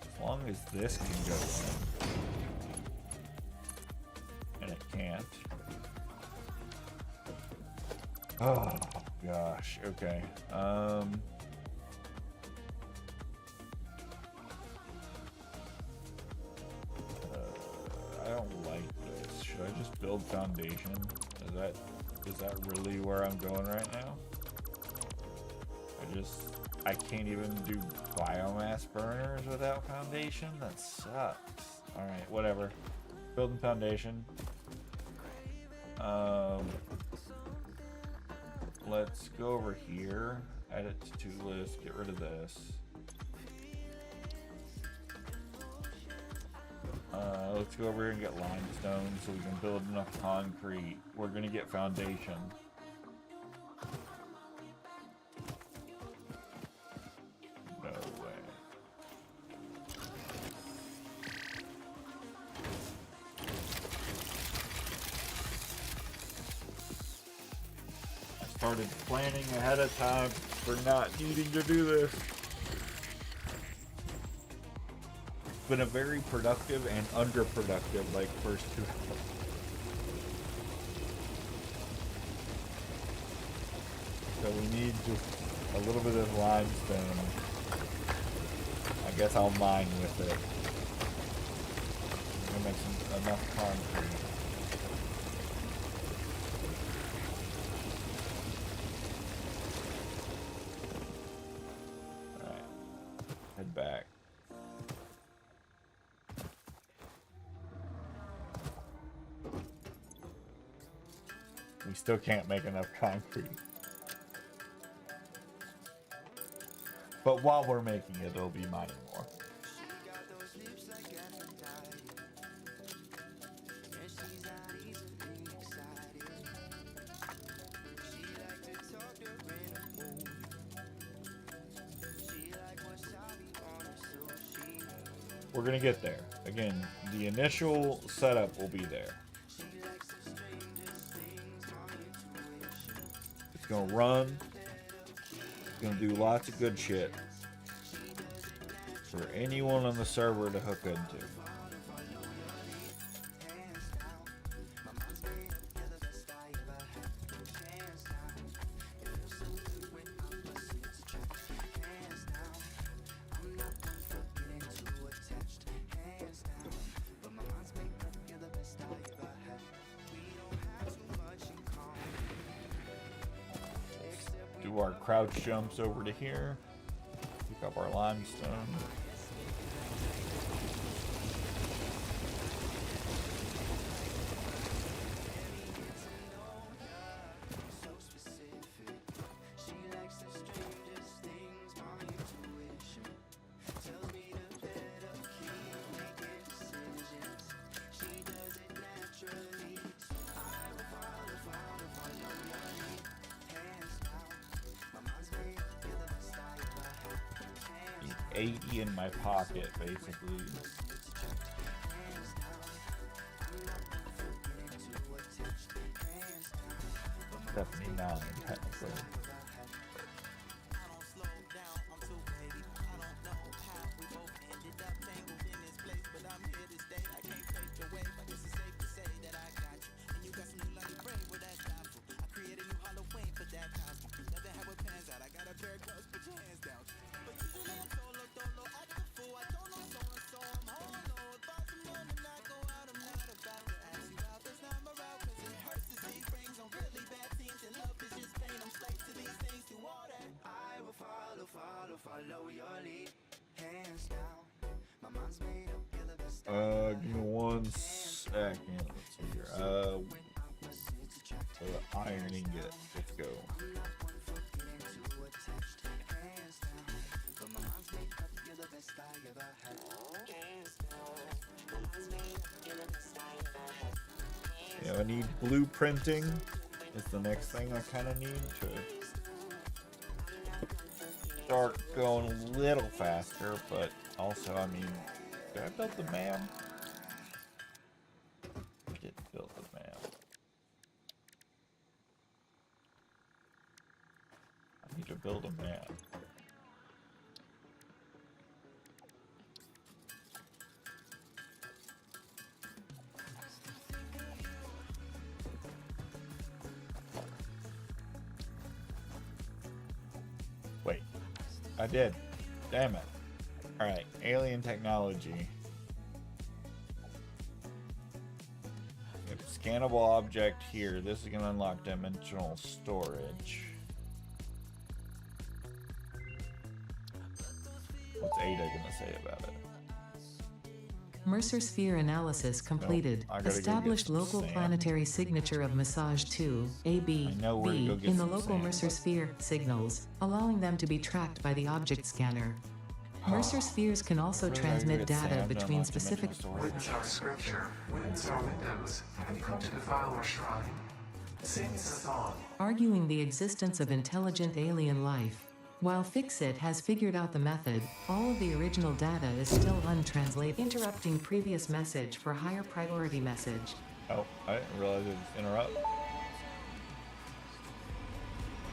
As long as this can go in. And it can't. Oh gosh, okay. I don't like this. Should I just build foundation? Is that really where I'm going right now? I can't even do biomass burners without foundation? That sucks. Alright, whatever. Building foundation. Let's go over here, add it to list, get rid of this. let's go over here and get limestone so we can build enough concrete. We're gonna get foundation. No way. I started planning ahead of time for not needing to do this. Been a very productive and underproductive like first 2 hours. So we need just a little bit of limestone. I guess I'll mine with it. I'm gonna make enough concrete. Alright. Head back. We still can't make enough concrete. But while we're making it, it'll be mining more. We're gonna get there. Again, the initial setup will be there. It's gonna run. It's gonna do lots of good shit for anyone on the server to hook into. Do our crouch jumps over to here. Pick up our limestone. Need 80 in my pocket, basically. Definitely 9, technically. Give me 1 second. Let's see here. So the iron ingot. Let's go. Yeah, I need blueprinting. Is the next thing I kind of need to start going a little faster, but also, I mean, did I build the map? I didn't build the map. I need to build a map. Wait, I did. Damn it. Alright, alien technology. Scannable object here. This is going to unlock dimensional storage. What's Ada going to say about it? Mercer sphere analysis completed. Nope, Established local sand. planetary signature of massage 2, AB, I know where to B, go get in the some local sand, Mercer but- sphere signals, allowing them to be tracked by the object scanner. Mercer spheres can also Really transmit good data Sam, between not to mention specific the story. Winds are scripture, winds are windows. Have you come to defile our shrine? Sing us a song. arguing the existence of intelligent alien life. While Fixit has figured out the method, all of the original data is still untranslated, interrupting previous message for higher priority message. Oh, I didn't realize it was interrupt.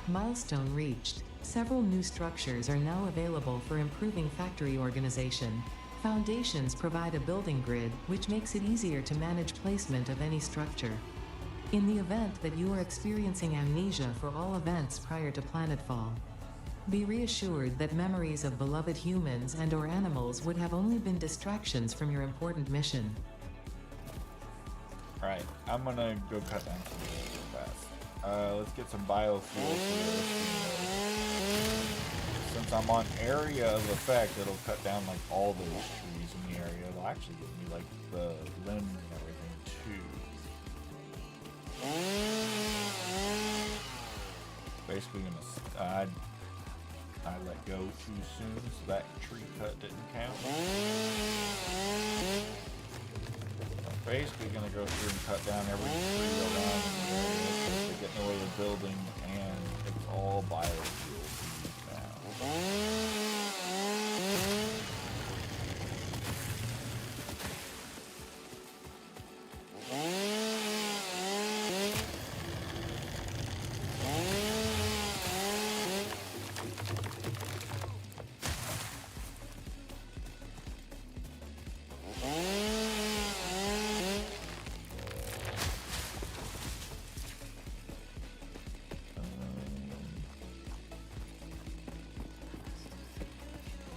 Milestone reached. Several new structures are now available for improving factory organization. Foundations provide a building grid, which makes it easier to manage placement of any structure. In the event that you are experiencing amnesia for all events prior to planetfall, be reassured that memories of beloved humans and/or animals would have only been distractions from your important mission. Alright, I'm gonna go cut down some trees real fast. Let's get some biofuel here. Since I'm on area of effect, it'll cut down like all those trees in the area. It'll actually give me like the limbs and everything too. Basically I let go too soon, so that tree cut didn't count. I'm basically gonna go through and cut down every tree around in the area because they get in the way of building, and it's all biofuel now.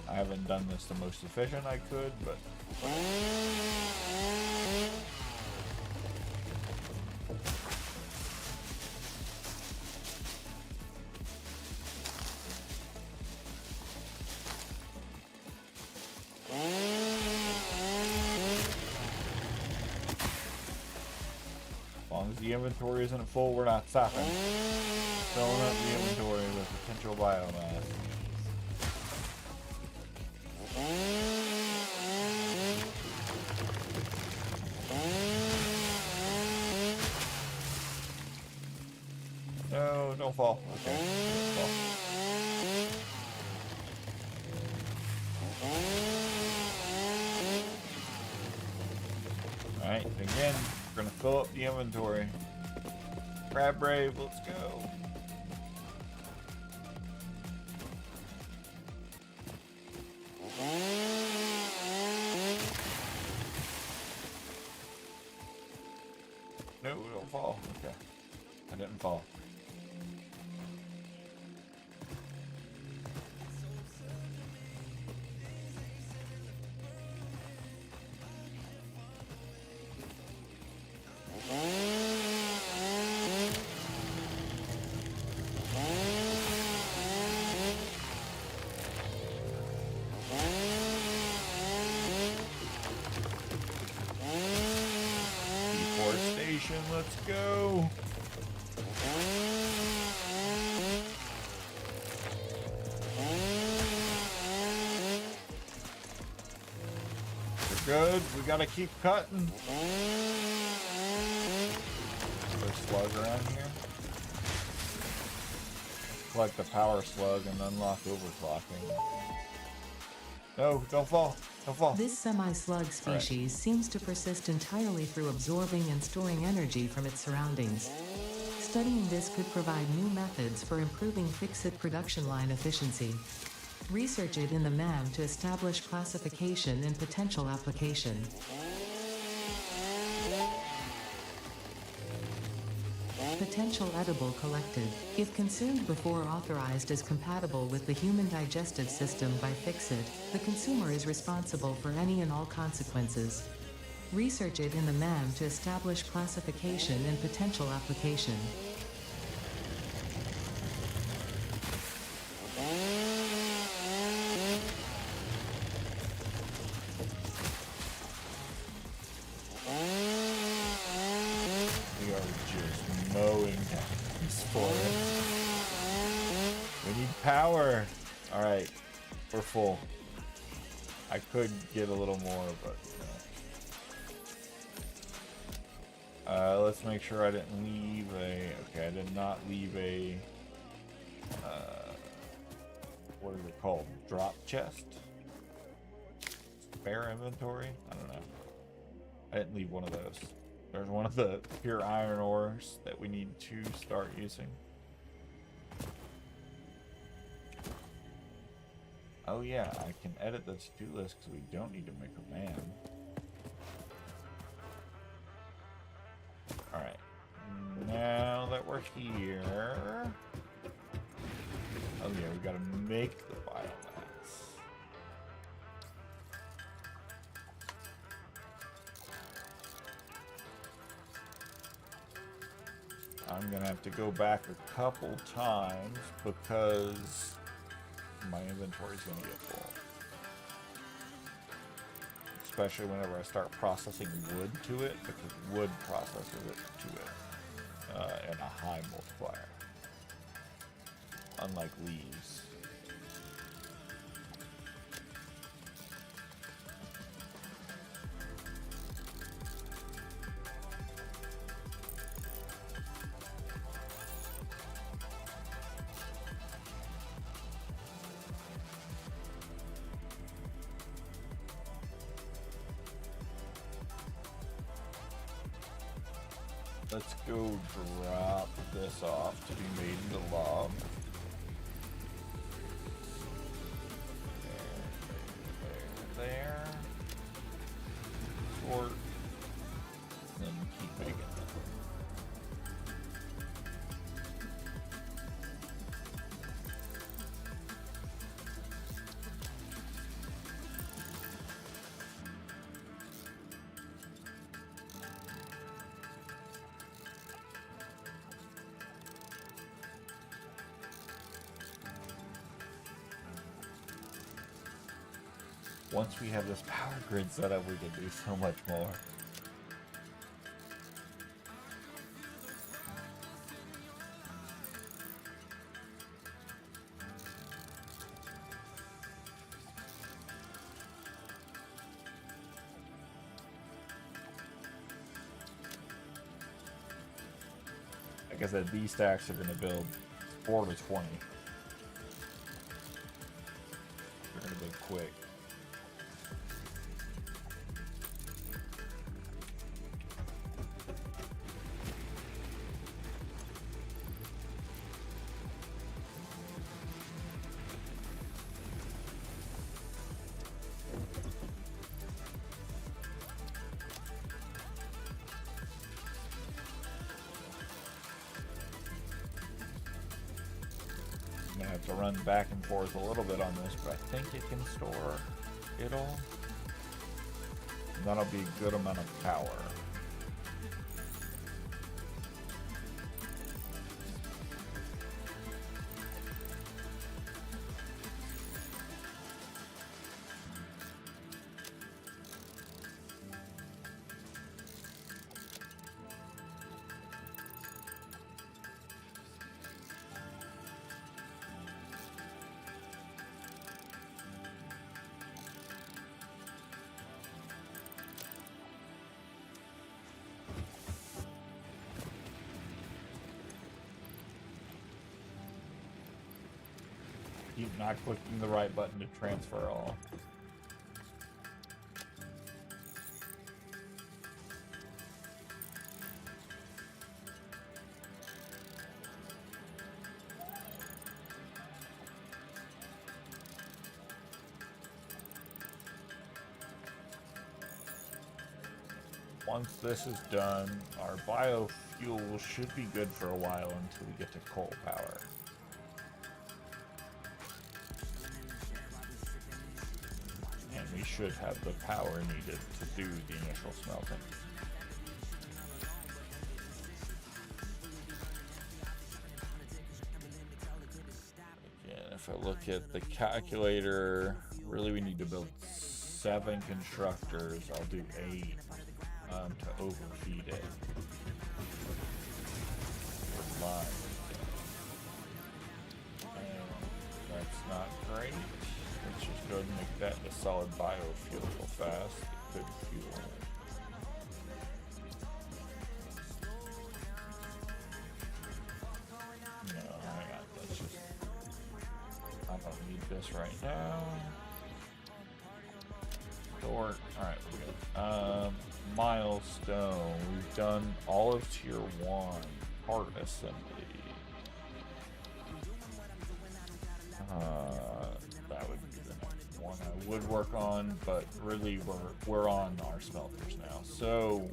I haven't done this the most efficient I could, but as long as the inventory isn't full, we're not stopping. Filling up the inventory with potential biomass. No, don't fall. Okay. Don't fall. Alright, again, we're gonna fill up the inventory. Crab Brave, let's go. No, don't fall. Okay. I didn't fall. Deforestation, let's go. We're good. We gotta keep cutting. There's slug around here. Collect the power slug and unlock overclocking. No, don't fall. Don't fall. This semi-slug species seems to persist entirely through absorbing and storing energy from its surroundings. Studying this could provide new methods for improving Fixit production line efficiency. Research it in the MAM to establish classification and potential application. Potential edible collected. If consumed before authorized as compatible with the human digestive system by Fixit, the consumer is responsible for any and all consequences. Research it in the MAM to establish classification and potential application. We are just mowing down this forest. We need power. Alright, we're full. I could get a little more, but let's make sure I didn't leave a. Okay, I did not leave a. What is it called? Drop chest? Spare inventory? I don't know. I didn't leave one of those. There's one of the pure iron ores that we need to start using. Oh yeah, I can edit the to-do list because we don't need to make a man. Alright. Now that we're here... Oh yeah, we gotta make the biomass. I'm gonna have to go back a couple times because my inventory's gonna get full. Especially whenever I start processing wood to it, because wood processes it to it in a high multiplier. Unlike leaves. Let's go drop this off to be made into log. There. Sort. And then keep making it. Once we have this power grid set up, we can do so much more. Like I said, these stacks are going to build 4 to 20. They're going to build quick. To run back and forth a little bit on this, but I think it can store it all. And that'll be a good amount of power. Keep not clicking the right button to transfer all. Once this is done, our biofuel should be good for a while until we get to coal power. We should have the power needed to do the initial smelting. Again, if I look at the calculator, really we need to build 7 constructors. I'll do 8 to overfeed it. For mine. And that's not great. Let's just go ahead and make that into solid biofuel real fast. It could fuel. No, hang on. Let's just. I don't need this right now. Alright, we're good. Milestone. We've done all of tier 1 part assembly. That would be the next one I would work on, but really we're on our smelters now. So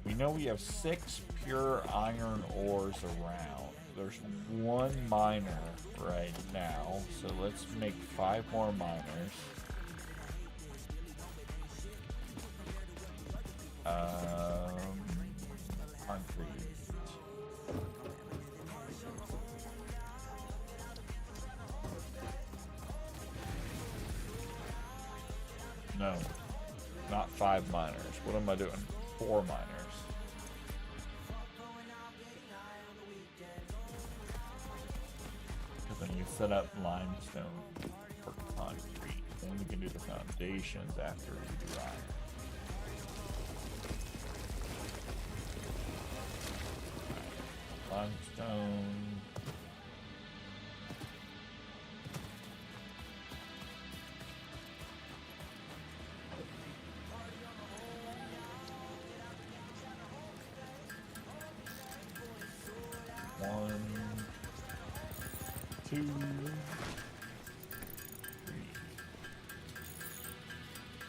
we know we have 6 pure iron ores around. There's 1 miner right now, so let's make 5 more miners. Concrete. No, not 5 miners. What am I doing? 4 miners. Because then you set up limestone for concrete. Then we can do the foundations after we do iron. Limestone. One, 2, 3,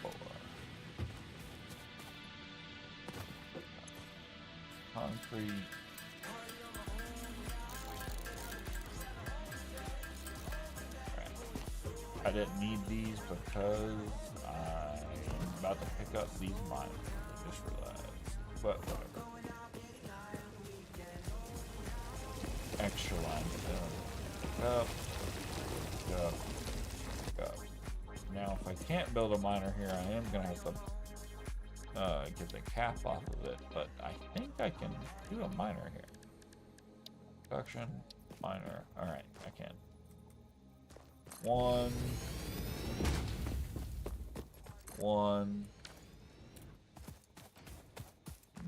4. Concrete. I didn't need these because I'm about to pick up these miners. I just realized. But whatever. Extra limestone. Up. Up. Up. Now, if I can't build a miner here, I am going to have to get the cap off of it. But I think I can do a miner here. Production. Miner. Alright, I can. 1.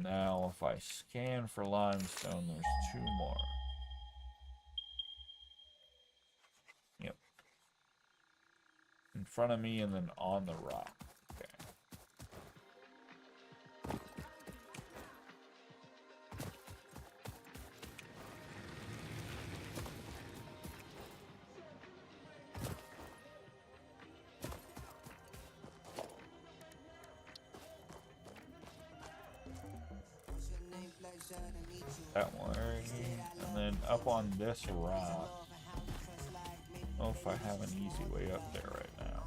Now, if I scan for limestone, there's 2 more. Yep. In front of me and then on the rock. Okay. That way, and then up on this rock. I don't know if I have an easy way up there right now.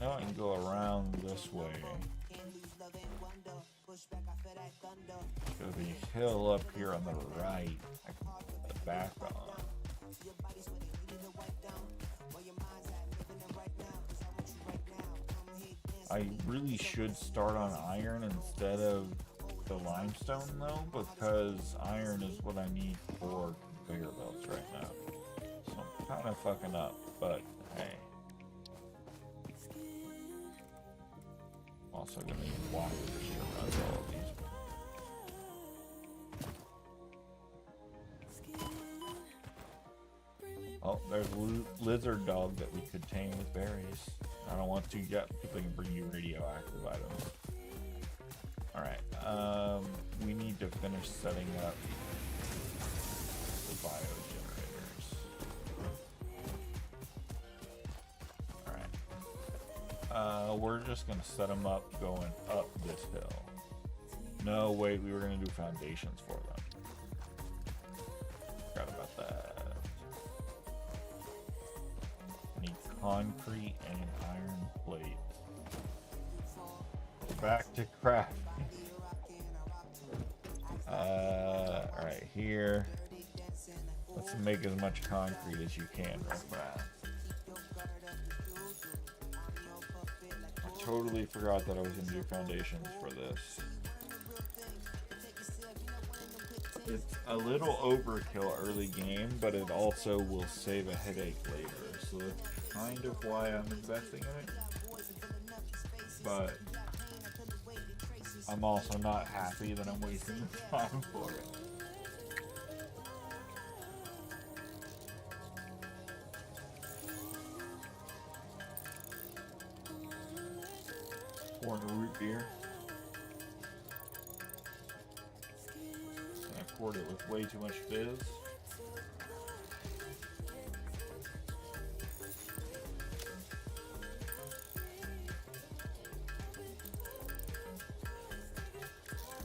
Now I can go around this way. There's a hill up here on the right. I can put the back on. I really should start on iron instead of the limestone though, because iron is what I need for conveyor belts right now. So I'm kind of fucking up, but hey. Also gonna need wires to run all of these. Oh, there's a lizard dog that we could tame with berries. I don't want to yet. People can bring you radioactive items. Alright, we need to finish setting up the biogenerators. Alright. We're just gonna set them up going up this hill. No, wait, we were gonna do foundations for them. Forgot about that. I need concrete and an iron plate. Back to crafting. Alright, here. Let's make as much concrete as you can real fast. I totally forgot that I was going to do foundations for this. It's a little overkill early game, but it also will save a headache later. so that's kind of why I'm investing in it. But I'm also not happy that I'm wasting the time for it. Pouring a root beer. And I poured it with way too much fizz.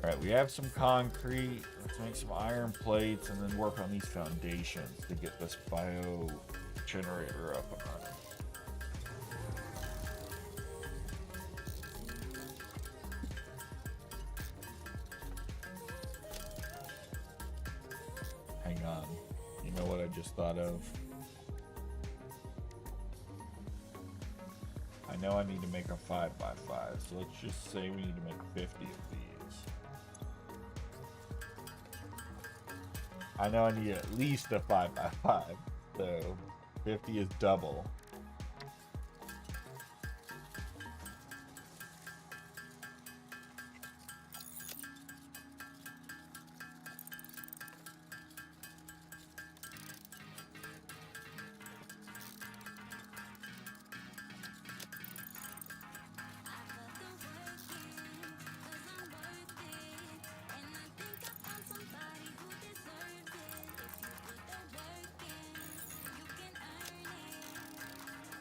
Alright, we have some concrete. Let's make some iron plates and then work on these foundations to get this bio generator up and running. Hang on. You know what I just thought of? I know I need to make a 5x5, so let's just say we need to make 50 of these. I know I need at least a 5x5, so 50 is double.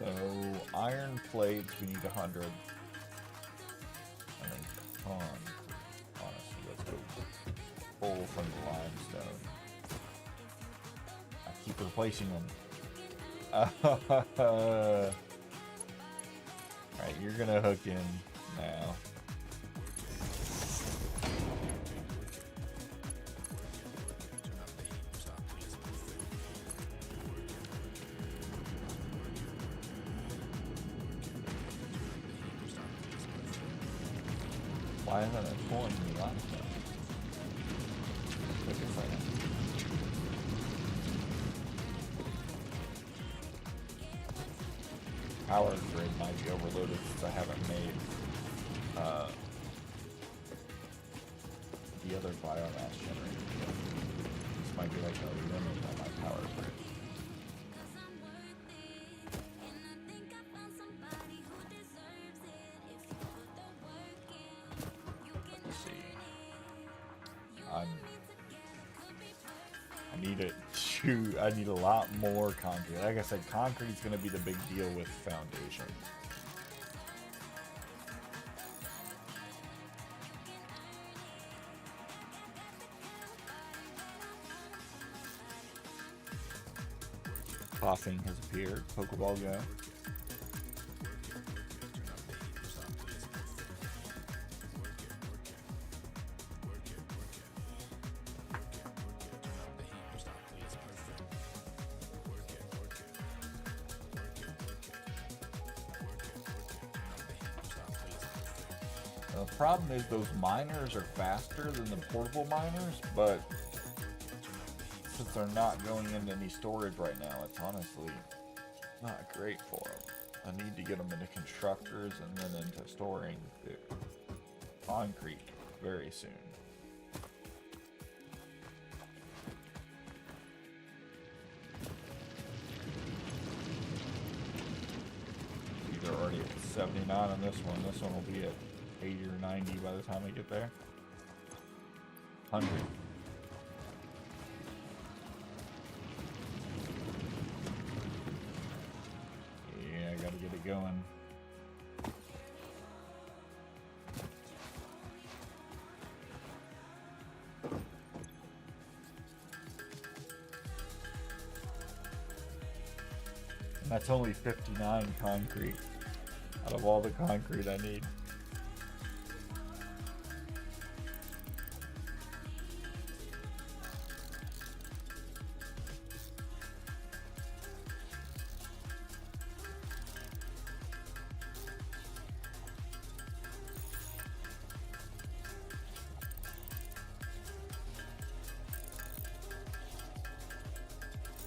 So iron plates, we need 100. And then ton. Honestly, let's go pull from the limestone. I keep replacing them. Alright, you're gonna hook in now. Why isn't it pulling me limestone? Take a second. Power grid might be overloaded since I haven't made the other biomass generator yet. This might be like a limit on my power grid. I need a lot more concrete. Like I said, concrete is going to be the big deal with foundations. Coughing has appeared. Pokeball go. The problem is those miners are faster than the portable miners, but since they're not going into any storage right now, it's honestly not great for them. I need to get them into constructors and then into storing the concrete very soon. These are already at 79 on this one. This one will be at 80 or 90 by the time I get there. 100. Yeah, I gotta get it going. And that's only 59 concrete out of all the concrete I need.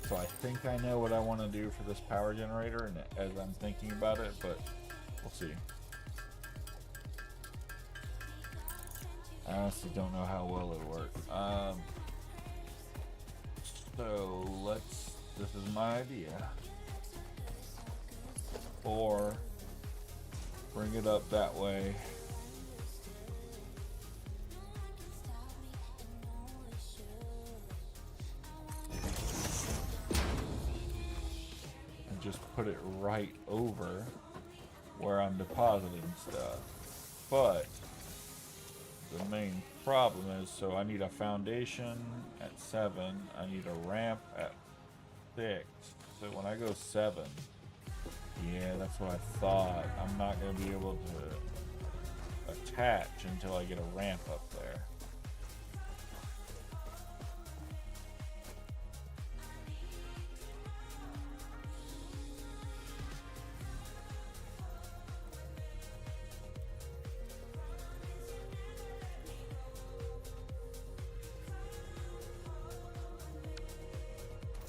So I think I know what I want to do for this power generator, and as I'm thinking about it, but we'll see. I honestly don't know how well it'll work. So this is my idea. Or bring it up that way. And just put it right over where I'm depositing stuff. But the main problem is, so I need a foundation at 7. I need a ramp at 6. So when I go 7, yeah, that's what I thought. I'm not going to be able to attach until I get a ramp up there.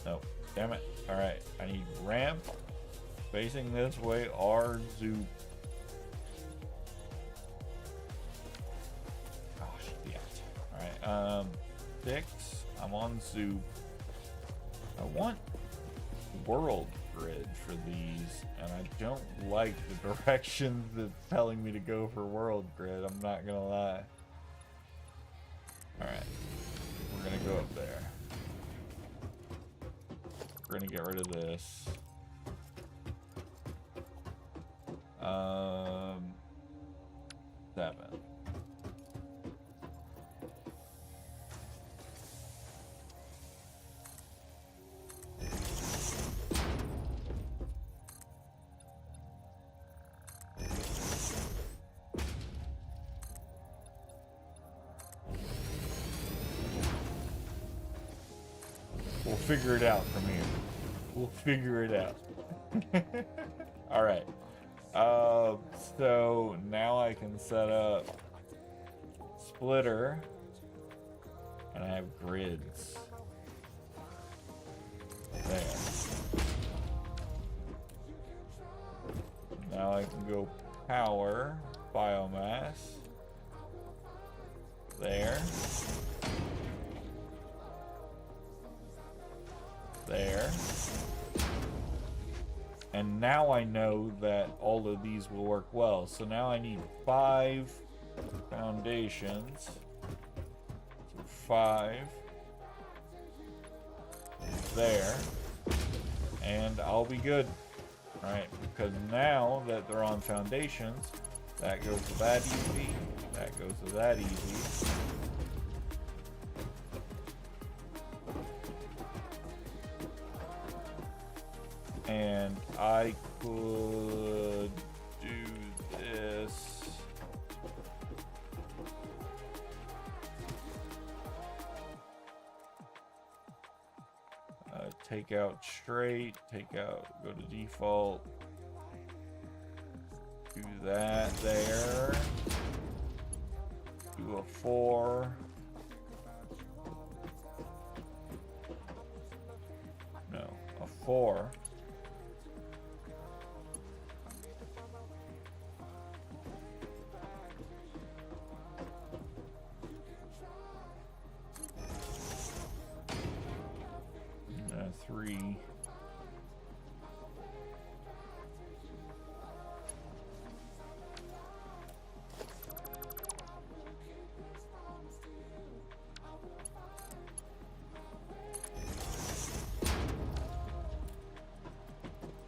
No, damn it. Alright, I need ramp facing this way or zoop. Oh shit. Alright, 6. I'm on zoop. I want world grid for these, and I don't like the direction that's telling me to go for world grid, I'm not gonna lie. Alright, we're gonna go up there. We're gonna get rid of this. 7. We'll figure it out from here. We'll figure it out. All right. So now I can set up splitter, and I have grids there. Now I can go power, biomass there. There. And now I know that all of these will work well. So now I need 5 foundations. So 5 there. And I'll be good. Alright, because now that they're on foundations, that goes to that easy. That goes to that easy. And I could do this. Take out straight, take out, go to default. Do that there. Do a 4. No, a 4.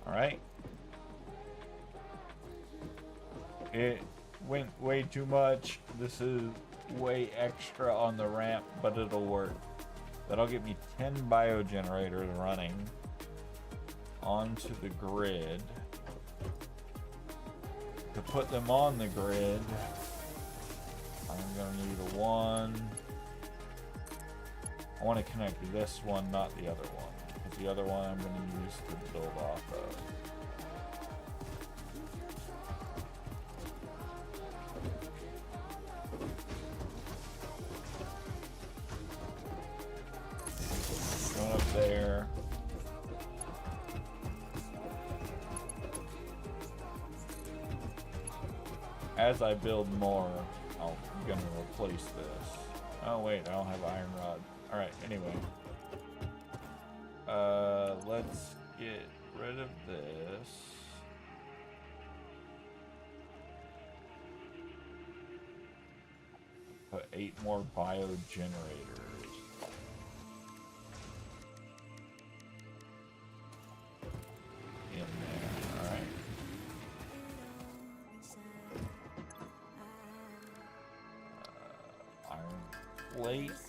Alright. It went way too much. This is way extra on the ramp, but it'll work. That'll get me 10 biogenerators running onto the grid. To put them on the grid, I'm gonna need a 1. I want to connect this one, not the other one. Because the other one I'm going to use to build off of. Going up there. as I build more, I'm gonna replace this. Oh wait, I don't have iron rod. Alright, anyway. Let's get rid of this. Put 8 more biogenerators. In there, alright. Iron plates.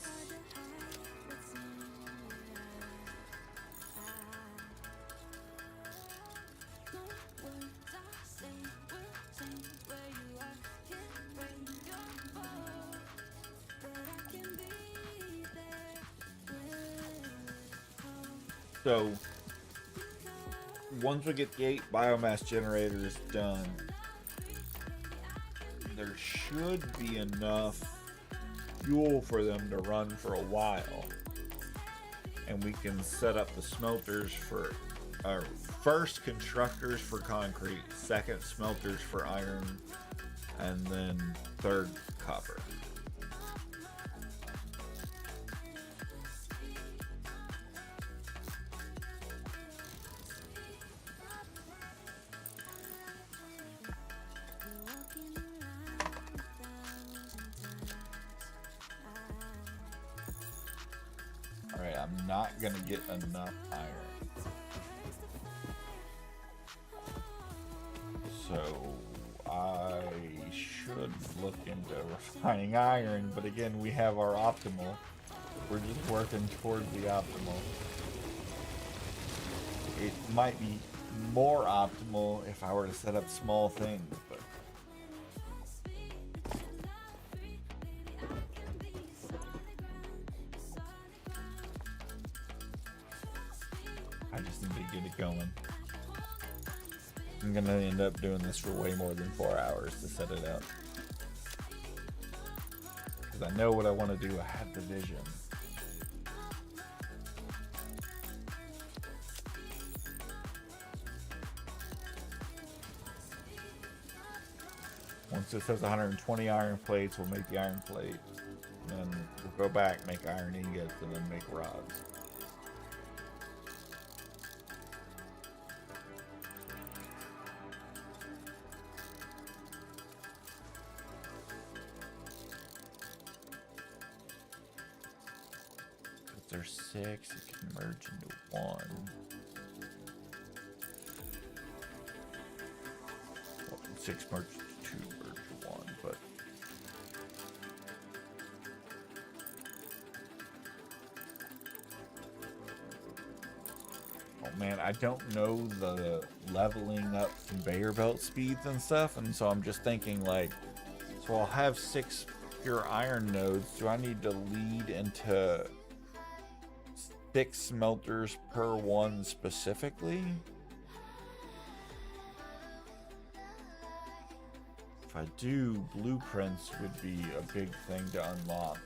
So, once we get the 8 biomass generators done, there should be enough fuel for them to run for a while. And we can set up the smelters for our first constructors for concrete, second smelters for iron, and then third copper. Alright, I'm not gonna get enough iron. So I should look into refining iron, but again, we have our optimal. We're just working towards the optimal. It might be more optimal if I were to set up small things, but I just need to get it going. I'm gonna end up doing this for way more than 4 hours to set it up. Because I know what I want to do. I have the vision. Once it says 120 iron plates, we'll make the iron plate. Then we'll go back, make iron ingots, and then make rods. If there's 6, it can merge into 1. Well, 6 merge to 2 merge to 1, but oh man, I don't know the leveling up conveyor belt speeds and stuff, and so I'm just thinking like, so I'll have 6 pure iron nodes. Do I need to lead into 6 smelters per one specifically? If I do, blueprints would be a big thing to unlock.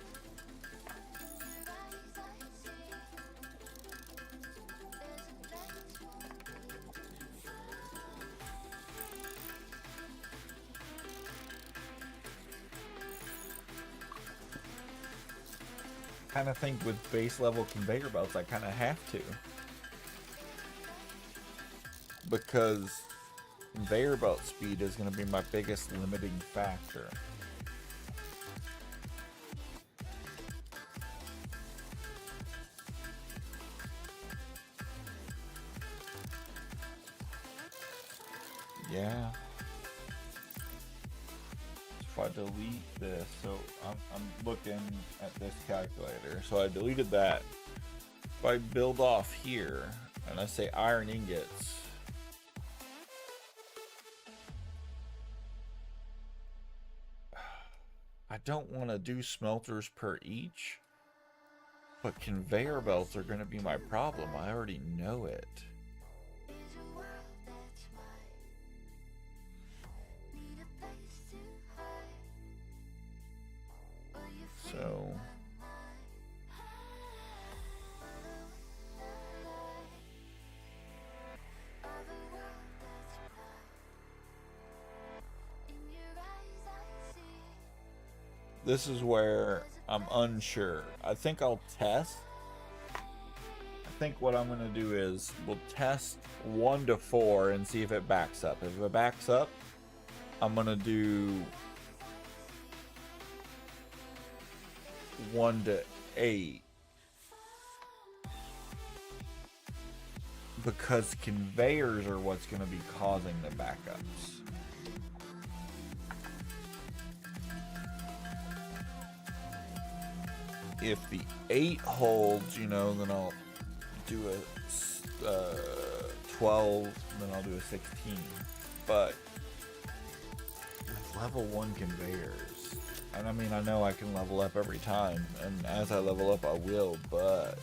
Kind of think with base level conveyor belts, I kind of have to, because conveyor belt speed is going to be my biggest limiting factor. Yeah. If I delete this, so I'm looking at this calculator. So I deleted that. If I build off here and I say iron ingots, I don't want to do smelters per each, but conveyor belts are going to be my problem. I already know it. So this is where I'm unsure. I think I'll test. I think what I'm gonna do is we'll test 1 to 4 and see if it backs up. If it backs up, I'm gonna do 1 to 8. Because conveyors are what's going to be causing the backups. If the 8 holds, you know, then I'll do a 12, then I'll do a 16. But with level 1 conveyors, and I mean, I know I can level up every time, and as I level up, I will, but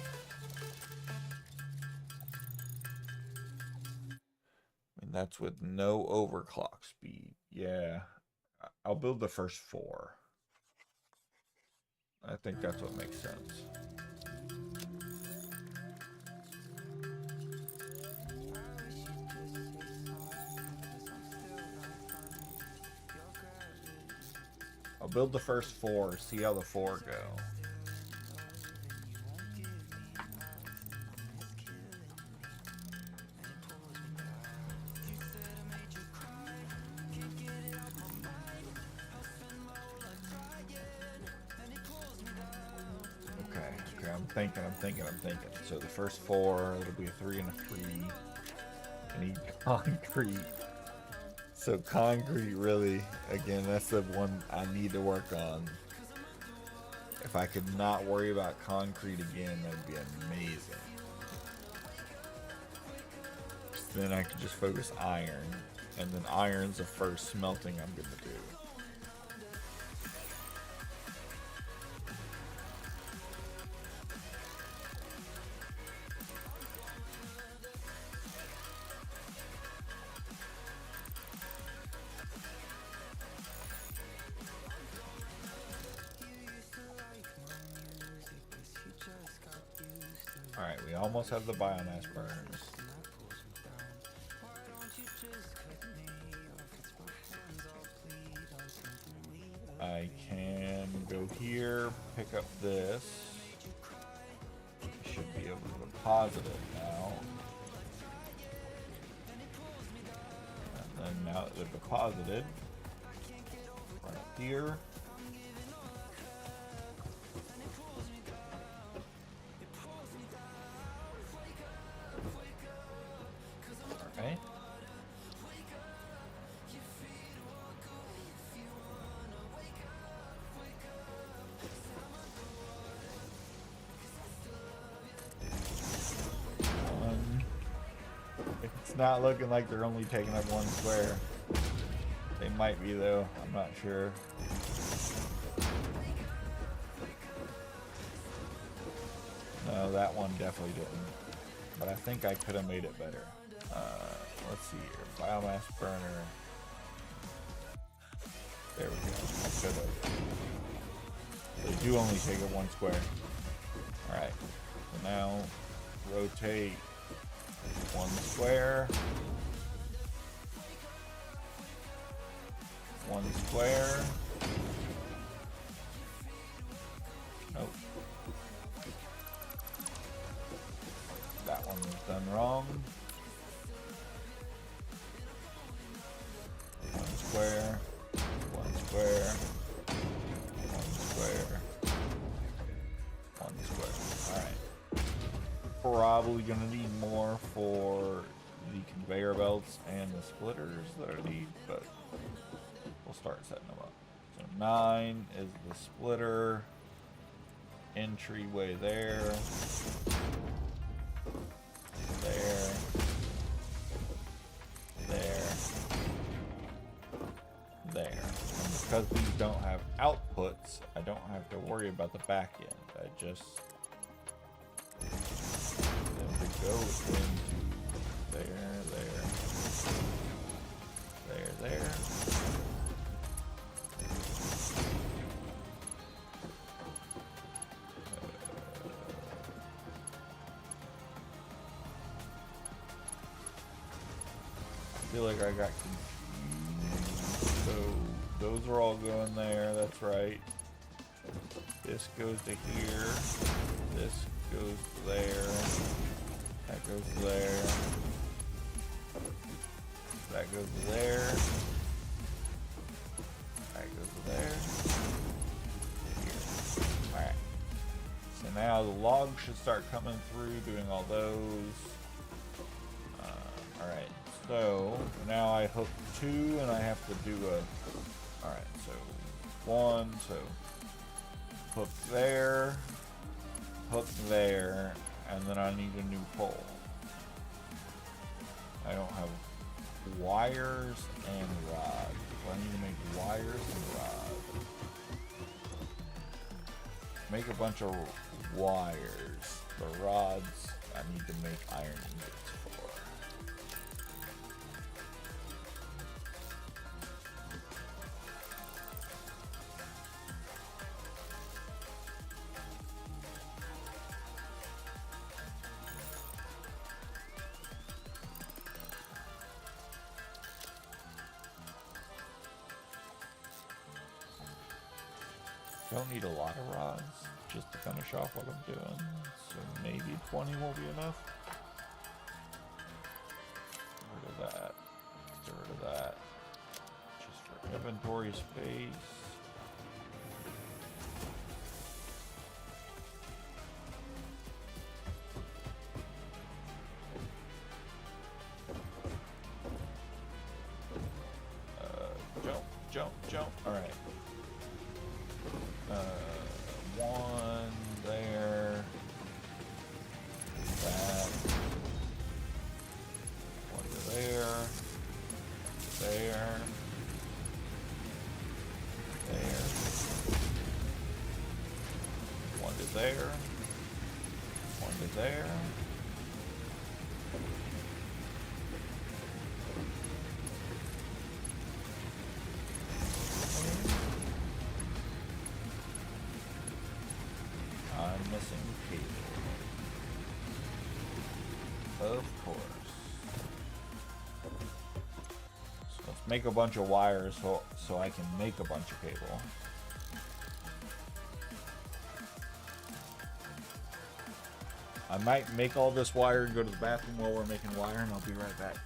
that's with no overclock speed. Yeah, I'll build the first 4. I think that's what makes sense. I'll build the first 4, see how the 4 go. I'm thinking. So the first 4, it'll be a 3 and a 3. I need concrete. So concrete, really, again, that's the one I need to work on. If I could not worry about concrete again, that'd be amazing. Then I could just focus iron, and then iron's the first smelting I'm gonna do. Alright, we almost have the biomass burners. I can go here, pick up this. I should be able to deposit it now. And then now that they're deposited, right here. Alright. It's not looking like they're only taking up 1 square. They might be though, I'm not sure. No, that one definitely didn't. But I think I could have made it better. Let's see here. Biomass burner. There we go. I could have. They do only take up 1 square. Alright. So now rotate 1 square. 1 square. Nope. That one was done wrong. 1 square. 1 square. 1 square. 1 square. Alright. Probably gonna need more for the conveyor belts and the splitters that I need, but we'll start setting them up. So 9 is the splitter entryway there. There. There. There. And because these don't have outputs, I don't have to worry about the back end. I just go into there. I feel like I got confused. So those are all going there, that's right. This goes to here. This goes there. That goes there. That goes there. That goes there. Here. Alright. So now the logs should start coming through, doing all those. Alright. So now I hook 2 and I have to do a... Alright, so 1, so hook there, and then I need a new pole. I don't have wires and rods. So I need to make wires and rods. Make a bunch of wires. The rods I need to make iron ingots for. Don't need a lot of rods just to finish off what I'm doing, so maybe 20 will be enough. Get rid of that. Get rid of that. Just for inventory space. Jump. All right. 1 there. That. 1 to there. There. There. 1 to there. 1 to there. I'm missing cable. Of course. So let's make a bunch of wires so I can make a bunch of cable. I might make all this wire and go to the bathroom while we're making wire, and I'll be right back.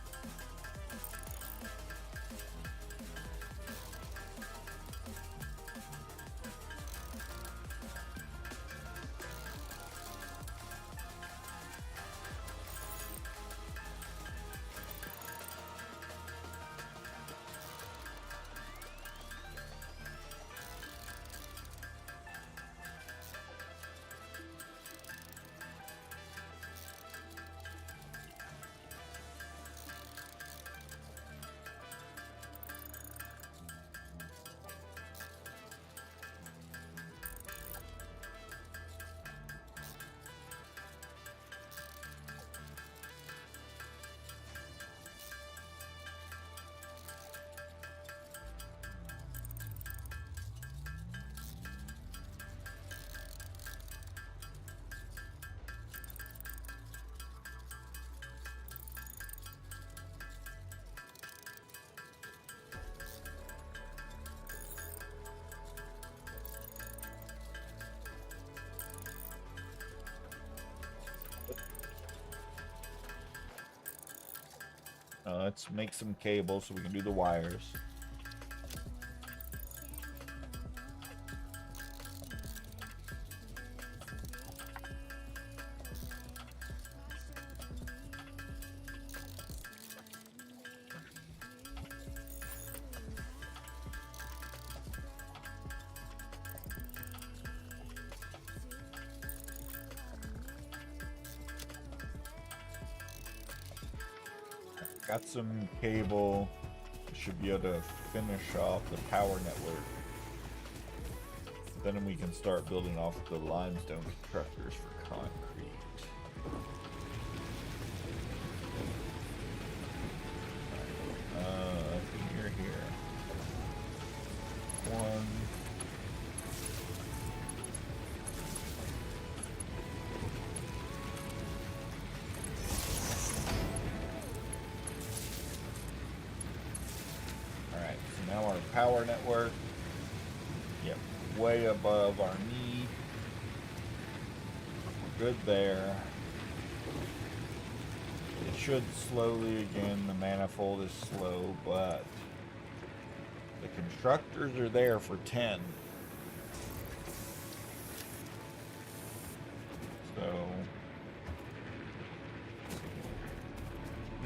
Let's make some cables so we can do the wires. Got some cable. Should be able to finish off the power network. Then we can start building off the limestone constructors for concrete. Here. 1. Now our power network, yep, way above our need. good there. It should slowly, again, the manifold is slow, but the constructors are there for 10. So,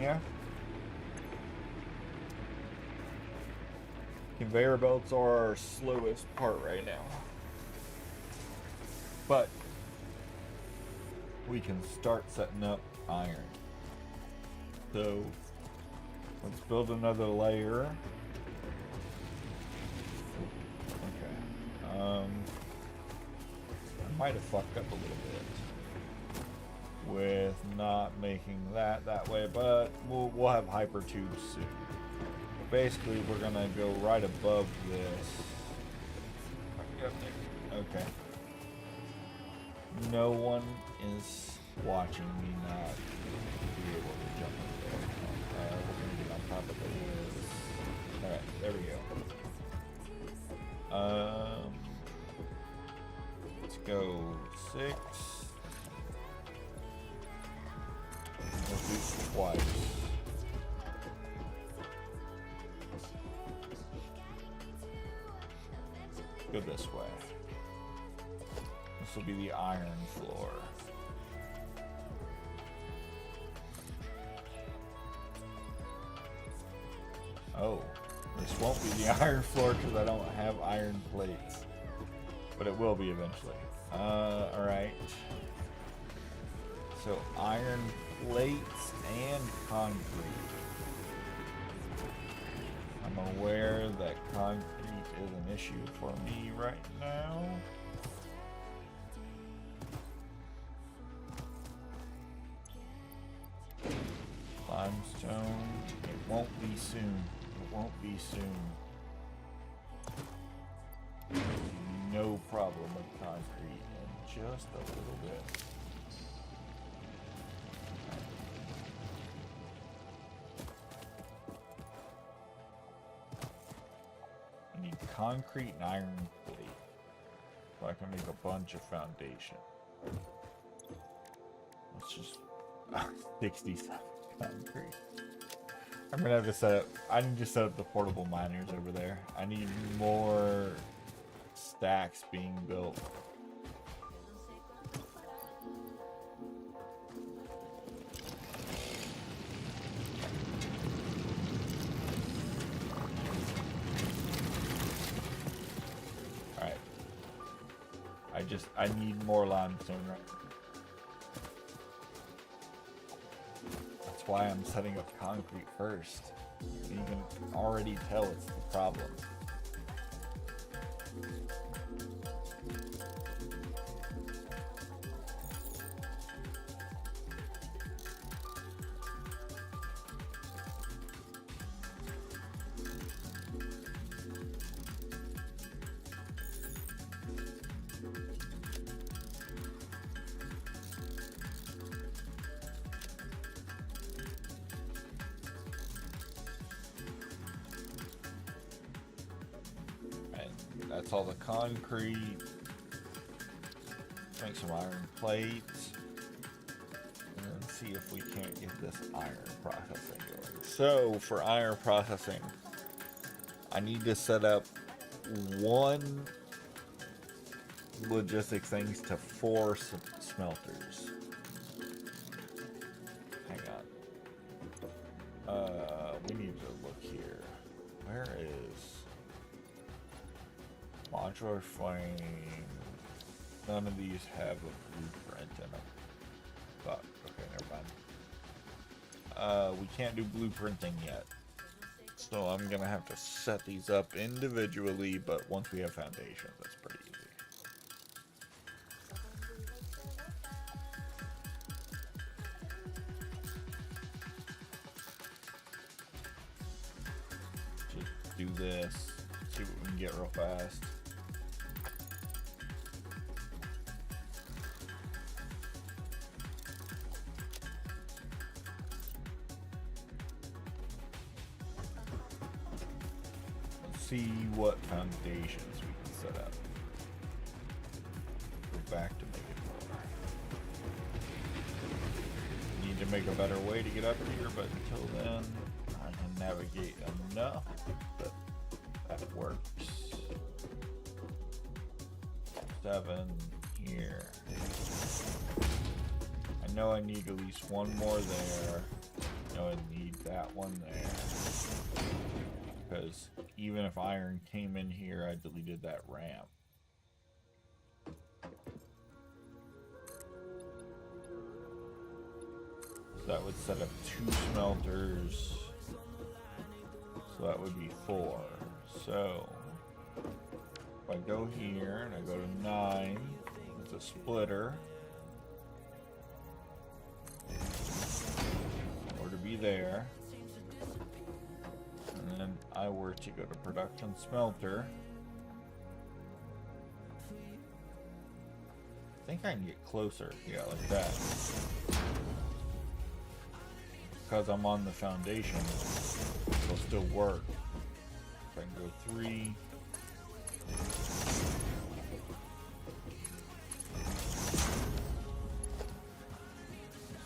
yeah. Conveyor belts are our slowest part right now. But we can start setting up iron. So let's build another layer. Okay. I might have fucked up a little bit with not making that way, but we'll have hyper tubes soon. Basically, we're gonna go right above this. Okay. No one is watching me not be able to jump in there. We're gonna get on top of this. Alright, there we go. Let's go 6. Let's do this twice. Go this way. This will be the iron floor. Oh, this won't be the iron floor because I don't have iron plates. But it will be eventually. Alright. So iron plates and concrete. I'm aware that concrete is an issue for me right now. Limestone. It won't be soon. It won't be soon. No problem with concrete in just a little bit. I need concrete and iron plate so I can make a bunch of foundation. Let's just 67 concrete. I'm gonna have to set up. I need to set up the portable miners over there. I need more stacks being built. Alright. I need more limestone right now. That's why I'm setting up concrete first. You can already tell it's the problem. That's all the concrete. Make some iron plates. And then see if we can't get this iron processing going. So, for iron processing, I need to set up one logistic things to 4 smelters. Hang on. We need to look here. Where is modular frame? None of these have a blueprint in them. But, okay, never mind. We can't do blueprinting yet. So I'm gonna have to set these up individually, but once we have foundations, that's pretty easy. Just do this, see what we can get real fast. See what foundations we can set up. Go back to make it more. make a better way to get up here, but until then, I can navigate enough that that works. 7 here. I know I need at least one more there. I know I need that one there. Because even if iron came in here, I deleted that ramp. So that would set up 2 smelters. So that would be 4. So if I go here and I go to 9, it's a splitter. Or to be there. And then I were to go to production smelter. I think I can get closer. Yeah, like that. Because I'm on the foundation, it'll still work. If I can go 3.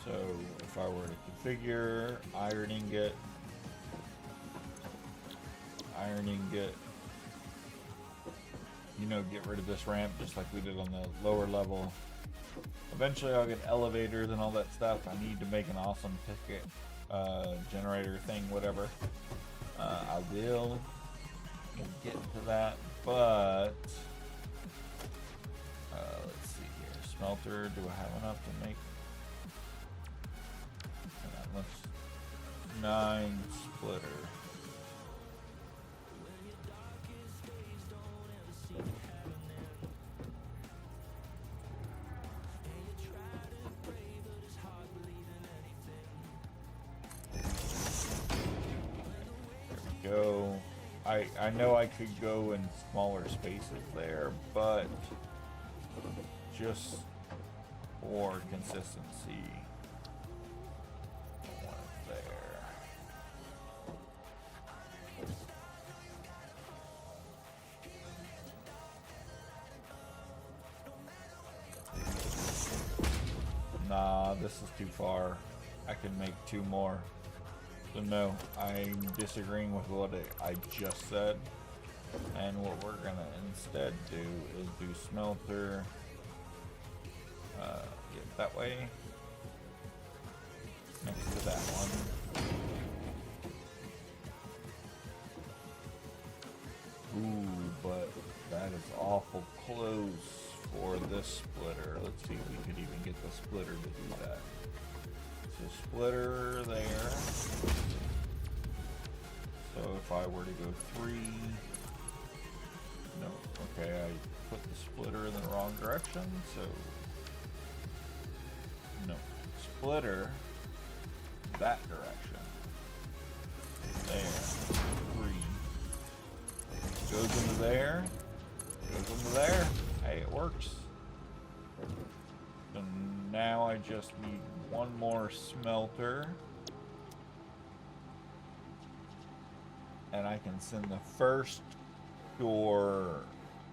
So if I were to configure iron ingot, you know, get rid of this ramp just like we did on the lower level. Eventually I'll get elevators and all that stuff. I need to make an awesome ticket generator thing, whatever. I will get to that, but let's see here. Smelter, do I have enough to make? Let's 9 splitter. Go. I know I could go in smaller spaces there, but just for consistency, I want it there. Nah, this is too far. I can make 2 more. So no, I'm disagreeing with what I just said. And what we're gonna instead do is do smelter. Get that way. Next to that one. Ooh, but that is awful close for this splitter. Let's see if we could even get the splitter to do that. So splitter there. So if I were to go 3, no, okay, I put the splitter in the wrong direction, so no, splitter that direction. There, 3. Goes into there, goes into there. Hey, it works. So now I just need 1 more smelter. And I can send the first door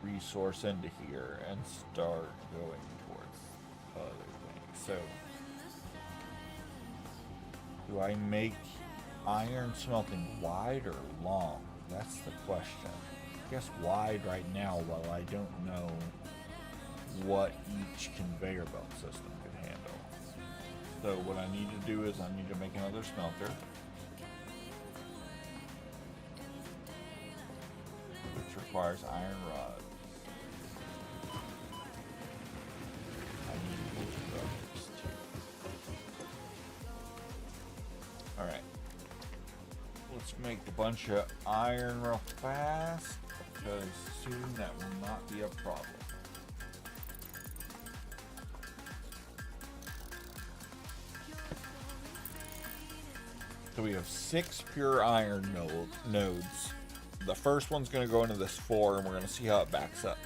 resource into here and start going towards other things. So, do I make iron smelting wide or long? That's the question. I guess wide right now, while I don't know what each conveyor belt system can handle. So what I need to do is I need to make another smelter. Requires iron rods. I need wood rods too. Alright. Let's make a bunch of iron real fast, because soon that will not be a problem. So we have 6 pure iron nodes. The first one's going to go into this 4, and we're going to see how it backs up.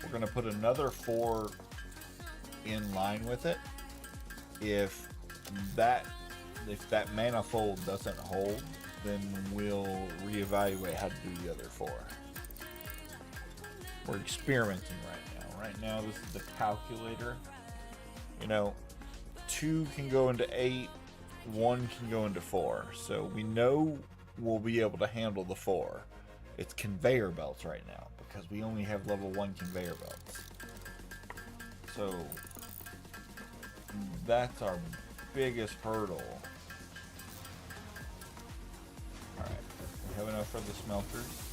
We're going to put another 4 in line with it. If that manifold doesn't hold, then we'll reevaluate how to do the other 4. We're experimenting right now. Right now, this is the calculator. You know, 2 can go into 8, 1 can go into 4. So we know we'll be able to handle the 4. It's conveyor belts right now because we only have level 1 conveyor belts. So that's our biggest hurdle. Alright, we have enough for the smelters.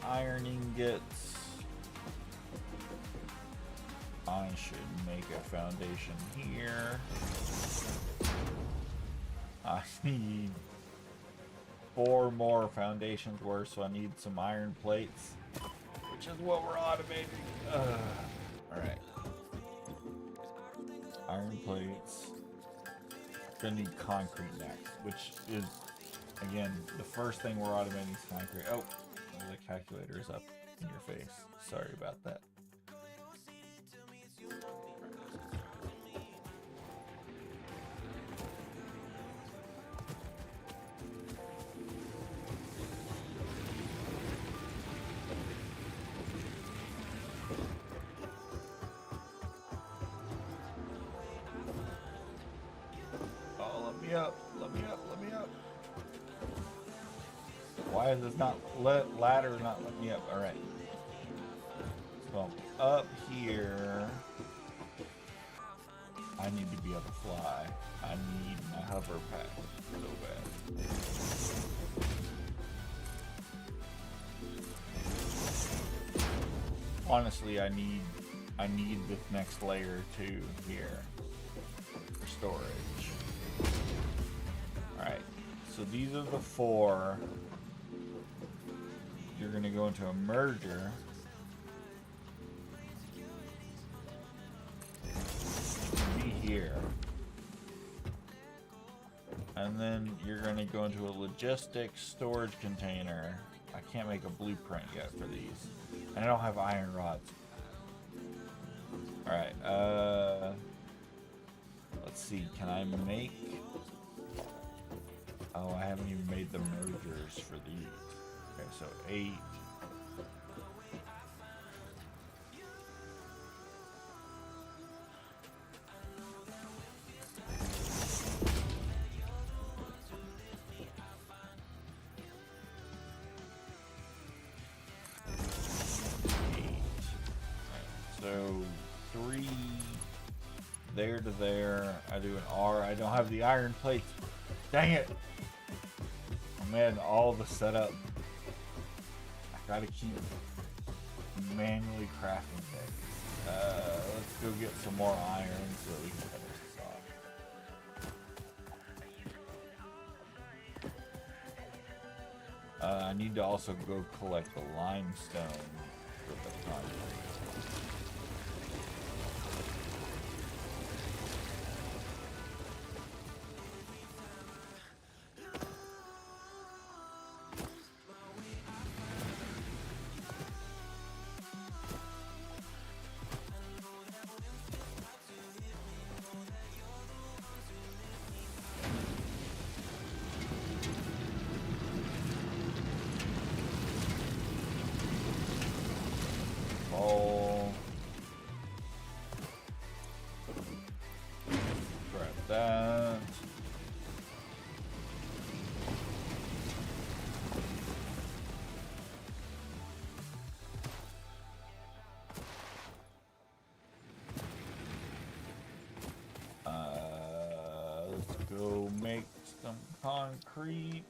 Iron ingots. I should make a foundation here. I need 4 more foundations worth, so I need some iron plates, which is what we're automating. Alright. Iron plates. Gonna need concrete next, which is, again, the first thing we're automating is concrete. Oh, the calculator is up in your face. Sorry about that. Oh, let me up, let me up, let me up. Why is this not ladder not let me up? All right. So I'm up here. I need to be able to fly. I need my hover pad so bad. Honestly, I need this next layer too here for storage. All right. So these are the 4. You're going to go into a merger. Be here. And then you're going to go into a logistics storage container. I can't make a blueprint yet for these. And I don't have iron rods. Alright, let's see, can I make... Oh, I haven't even made the mergers for these. Okay, so 8. So 3 there to there. I do an R. I don't have the iron plates. Dang it! I'm adding all the setup. I gotta keep manually crafting things. Let's go get some more iron so that we can finish this off. I need to also go collect the limestone for the concrete. Grab that. Let's go make some concrete.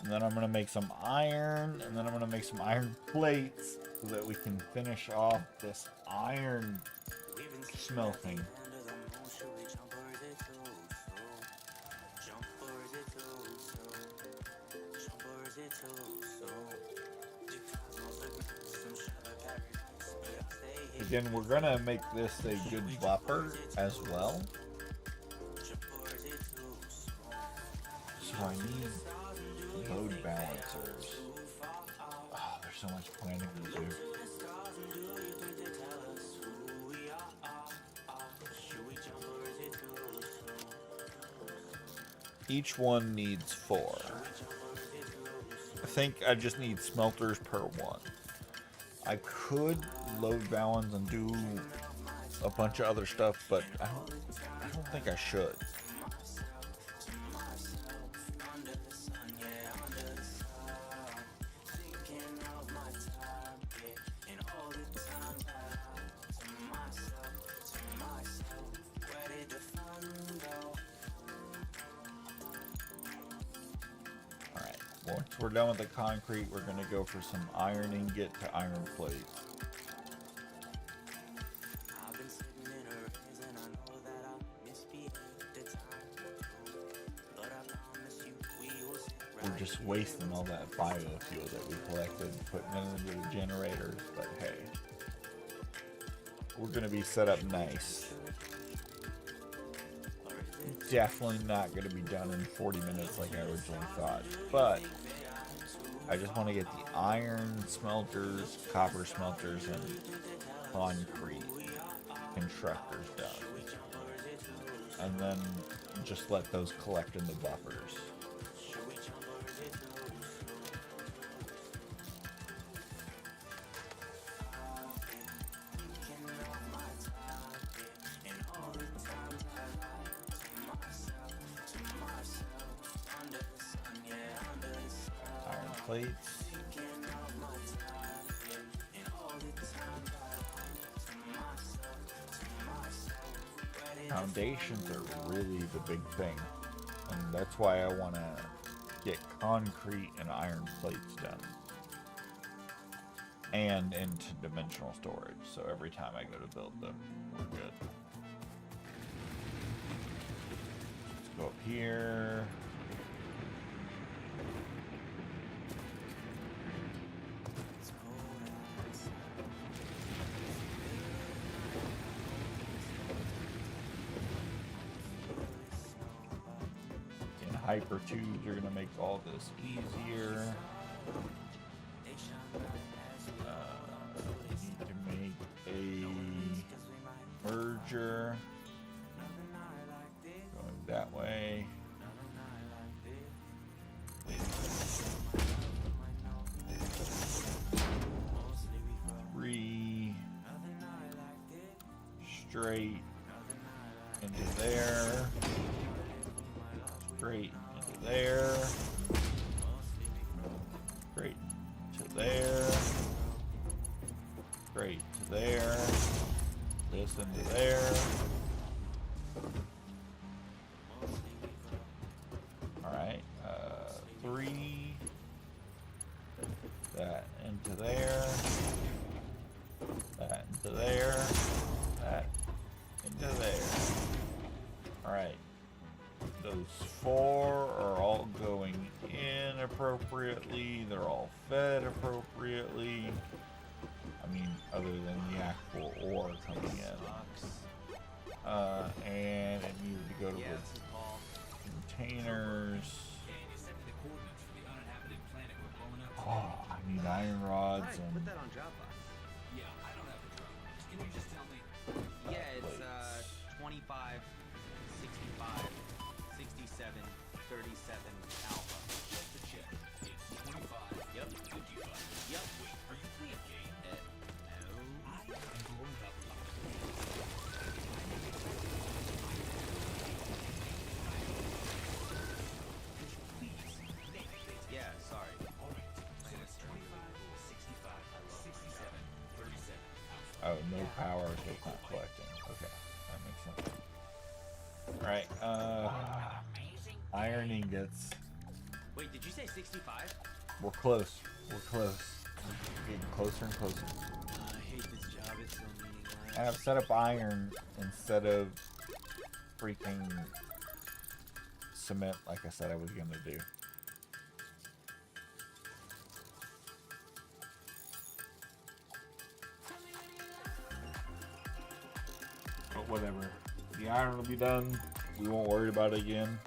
And then I'm going to make some iron, and then I'm going to make some iron plates so that we can finish off this iron smelting. Again, we're gonna make this a good buffer as well. So I need load balancers. Oh, there's so much planning to do. Each one needs 4. I think I just need smelters per one. I could load balance and do a bunch of other stuff, but I don't think I should. Once we're done with the concrete, we're going to go for some ironing, get to iron plates. We're just wasting all that biofuel that we collected, putting it into the generators, but hey, we're going to be set up nice. Definitely not going to be done in 40 minutes like I originally thought, but I just want to get the iron smelters, copper smelters, and concrete constructors done, and then just let those collect in the buffers. Plates. Foundations are really the big thing, and that's why I want to get concrete and iron plates done and into dimensional storage, so every time I go to build them, we're good. Let's go up here. Hyper tubes are going to make all this easier. We need to make a merger going that way. Three straight into there. Straight into there. Straight to there. Straight to there. This into there. Alright, 3. That into there. That into there. That into there. Alright. Those 4 are all going in appropriately. They're all fed appropriately. I mean, other than the actual ore coming in. And it needed to go to the containers. Oh, I need iron rods and... Put that on Dropbox. Yeah, I don't have the Dropbox. Can you just tell me? Yeah, it's 25, 65, 67, 37 alpha. Just to check. It's 25. Yep. 55. Yep. Wait, are you playing a game? No. I am blowing up. Yeah, sorry. Alright. So it's 25, 65, 67, 37 alpha. Oh, no power, so it's not collecting. Okay, that makes sense. Alright, iron ingots. Wait, did you say 65? We're close. We're close. We're getting closer and closer. I hate this job, it's so meaningless. I have set up iron instead of freaking cement like I said I was going to do. But whatever. The iron will be done. We won't worry about it again.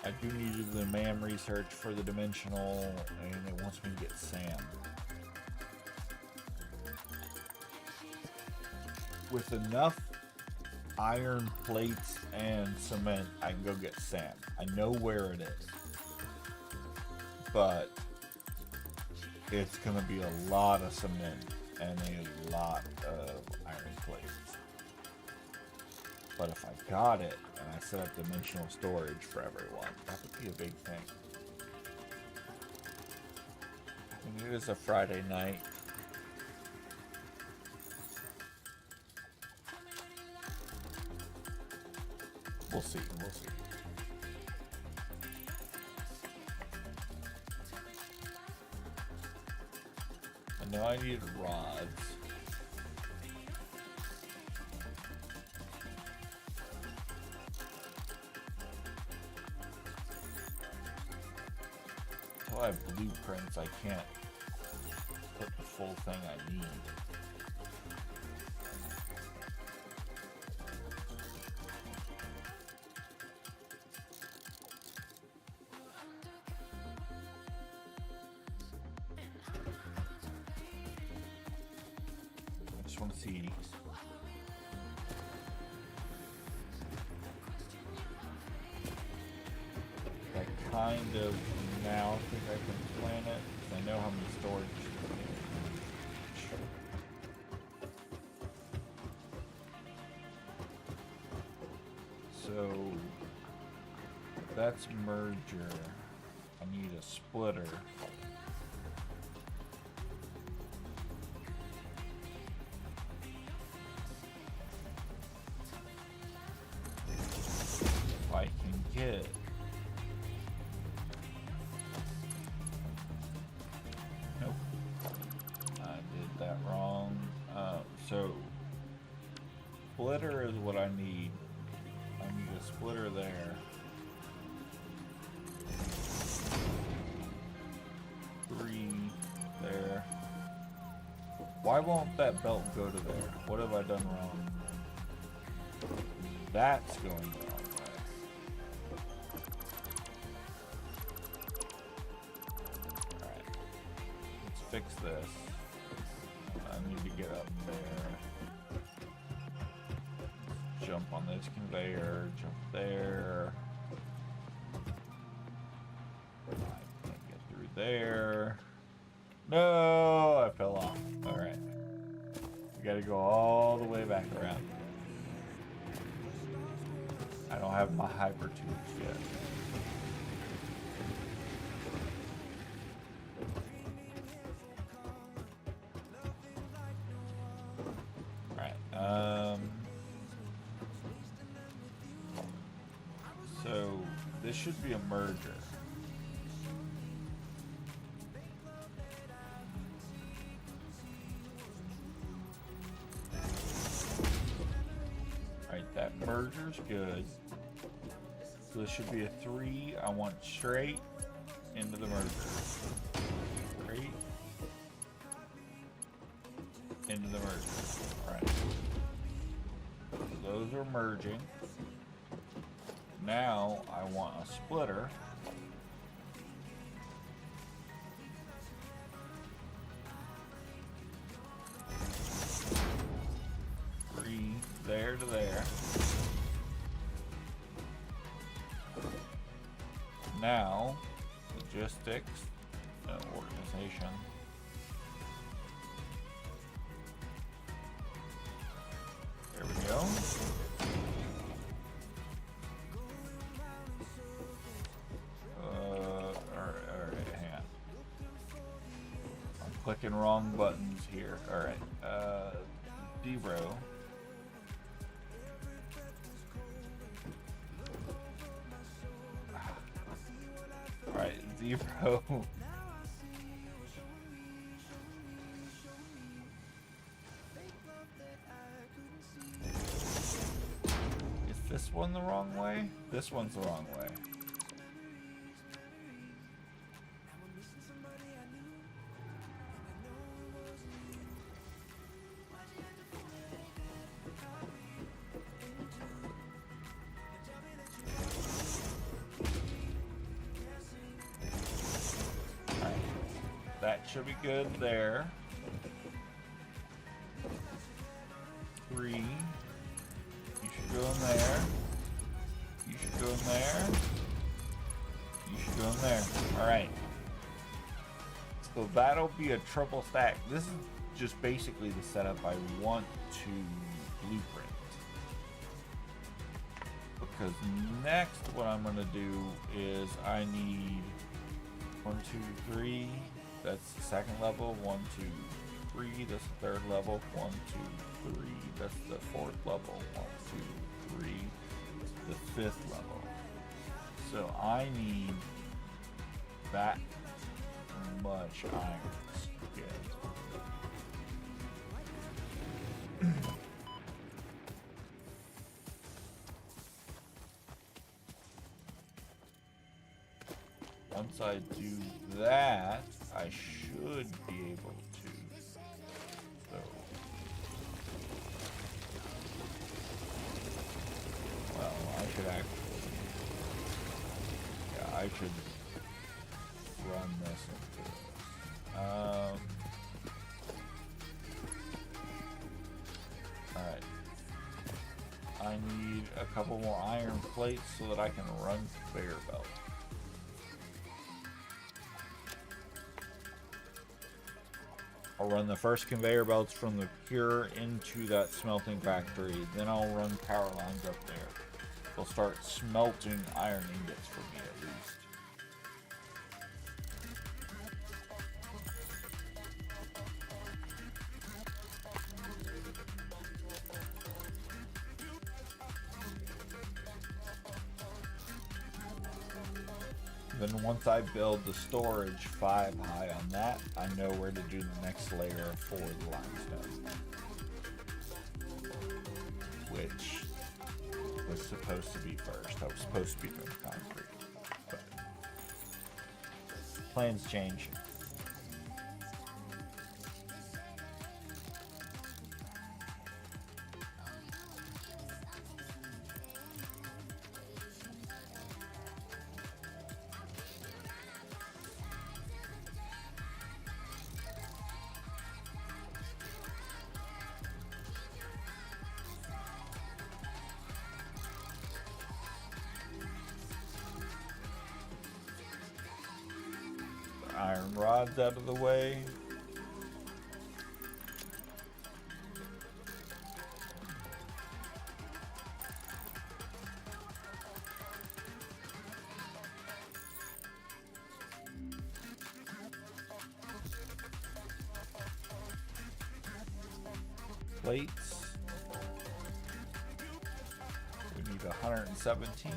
I do need to do the MAM research for the dimensional, and it wants me to get sand. With enough iron plates and cement, I can go get sand. I know where it is. But it's gonna be a lot of cement and a lot of iron plates. But if I got it and I set up dimensional storage for everyone, that would be a big thing. I mean, it is a Friday night. We'll see, we'll see. I know I need rods. Until I have blueprints, I can't put the full thing I need. I just want to see. I kind of now think I can plan it, 'cause I know how many storage. So that's merger. I need a splitter. If I can get nope. I did that wrong. So splitter is what I need. I need a splitter there. 3 there. Why won't that belt go to there? What have I done wrong? That's going the wrong way. Alright. Let's fix this. I need to get up there. Jump on this conveyor, jump there. I can't get through there. No, I fell off. Alright. We gotta go all the way back around. I don't have my hyper tubes yet. Alright, so this should be a merger. Alright, that merger's good. So this should be a 3. I want straight into the merger. Straight into the merger. Alright. So those are merging. Now I want a splitter. Three there to there. Now, logistics, organization. There we go. Alright, hang on. I'm clicking wrong buttons here. Alright, 0. Alright, 0. Is this one the wrong way? This one's the wrong way. that should be good there. 3. You should go in there. You should go in there. You should go in there. Alright. So that'll be a triple stack. This is just basically the setup I want to blueprint. Because next what I'm going to do is I need 1, 2, 3. That's the second level. 1, 2, 3. That's the third level. 1, 2, 3. That's the fourth level. 1, 2, 3. The fifth level. So I need that much iron. Once I do that, I should be able to. So, well, I should actually, yeah, I should run this into this. Alright. I need a couple more iron plates so that I can run conveyor belt. I'll run the first conveyor belts from the cure into that smelting factory. Then I'll run power lines up there. They'll start smelting iron ingots for me at least. Then once I build the storage 5 high on that, I know where to do the next layer for the limestone. Which was supposed to be first. I was supposed to be doing concrete. But plans change. Iron rods out of the way. Plates. We need 117.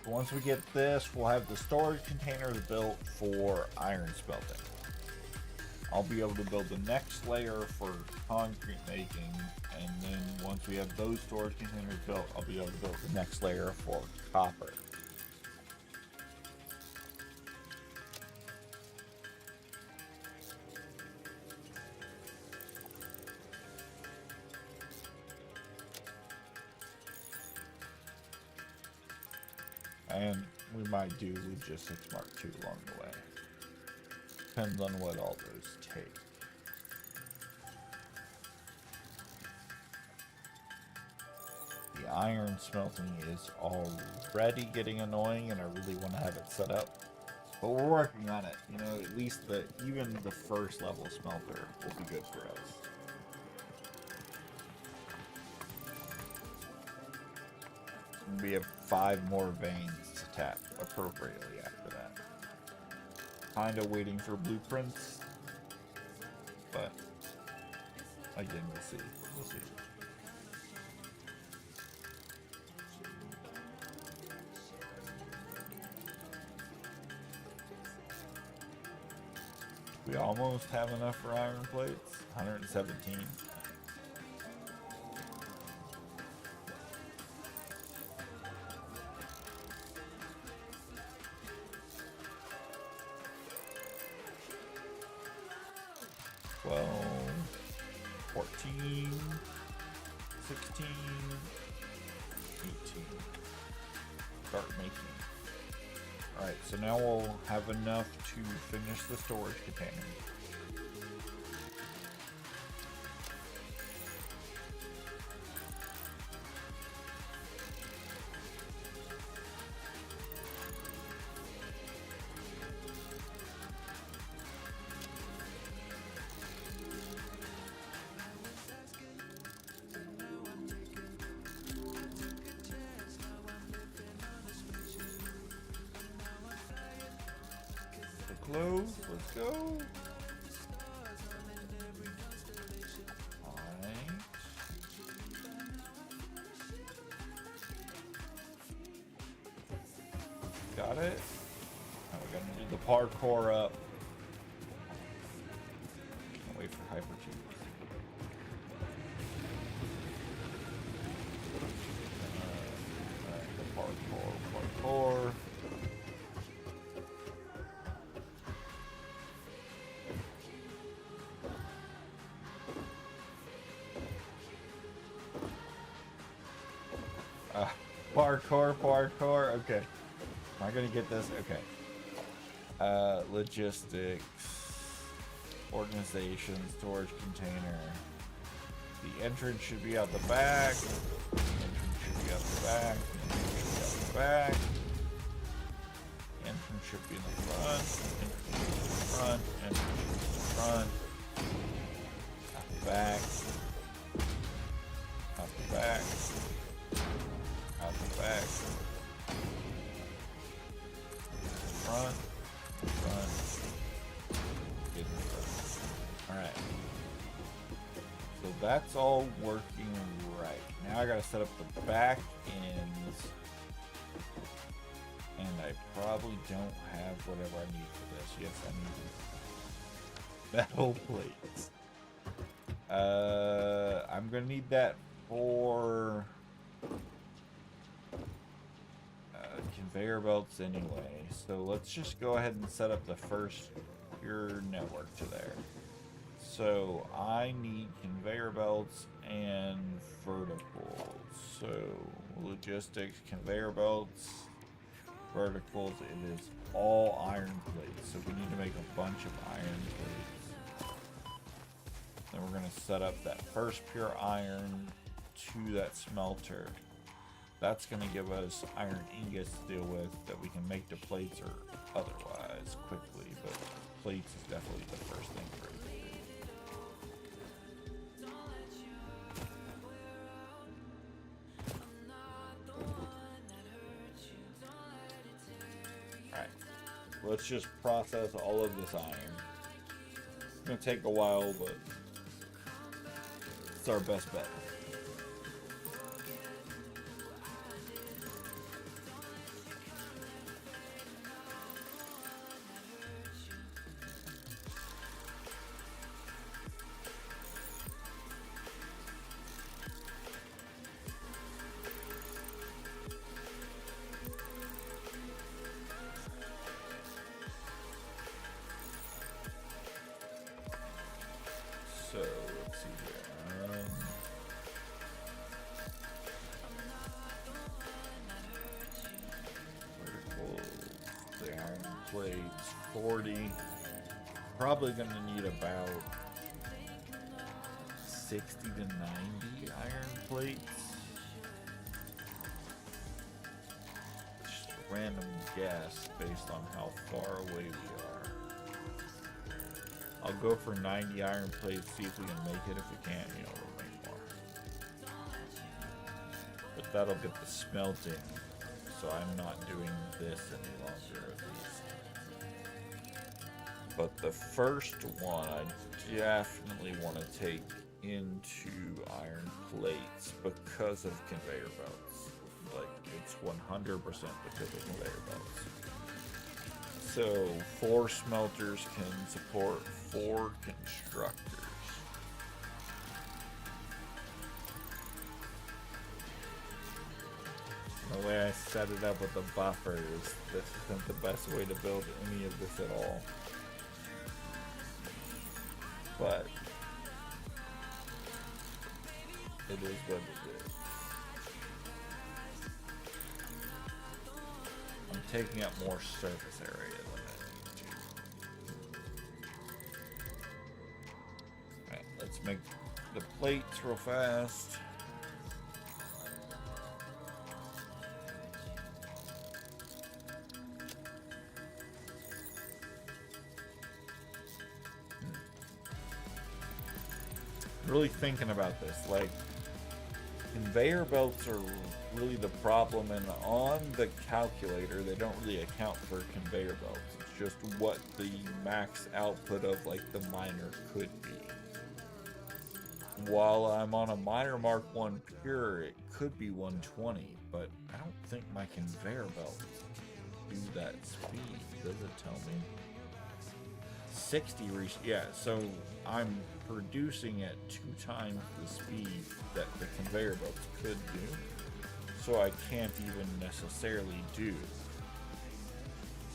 Once we get this, we'll have the storage containers built for iron smelting. I'll be able to build the next layer for concrete making, and then once we have those storage containers built, I'll be able to build the next layer for copper. And we might do Logistics Mark II along the way. Depends on what all those take. The iron smelting is already getting annoying, and I really want to have it set up. But we're working on it. You know, at least even the first level smelter will be good for us. We have 5 more veins to tap appropriately after that. Kinda waiting for blueprints, but again, we'll see. We'll see. We almost have enough for iron plates. 117. 12, 14, 16, 18. Start making. Alright, so now we'll have enough to finish the storage container. Close, let's go. Alright. Got it. Now we're gonna do the parkour up. Can't wait for Hyper Tubes. Alright, the parkour. Parkour, okay. Am I gonna get this? Okay. Logistics, organization, storage container. The entrance should be out the back. The entrance should be out the back. The entrance should be out the back. The entrance should be in the front. Entrance should be in the front. Out the back. Out the back. Out the back, front, get in the front. Alright. So that's all working right. Now I gotta set up the back ends. And I probably don't have whatever I need for this. Yes, I need metal plates. I'm gonna need that for conveyor belts anyway, so let's just go ahead and set up the first pure network to there. So I need conveyor belts and verticals. So logistics, conveyor belts, verticals, it is all iron plates, so we need to make a bunch of iron plates. Then we're going to set up that first pure iron to that smelter. That's going to give us iron ingots to deal with that we can make the plates or otherwise quickly, but plates is definitely the first thing for us to do. Alright, let's just process all of this iron. It's going to take a while, but it's our best bet. So let's see here. Verticals, the iron plates, 40. Probably gonna need about 60 to 90 iron plates. Just a random guess based on how far away we are. I'll go for 90 iron plates, see if we can make it. If we can't, you know, we'll make more. But that'll get the smelting, so I'm not doing this any longer at least. But the first one I definitely want to take into iron plates because of conveyor belts. Like, it's 100% because of conveyor belts. So 4 smelters can support 4 constructors. The way I set it up with the buffers, this isn't the best way to build any of this at all. but it is what it is. I'm taking up more surface area than I need to. Alright, let's make the plates real fast. Really thinking about this, like, conveyor belts are really the problem, and on the calculator they don't really account for conveyor belts. It's just what the max output of like the miner could be. While I'm on a miner Mark 1 Pure, it could be 120, but I don't think my conveyor belts do that speed. Does it tell me? 60 yeah, so I'm producing at 2 times the speed that the conveyor belts could do, so I can't even necessarily do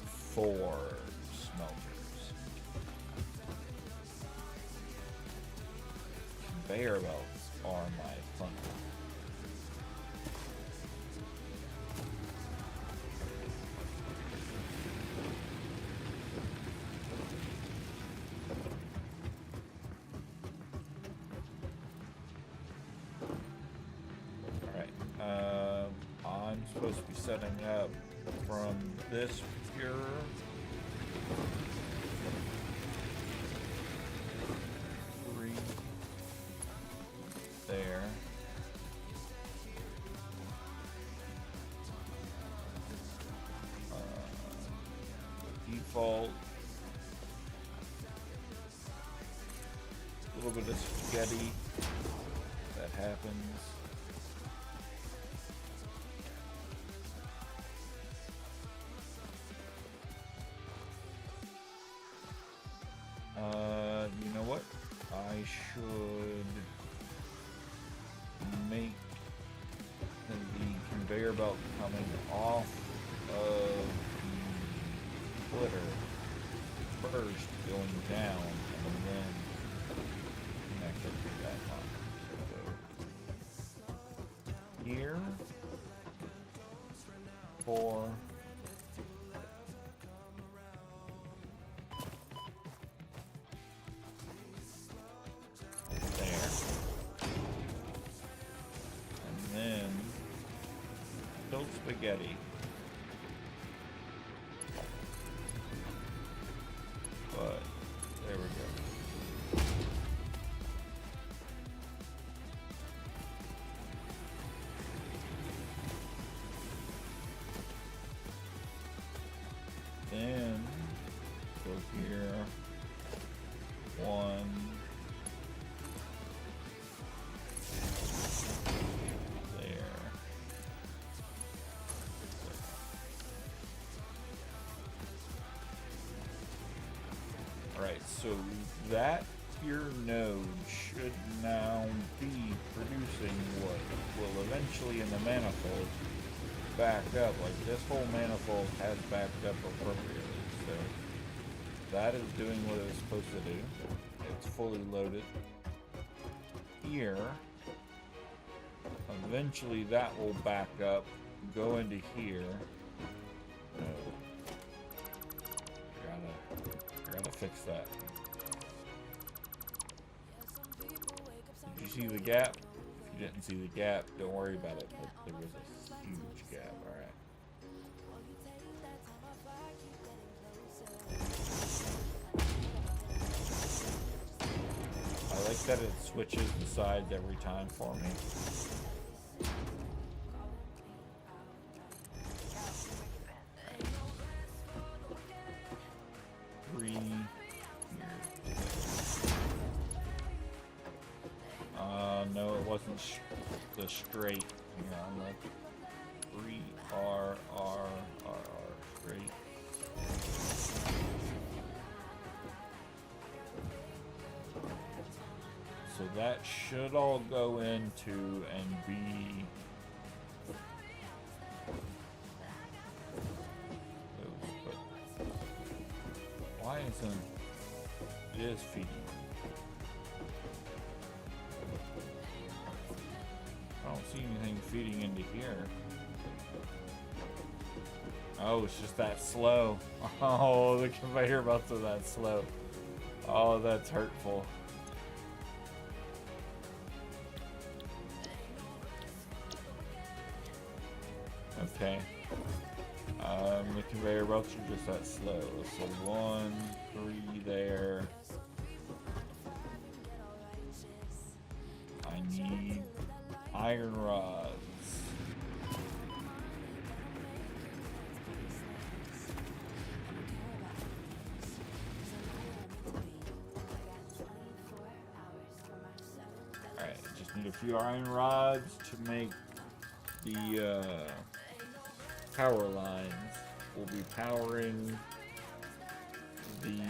4 smelters. Conveyor belts are my fun. I'm supposed to be setting up from this pure three there. Default. A little bit of spaghetti that happens. You know what? I should make the conveyor belt coming off of the splitter first, going down, and then connect it to that line. So here for spaghetti. But there we go. Then go here. 1. So that pure node should now be producing what will eventually in the manifold back up. Like this whole manifold has backed up appropriately. So that is doing what it's supposed to do. It's fully loaded. Here, eventually that will back up, go into here. I gotta fix that. Did you see the gap? If you didn't see the gap, don't worry about it. There was a huge gap. Alright. I like that it switches the sides every time for me. No, it wasn't the straight. Hang on, like 3 R straight. So that should all go into and be. But why isn't it is feeding? see anything feeding into here. Oh, it's just that slow. Oh, the conveyor belts are that slow. Oh, that's hurtful. Okay. The conveyor belts are just that slow. So 1, 3 there. I need iron rods. Alright, just need a few iron rods to make the power lines. We'll be powering the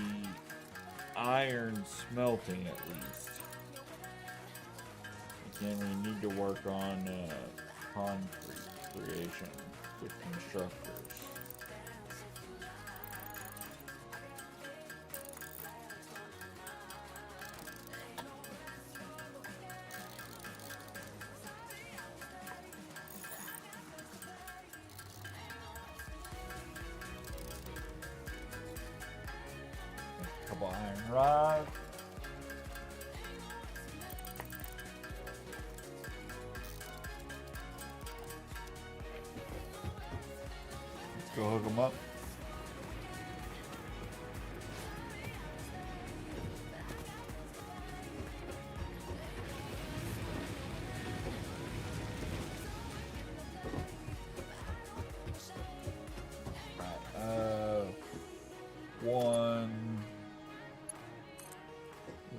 iron smelting at least. Again, we need to work on concrete creation with constructors. Couple iron rods. Let's go hook them up. Right, one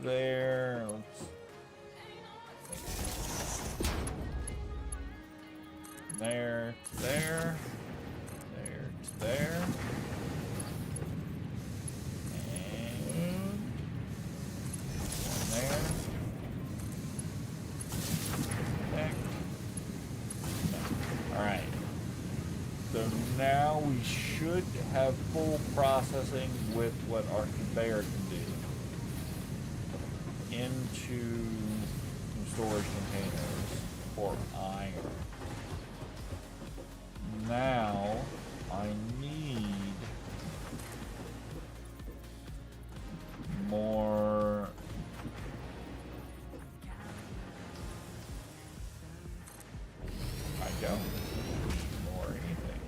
there. There, there, there, there, and one there. Back. All right. So now we should have full processing with what our conveyor can do into some storage containers for iron. Now I need more I don't need more anything.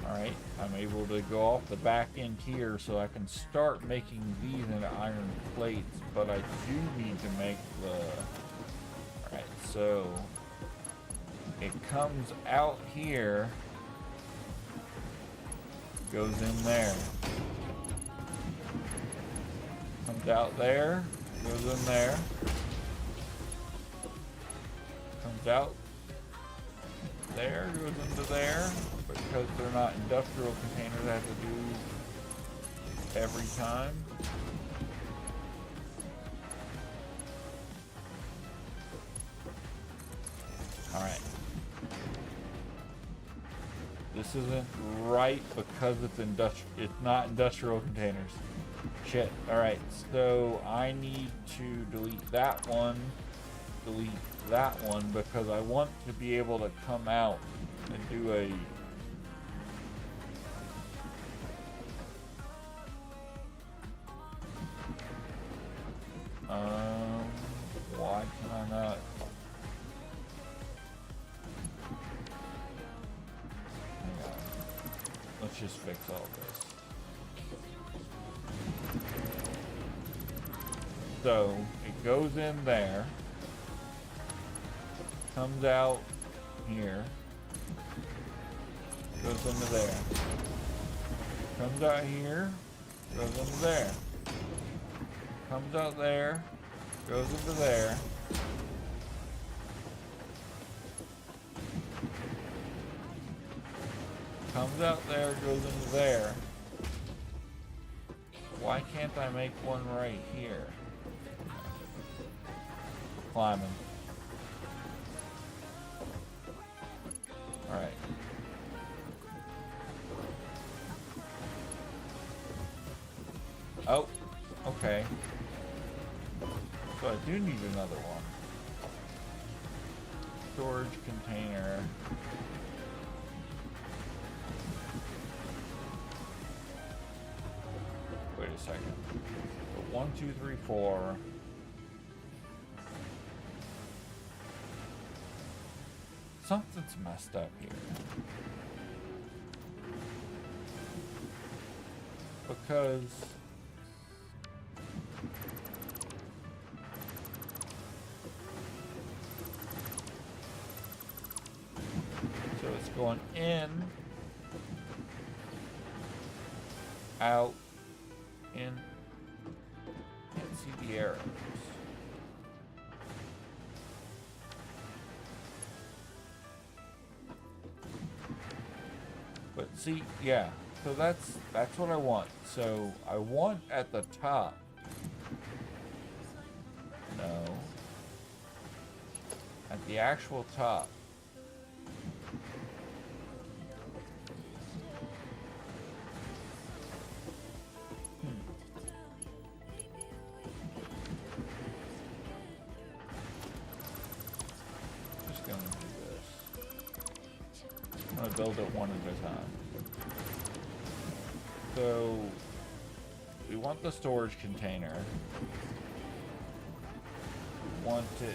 Alright, I'm able to go off the back end here so I can start making these into iron plates, but I do need to make the... Alright, so it comes out here, goes in there. Comes out there, goes in there. Comes out there, goes into there. Because they're not industrial containers, I have to do every time. Alright. This isn't right because it's not industrial containers. Shit. Alright, so I need to delete that one, delete that one, because I want to be able to come out and do a why can I not? Hang on. Let's just fix all this. So, it goes in there, comes out here, goes into there, comes out here, goes into there. Comes out there, goes into there. Comes out there, goes into there. Why can't I make one right here? Climbing. Alright. Oh, okay. So I do need another one. storage container. Wait a second. So 1, 2, 3, 4. Something's messed up here. Because so it's going in, out, in. Can't see the arrows. But see, yeah. So that's what I want. So I want at the top. No. At the actual top. Just gonna do this. I'm gonna build it one at a time. So we want the storage container. We want it to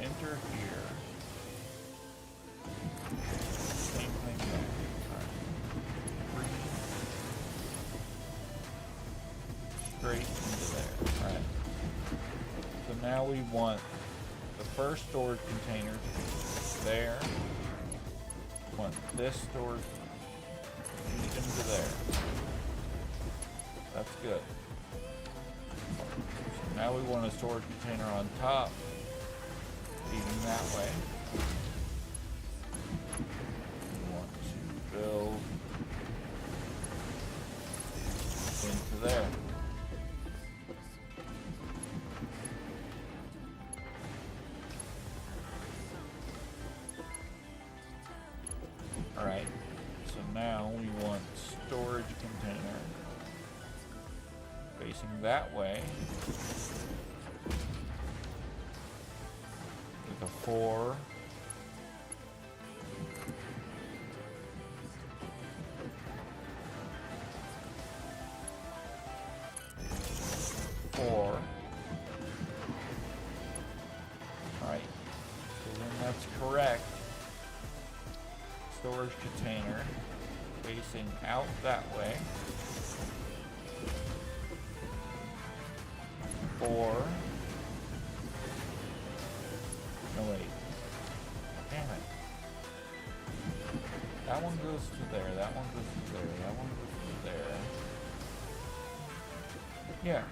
enter here. Same thing there. Alright. Straight into there. Alright. So now we want the first storage container to be there. We want this storage into there. That's good. So now we want a storage container on top, feeding that way. We want to build into there. Alright. So now we want storage container facing that way with a 4. Alright. So then that's correct. Storage container facing out that way. 4. No wait. Damn it. That one goes to there, that one goes to there, that one goes to there. Yeah.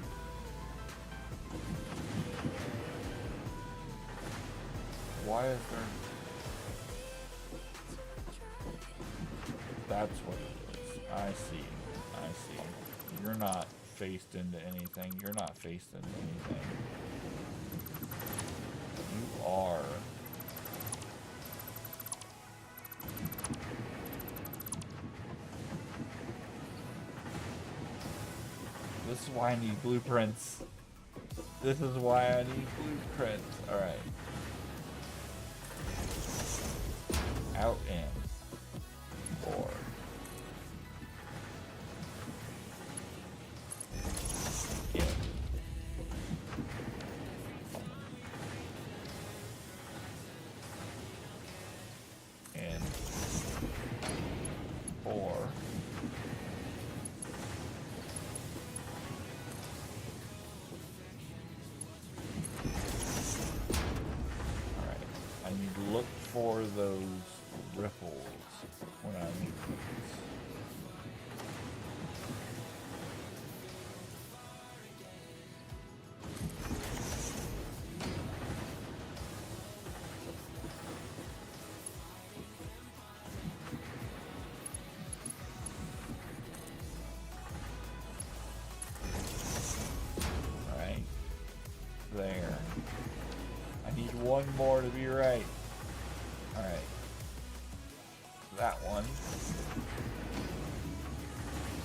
Why is there... That's what it is. I see. I see. You're not faced into anything. You're not faced into anything. You are. This is why I need blueprints. This is why I need blueprints. Alright. Out in. 4. In. In. 4. Alright. I need to look for those ripples when I need these. Alright. There. I need one more to be right. Alright. That one.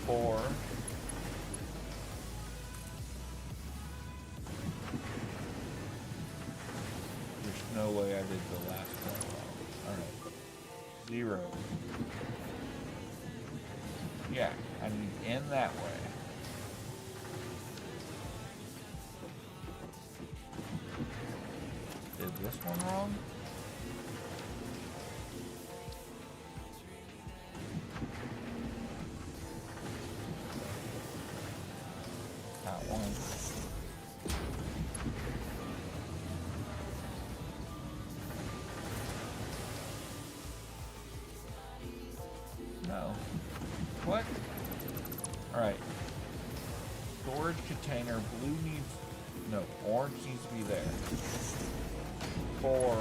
4. There's no way I did the last 0. Yeah, I need in that way. Did this one wrong? That one. No. What? Alright. Storage container. Blue needs... No, orange needs to be there. 4.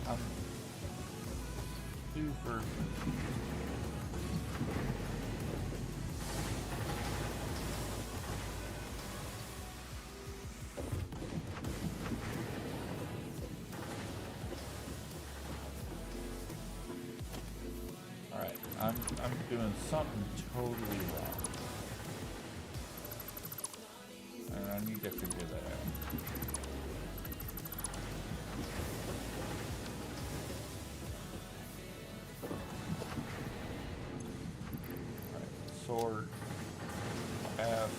I'm super... Alright, I'm doing something totally wrong. And I need to figure that out. Alright, sword. F.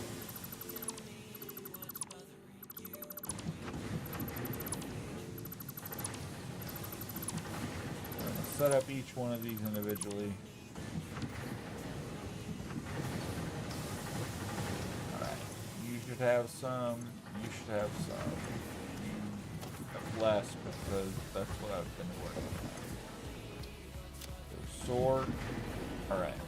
Set up each one of these individually. Alright, you should have some, you should have some. You have less because that's what I've been working on. So sword, alright.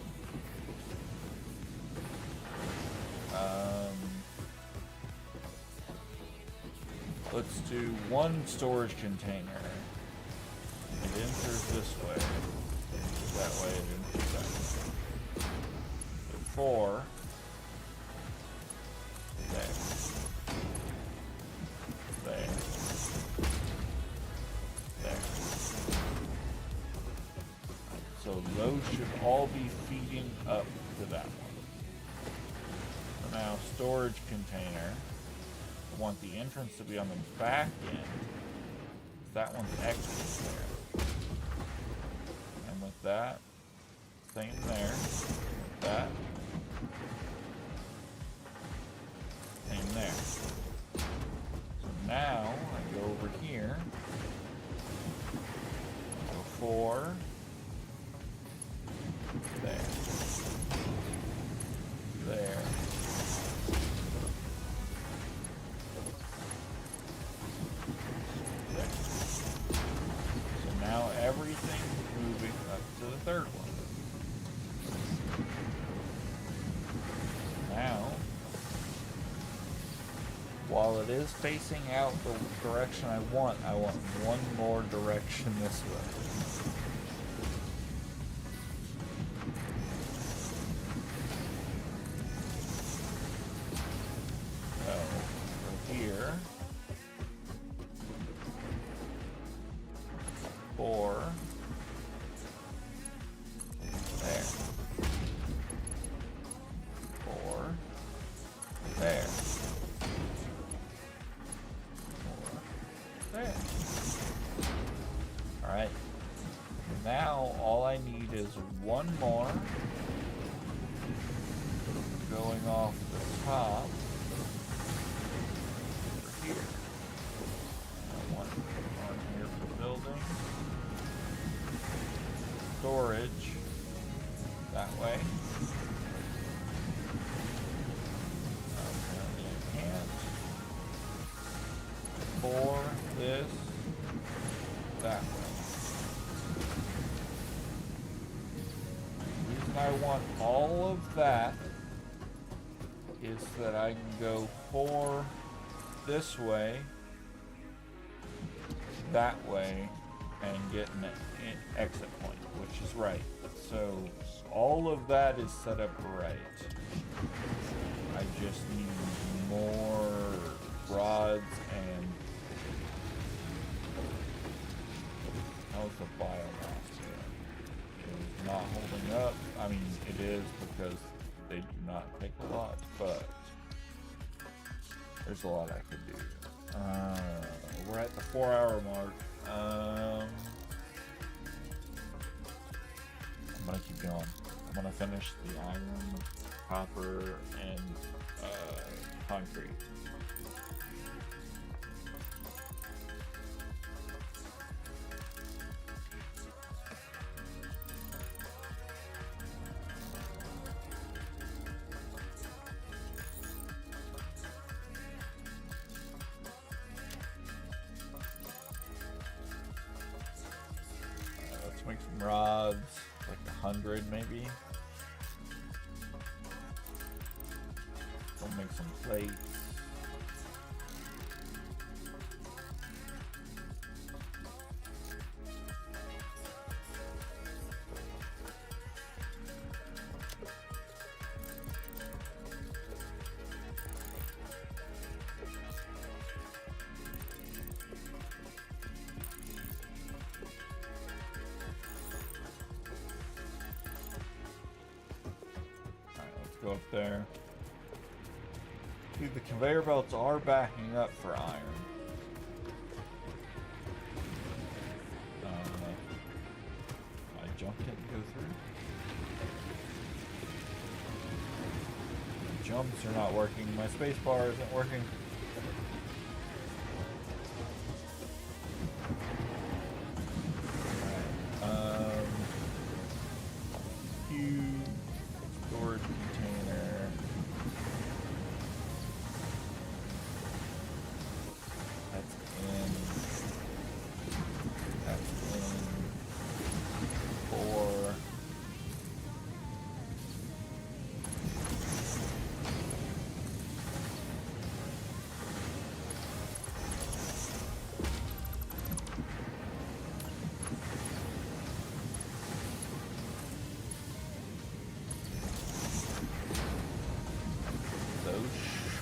Let's do one storage container. It enters this way. That way it enters that way. So 4. There. There. There. So those should all be feeding up to that one. So now storage container. I want the entrance to be on the back end. That one's exit there. And with that, same there. With that, same there. So now I go over here. Go 4. There. There. Now everything's moving up to the third one. Now, while it is facing out the direction I want one more direction this way. So, from here. 4. There. 4. There. 4. There. Alright. Now all I need is one more going off the top over here. I want one here for building. Storage that way. Apparently I can't. For this that way. The reason I want all of that is that I can go 4 this way, that way, and get an exit point, which is right. So all of that is set up right. I just need more rods and how's the biomass doing? It is not holding up. I mean, it is because they do not take a lot, but There's a lot I could do. We're at the 4-hour mark. I'm gonna keep going. I'm gonna finish the iron, copper, and concrete. Let's make some rods, like 100 maybe. We'll make some plates. Go up there. Dude, the conveyor belts are backing up for iron. I jumped it and go through. The jumps are not working. My space bar isn't working. Alright, huge storage container. That's in 4.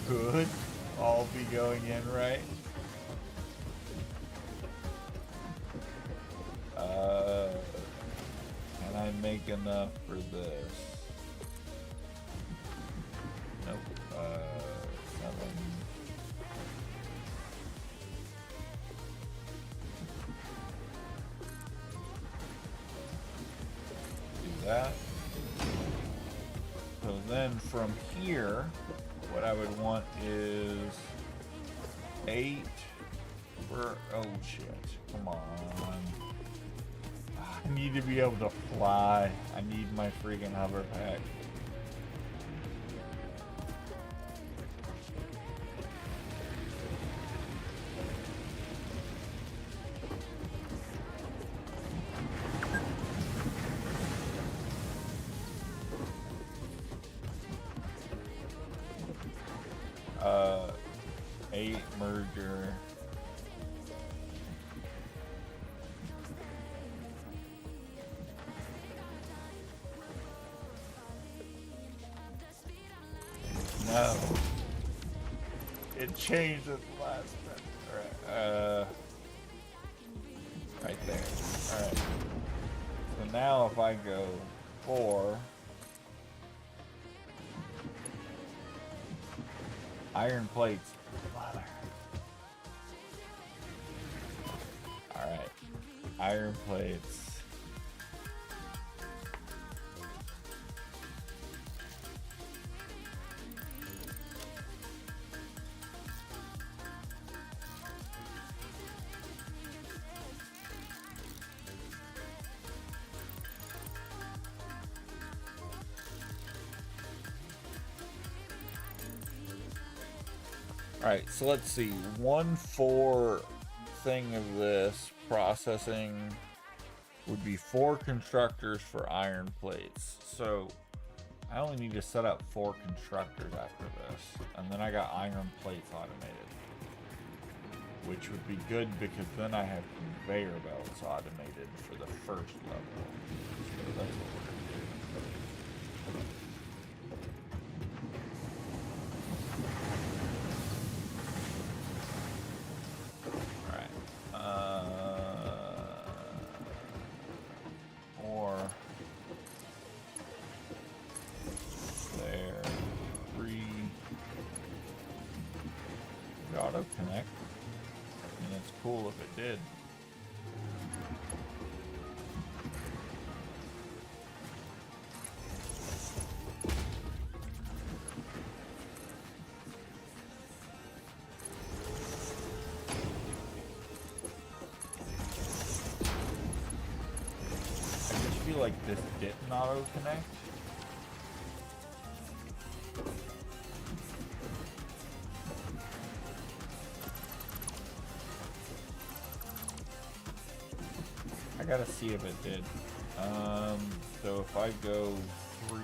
Should all be going in, right? Can I make enough for this? Nope. 7. Do that. So then from here, what I would want is 8 for, oh shit, come on. I need to be able to fly. I need my freaking hover pack. Uh, 8 merger. No. It changed at the last minute. Alright, right there. Alright. So now if I go 4, iron plates. Mother. Alright. Iron plates. Alright, so let's see. 1-4 thing of this processing would be 4 constructors for iron plates. So I only need to set up 4 constructors after this. And then I got iron plates automated. Which would be good because then I have conveyor belts automated for the first level. So that's what we're going to do. Or there, 3, cool if it did. I just feel like this didn't auto-connect. I gotta see if it did. So if I go 3,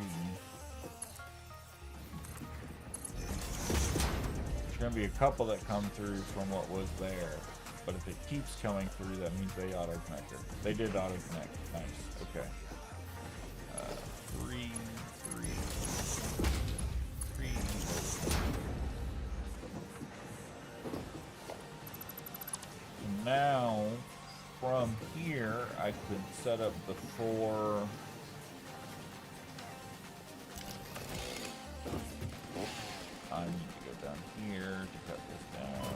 there's gonna be a couple that come through from what was there. But if it keeps coming through, that means they auto-connected. They did auto-connect. Nice. Okay. 3, 3, 3. So now, from here, I could set up the 4. I need to go down here to cut this down.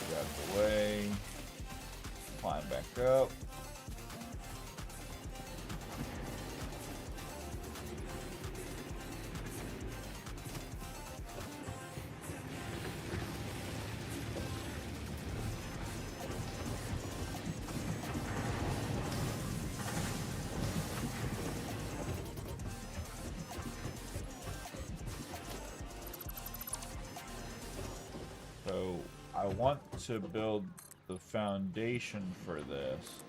Get out of the way. Climb back up. So I want to build the foundation for this.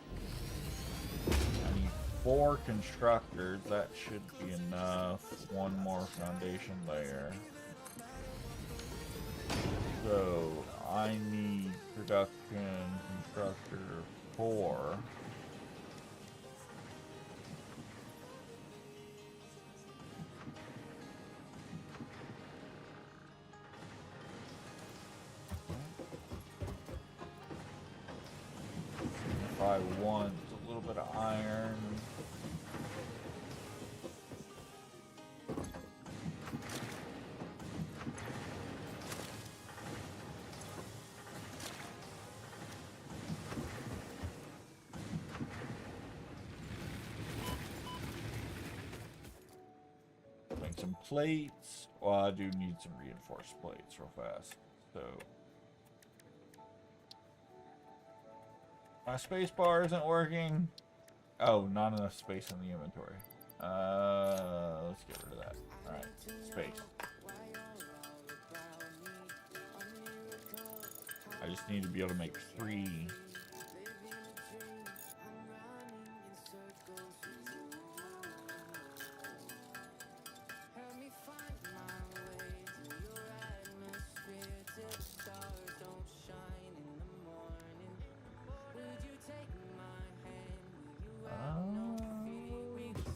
I need 4 constructors. That should be enough. 1 more foundation layer. So I need production constructor 4. I want a little bit of iron. Make some plates. Well, I do need some reinforced plates real fast. So my space bar isn't working. Oh, not enough space in the inventory. Let's get rid of that. Alright, space. I just need to be able to make 3.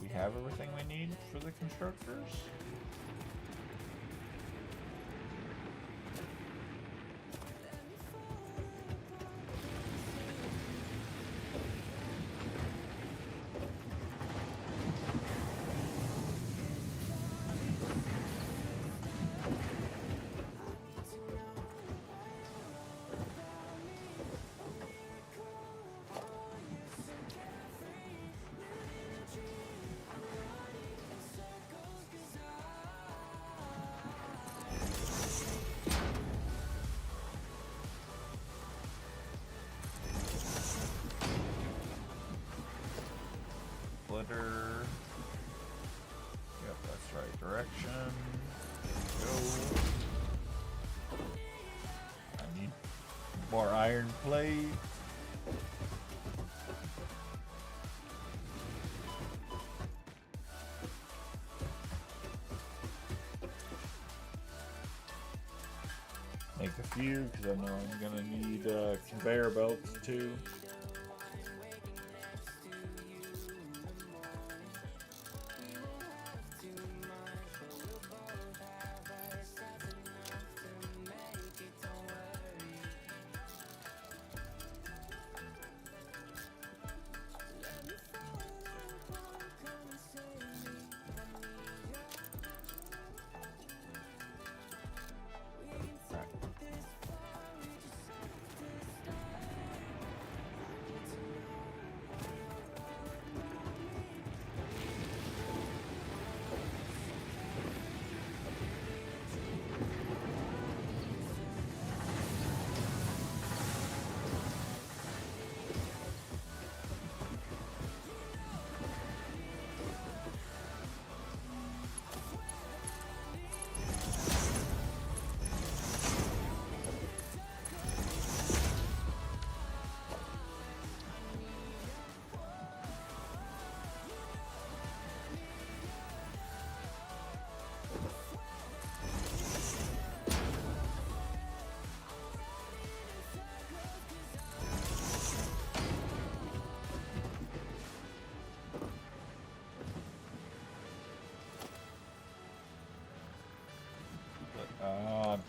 We have everything we need for the constructors. Splitter. Yep, that's right direction. Go. I need more iron plate. Make a few because I know I'm gonna need conveyor belts too.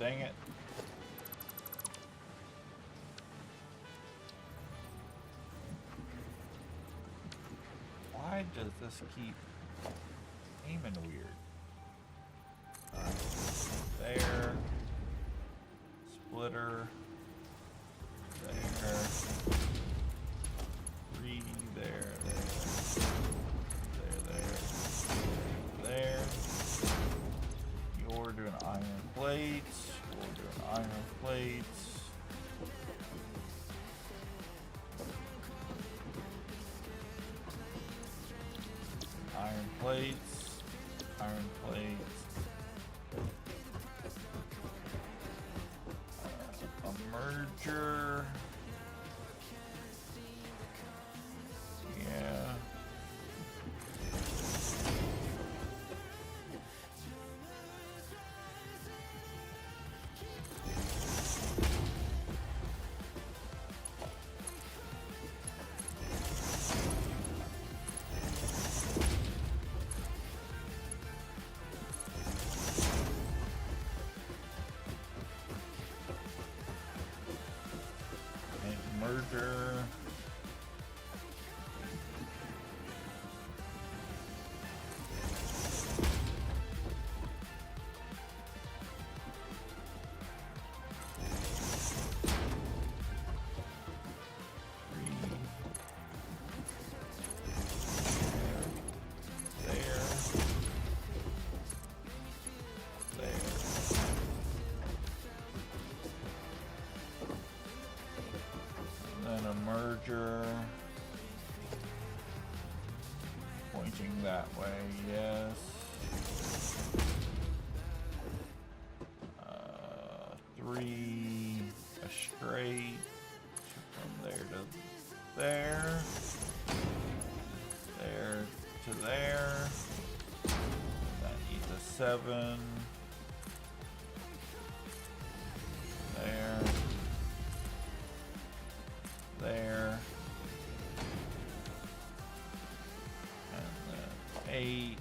Dang it. Why does this keep aiming weird? There. Splitter. There. 3 there. There. You're doing iron plates. We're doing iron plates. Iron plates. Iron plates. A merger. Yeah. And merger. Merger pointing that way, yes. 3 a straight from there to there, there to there. That needs a 7. There. There. And then 8.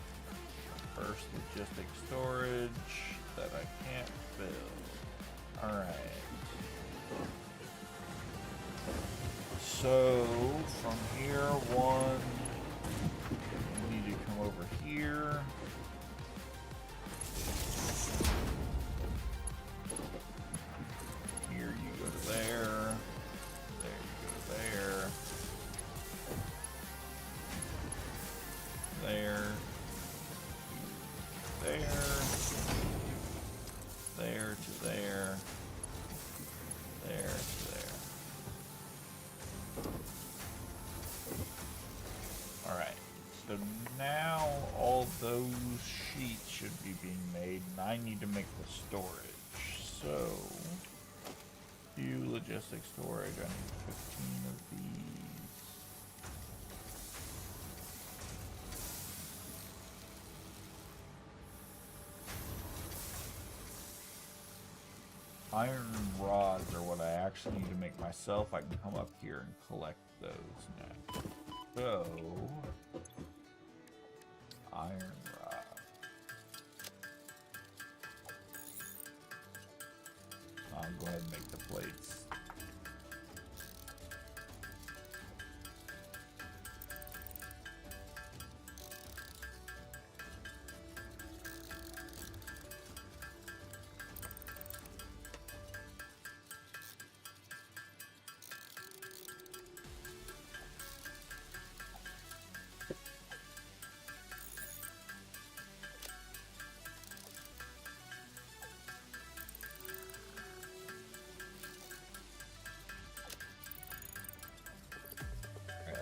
First logistic storage that I can't build. Alright. So from here, 1, we need to come over here. Here you go to there. There to there, there to there. Alright, so now all those sheets should be being made, and I need to make the storage. So, view logistic storage, I need 15 of these. Iron rods are what I actually need to make myself. I can come up here and collect those now. So, iron rod. I'll go ahead and make the plates.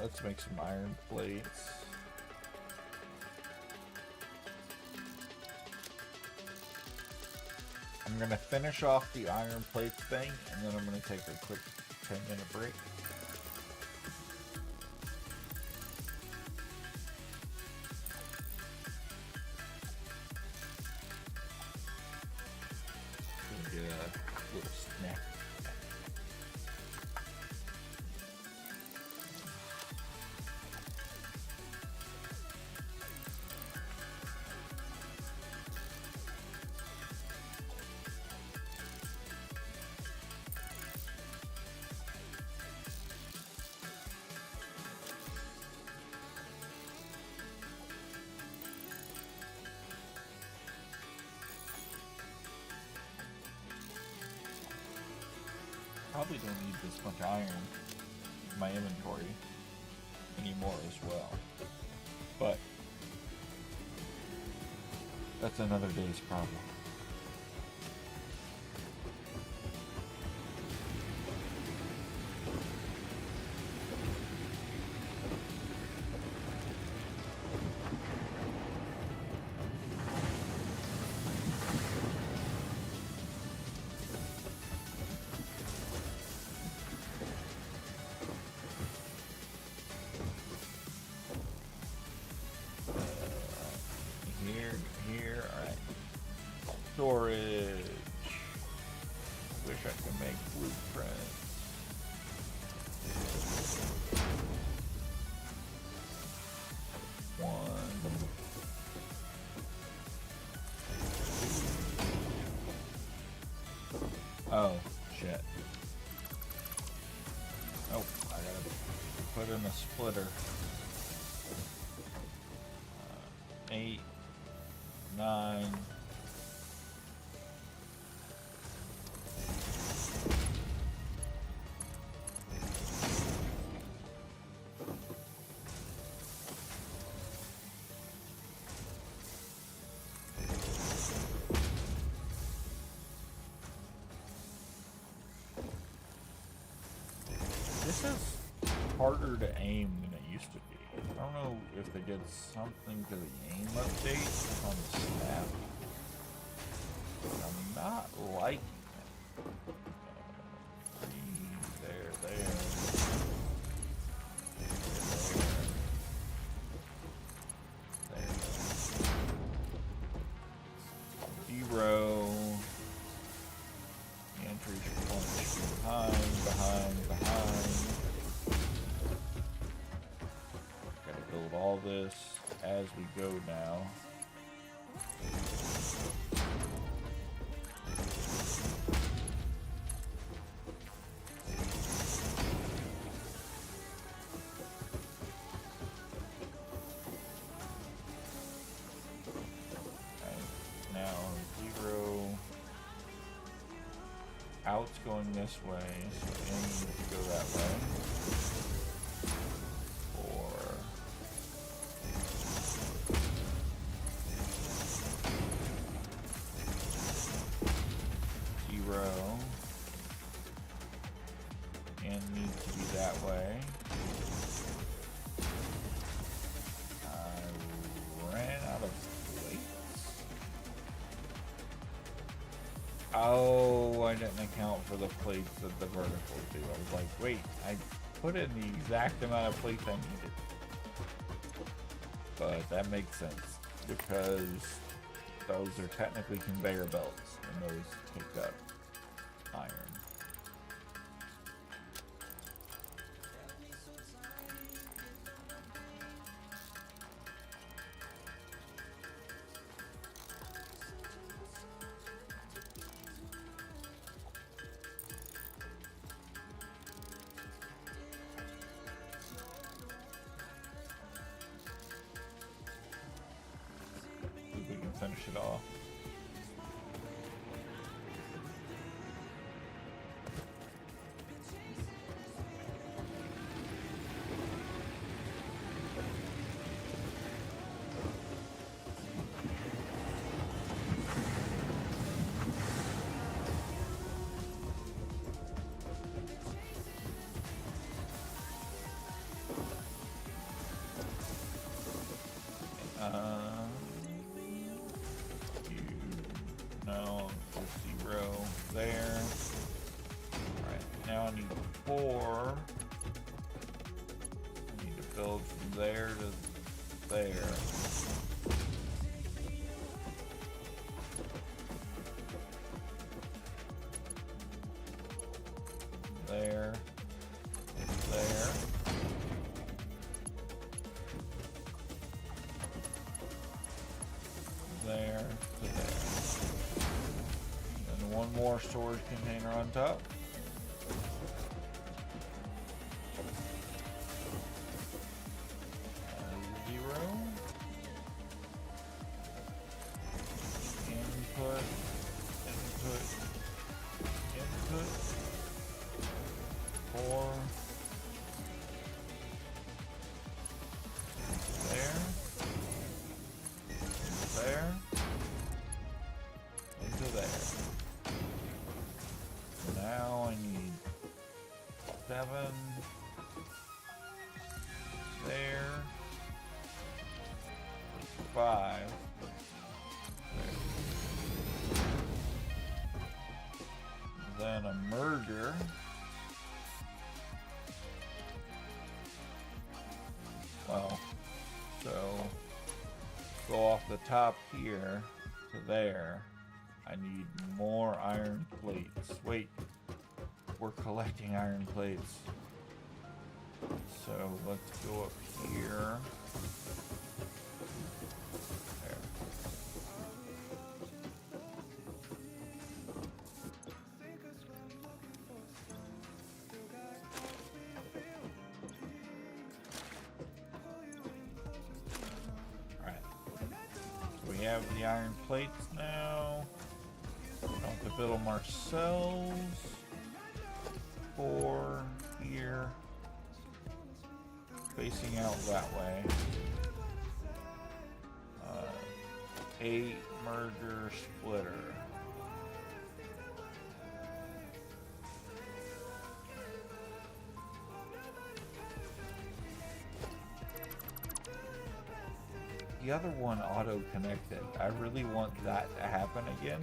Let's make some iron plates. I'm gonna finish off the iron plates thing, and then I'm gonna take a quick 10-minute break. Get a little snack. probably don't need this much iron in my inventory anymore as well. But that's another day's problem. Here, alright. Storage. Wish I could make blueprints. One. Oh, shit. Oh, I gotta put in a splitter. 8, 9. This is harder to aim than it used to be. I don't know if they did something to the aim update on the snap. I'm not liking it. There. Zero. The entry should punch behind. Gotta build all this as we go now. Now, 0. Out's going this way, so in needs to go that way. 4. 0. In needs to be that way. I ran out of plates. Oh, I didn't account for the plates that the vertical do. I was like, wait, I put in the exact amount of plates I needed. But that makes sense, because those are technically conveyor belts, and those take up iron. We can finish it off. No, 0 there. Alright, now I need 4. I need to build from there to there. There. There. There to there. And one more storage container on top. Input. 4. There. There. Into there. So now I need 7. There. 5. There. Then a merger. Well, so go off the top here to there. I need more iron plates. Wait, we're collecting iron plates. So let's go up here. There. Alright. So we have the iron plates now. We don't have to build them ourselves. 4 here. Facing out that way. 8 merger splitter. The other one auto-connected. I really want that to happen again.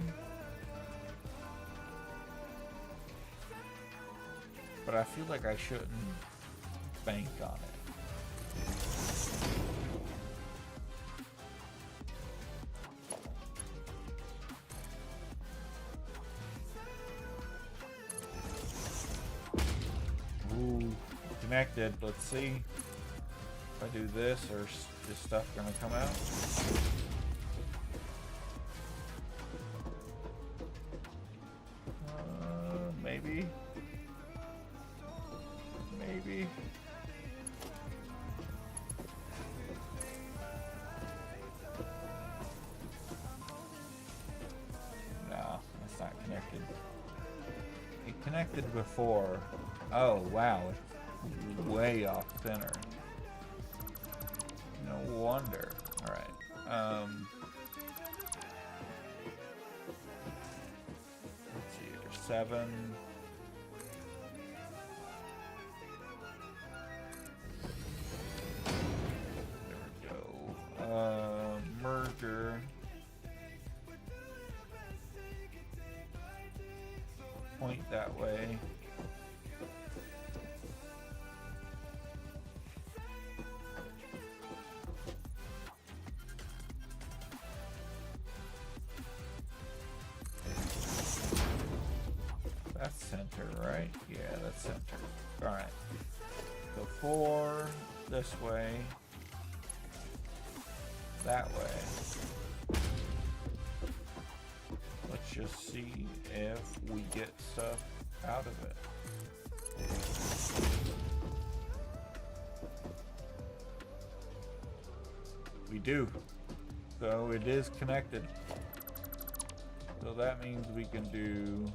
But I feel like I shouldn't bank on it. Ooh, connected. Let's see if I do this, or is this stuff gonna come out? Maybe. Maybe. No, it's not connected. It connected before. Oh wow, it's way off center. No wonder. All right. Let's see. There's 7. There we go. Merger. Point that way. That's center, right? Yeah, that's center. Alright. So 4 this way. That way. Let's just see if we get stuff out of it. We do. So it is connected. So that means we can do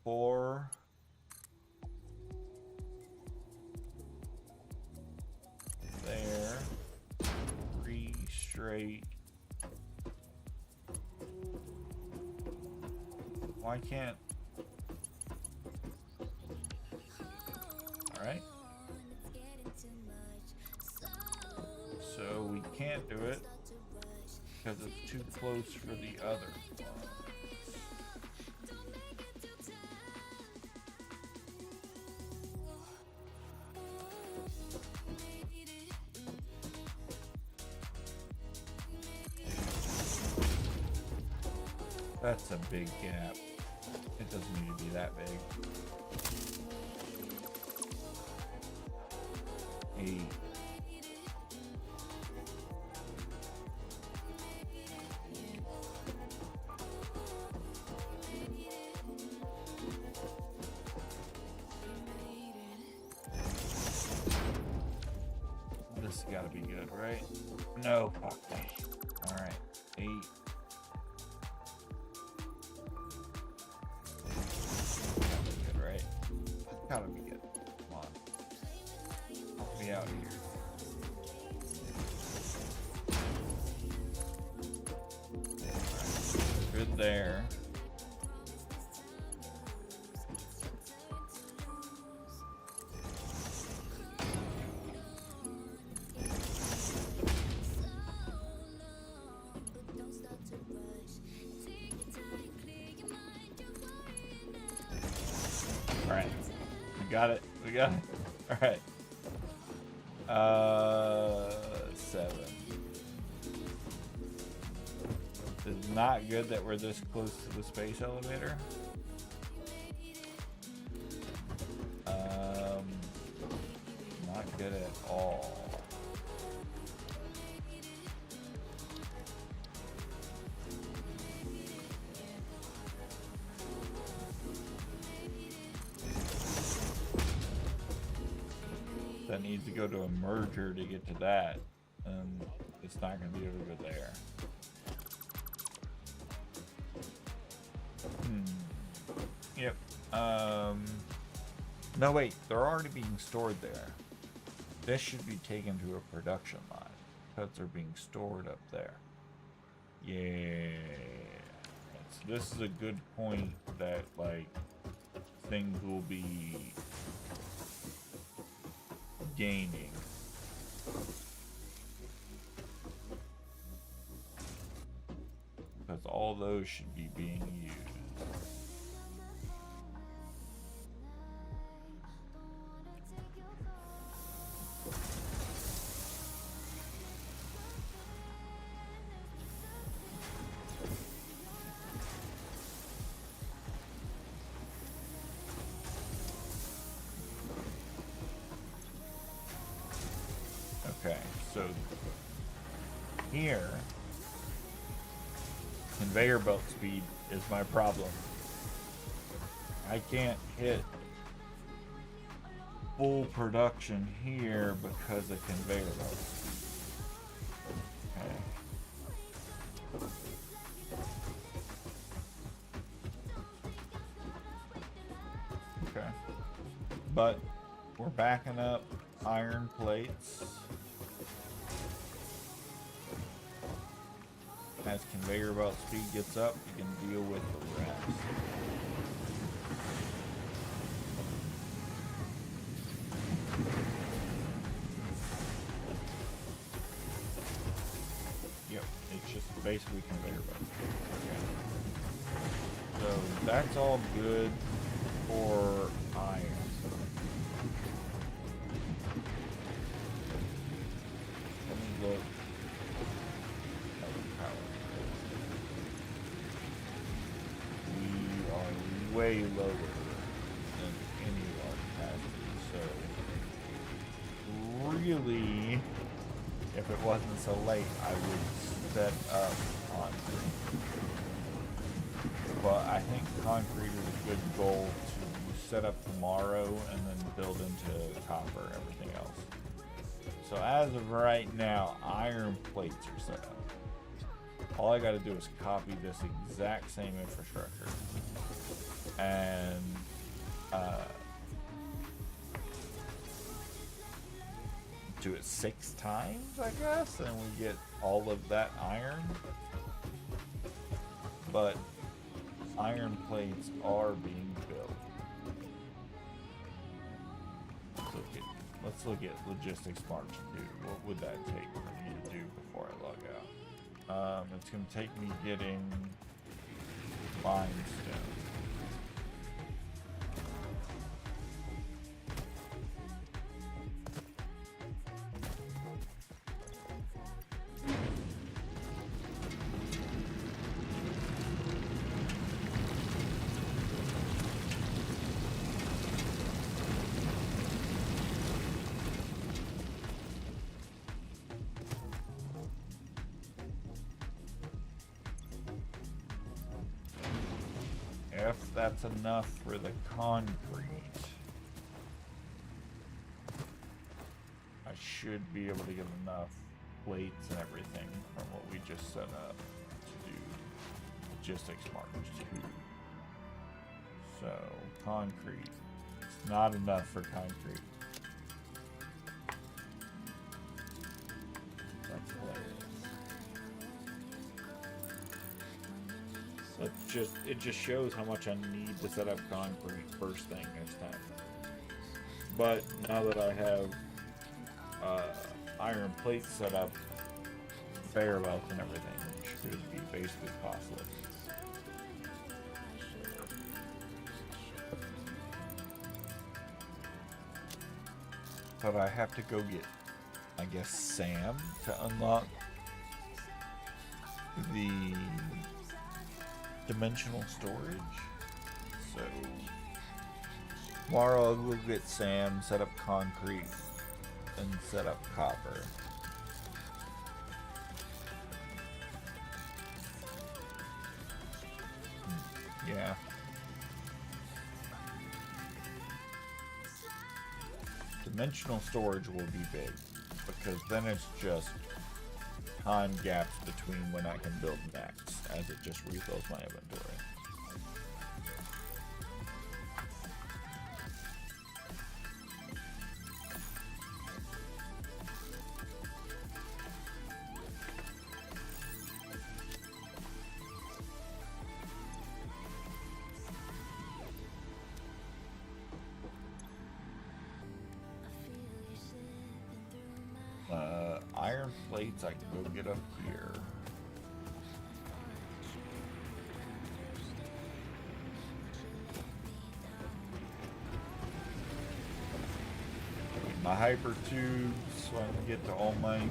4 there, 3 straight. Why can't? All right. So we can't do it because it's too close for the other one. That's a big gap. It doesn't need to be that big. 8. This has got to be good, right? No, fuck me. All right, 8. gotta be it. Come on. Help me out here. Good there. Alright. We got it. We got it. Alright. 7. It's not good that we're this close to the space elevator. Not good at all. That needs to go to a merger to get to that, and it's not going to be over there. Yep. No, wait, they're already being stored there. This should be taken to a production line because they're being stored up there. Yeah. This is a good point that, like, things will be gaining. Because all those should be being used. Okay, so here, conveyor belt speed is my problem. I can't hit full production here because of conveyor belts. Okay. Okay. But we're backing up iron plates. As conveyor belt speed gets up, you can deal with the rest. Yep, it's just basically conveyor belts. Okay. So that's all good for iron. Let me look. Way lower than any of our capacity, so really, if it wasn't so late, I would set up concrete. But I think concrete is a good goal to set up tomorrow and then build into copper and everything else. So as of right now, iron plates are set up. All I got to do is copy this exact same infrastructure and do it 6 times, I guess, and we get all of that iron. But iron plates are being built. Let's look at logistics march and do. What would that take me to do before I log out? It's going to take me getting limestone. If that's enough for the concrete, I should be able to get enough plates and everything from what we just set up to do logistics march 2. So concrete, Not enough for concrete. That's hilarious. It just shows how much I need to set up concrete first thing next time. But now that I have iron plates set up, conveyor belts and everything, it should be basically costless. But I have to go get, I guess, Sam to unlock the dimensional storage. So tomorrow I'll go get Sam, set up concrete, and set up copper. Yeah. Dimensional storage will be big, because then it's just time gaps between when I can build next, as it just refills my inventory. Iron plates I can go get up here. My hyper tubes so I can get to all my materials.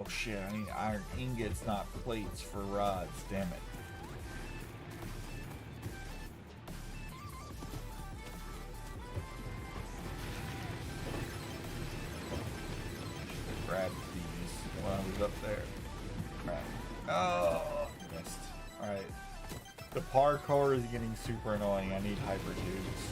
Oh shit, I need iron ingots, not plates for rods, damn it. Grab these while I was up there. Right. Oh, missed. Alright. The parkour is getting super annoying. I need hyper tubes.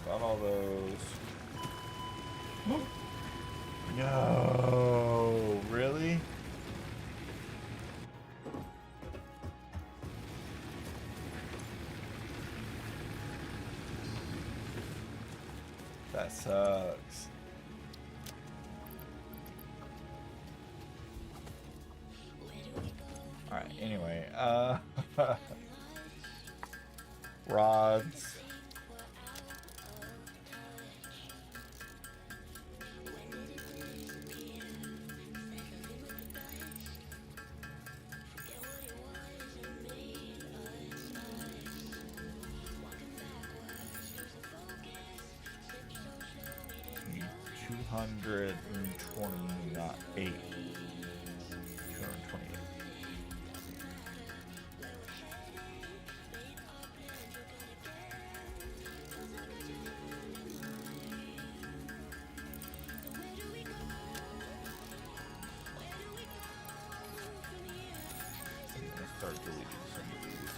Got all those. No, really? That sucks. Alright, anyway, rods. Need 220, not 8. 228. Start deleting some of these.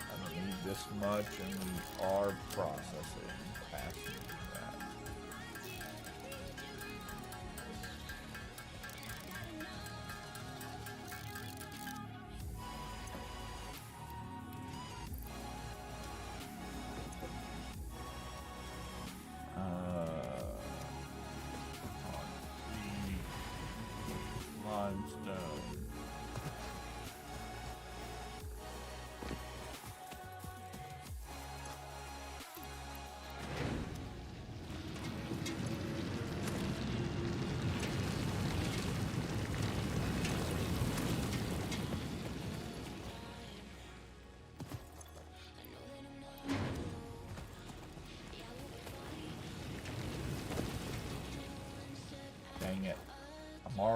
I don't need this much, and we are processing past that. Limestone.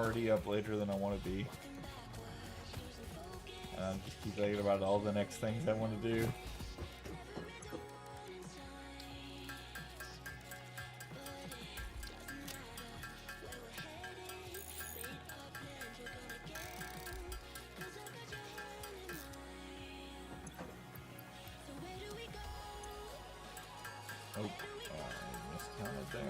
already up later than I want to be. Just keep thinking about all the next things I want to do. Oh, miscounted there.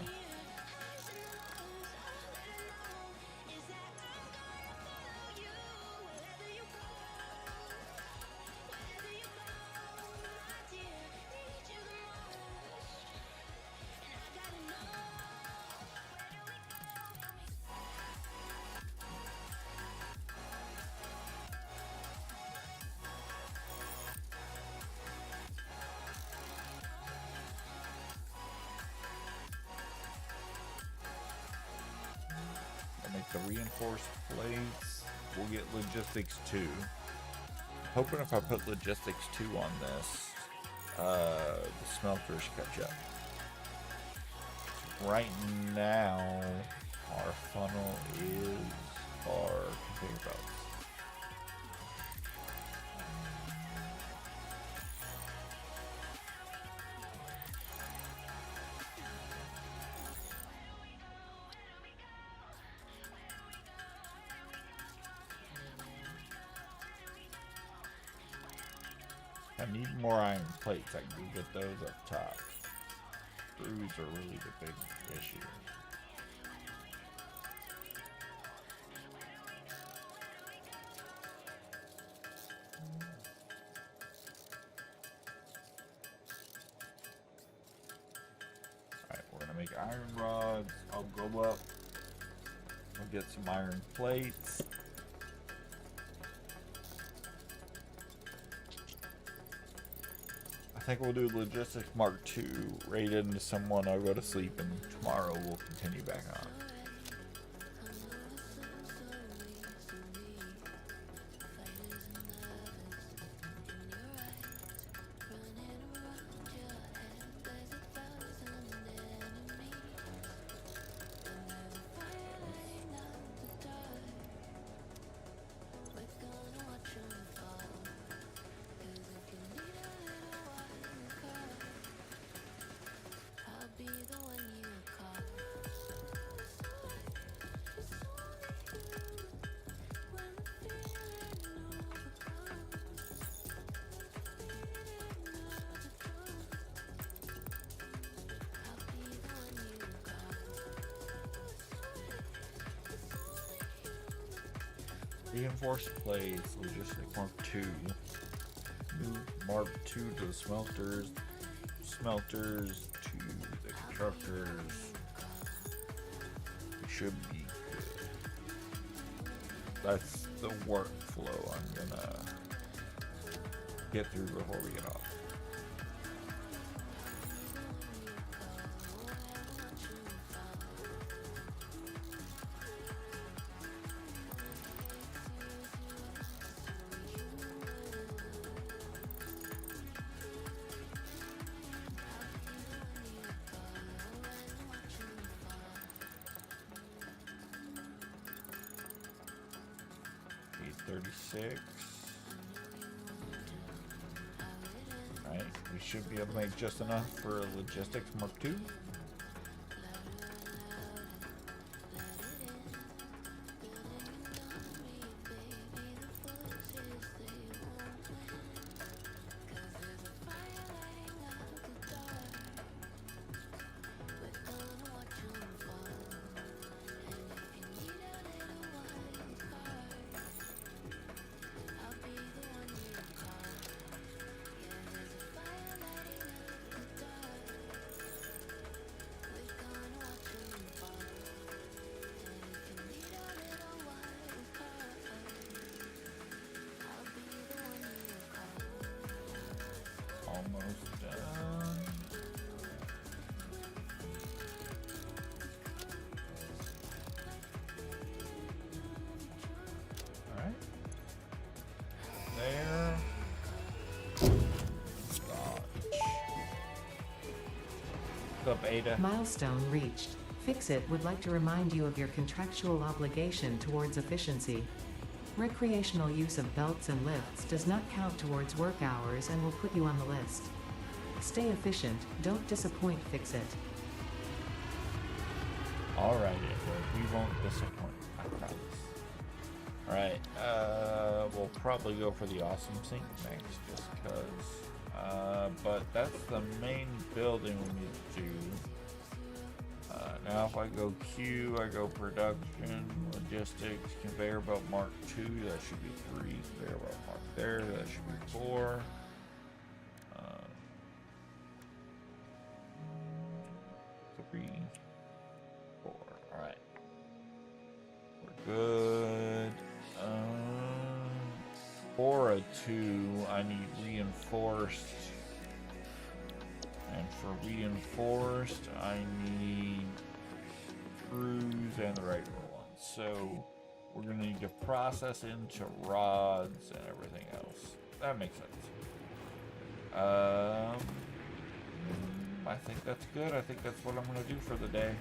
Make the reinforced plates. We'll get logistics 2. Hoping if I put logistics 2 on this, the smelters catch up. Right now, our funnel is our conveyor belts. I need more iron plates. I can get those up top. Screws are really the big issue. Alright, we're gonna make iron rods. I'll go up. I'll get some iron plates. I think we'll do Logistics Mark II, raid into someone, I'll go to sleep, and tomorrow we'll continue back on. Reinforced plates, Logistic Mark II. Move Mark II to the smelters. Smelters to the constructors. We should be good. That's the workflow I'm gonna get through before we get off. Right, we should be able to make just enough for Logistics Mark II. Almost done. Alright. There. What's up, Ada? Milestone reached. Fix-It would like to remind you of your contractual obligation towards efficiency. Recreational use of belts and lifts does not count towards work hours and will put you on the list. Stay efficient, don't disappoint, Fix-It. Alright, we won't disappoint, I promise. Alright, we'll probably go for the awesome sink next, just because. But that's the main building we need to do. Now if I go Q, I go production, logistics, conveyor belt mark 2, that should be 3, conveyor belt mark there, that should be 4. 3, 4, alright. We're good. For a 2, I need reinforced. And for reinforced, I need screws and the regular ones. So we're going to need to process into rods and everything else. That makes sense. I think that's good. I think that's what I'm going to do for the day.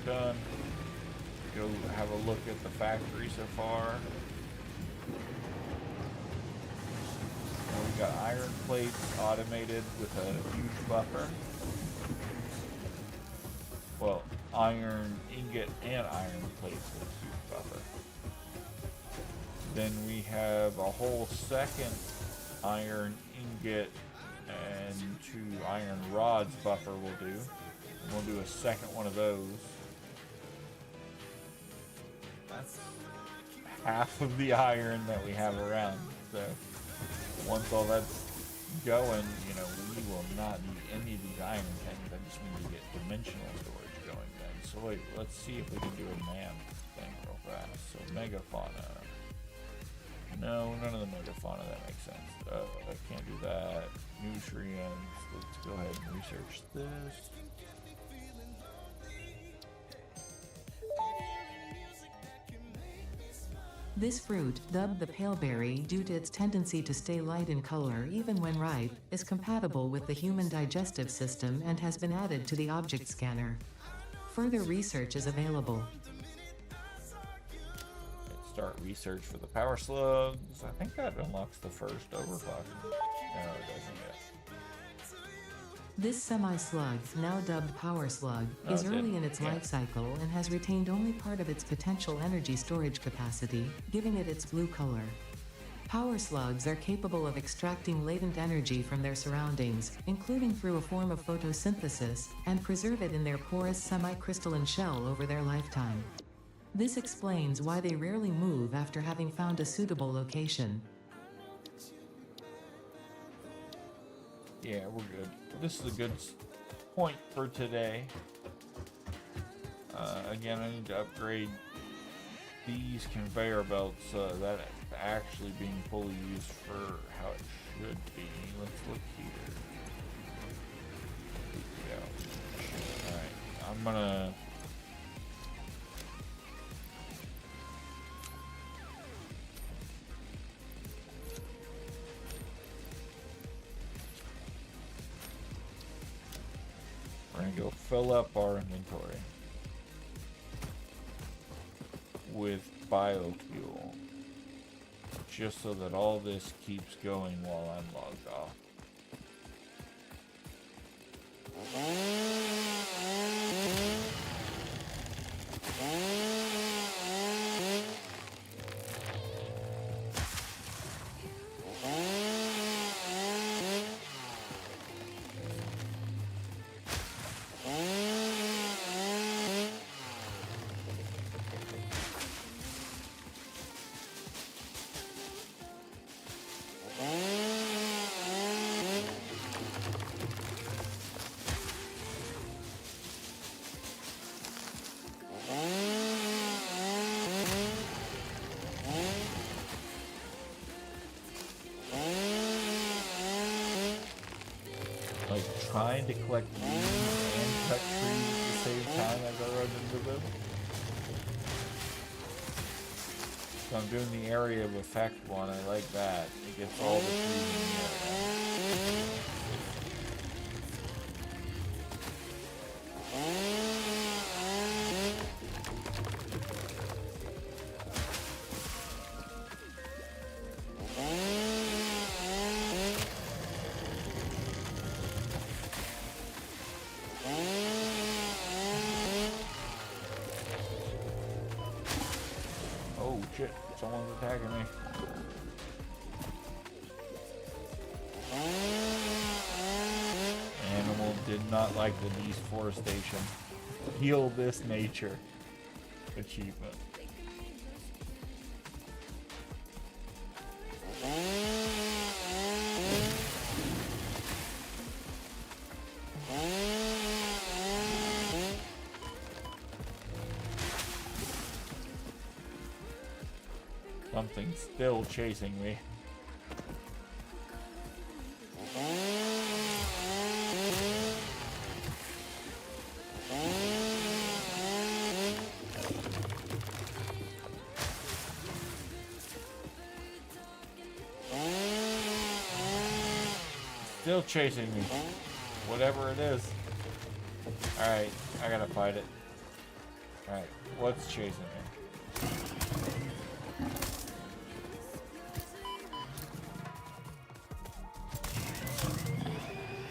We're done. Go have a look at the factory so far. We got iron plates automated with a huge buffer. Well, iron ingot and iron plates with a huge buffer. Then we have a whole second iron ingot and 2 iron rods buffer we'll do. And we'll do a second one of those. That's half of the iron that we have around. So once all that's going, you know, we will not need any of these iron things. I just need to get dimensional storage going then. So wait, let's see if we can do a man thing real fast. So megafauna. No, none of the megafauna, that makes sense. I can't do that. Nutrients. Let's go ahead and research this. This fruit, dubbed the paleberry due to its tendency to stay light in color even when ripe, is compatible with the human digestive system and has been added to the object scanner. Further research is available. Let's start research for the power slugs. I think that unlocks the first overclock. No, it doesn't yet. This semi-slug, now dubbed Power Slug, is early in its life cycle and has retained only part of its potential energy storage capacity, giving it its blue color. Power slugs are capable of extracting latent energy from their surroundings, including through a form of photosynthesis, and preserve it in their porous semi-crystalline shell over their lifetime. This explains why they rarely move after having found a suitable location. Yeah, we're good. This is a good point for today. Again, I need to upgrade these conveyor belts so that it's actually being fully used for how it should be. Let's look here. Yeah. Alright, I'm gonna... We're gonna go fill up our inventory with biofuel, just so that all this keeps going while I'm logged off. Trying to collect leaves and cut trees at the same time as I run into them. So I'm doing the area of effect one. I like that. It gets all the trees in the area. Someone's attacking me. Animal did not like the deforestation. Heal this nature achievement. Something's still chasing me. Still chasing me. Whatever it is. Alright, I gotta fight it. Alright, what's chasing me?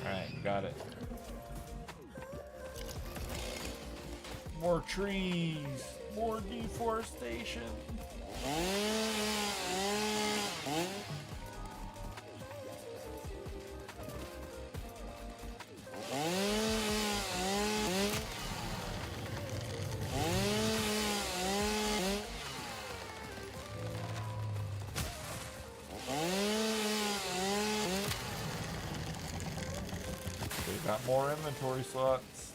Alright, got it. More trees! More deforestation! They got more inventory slots.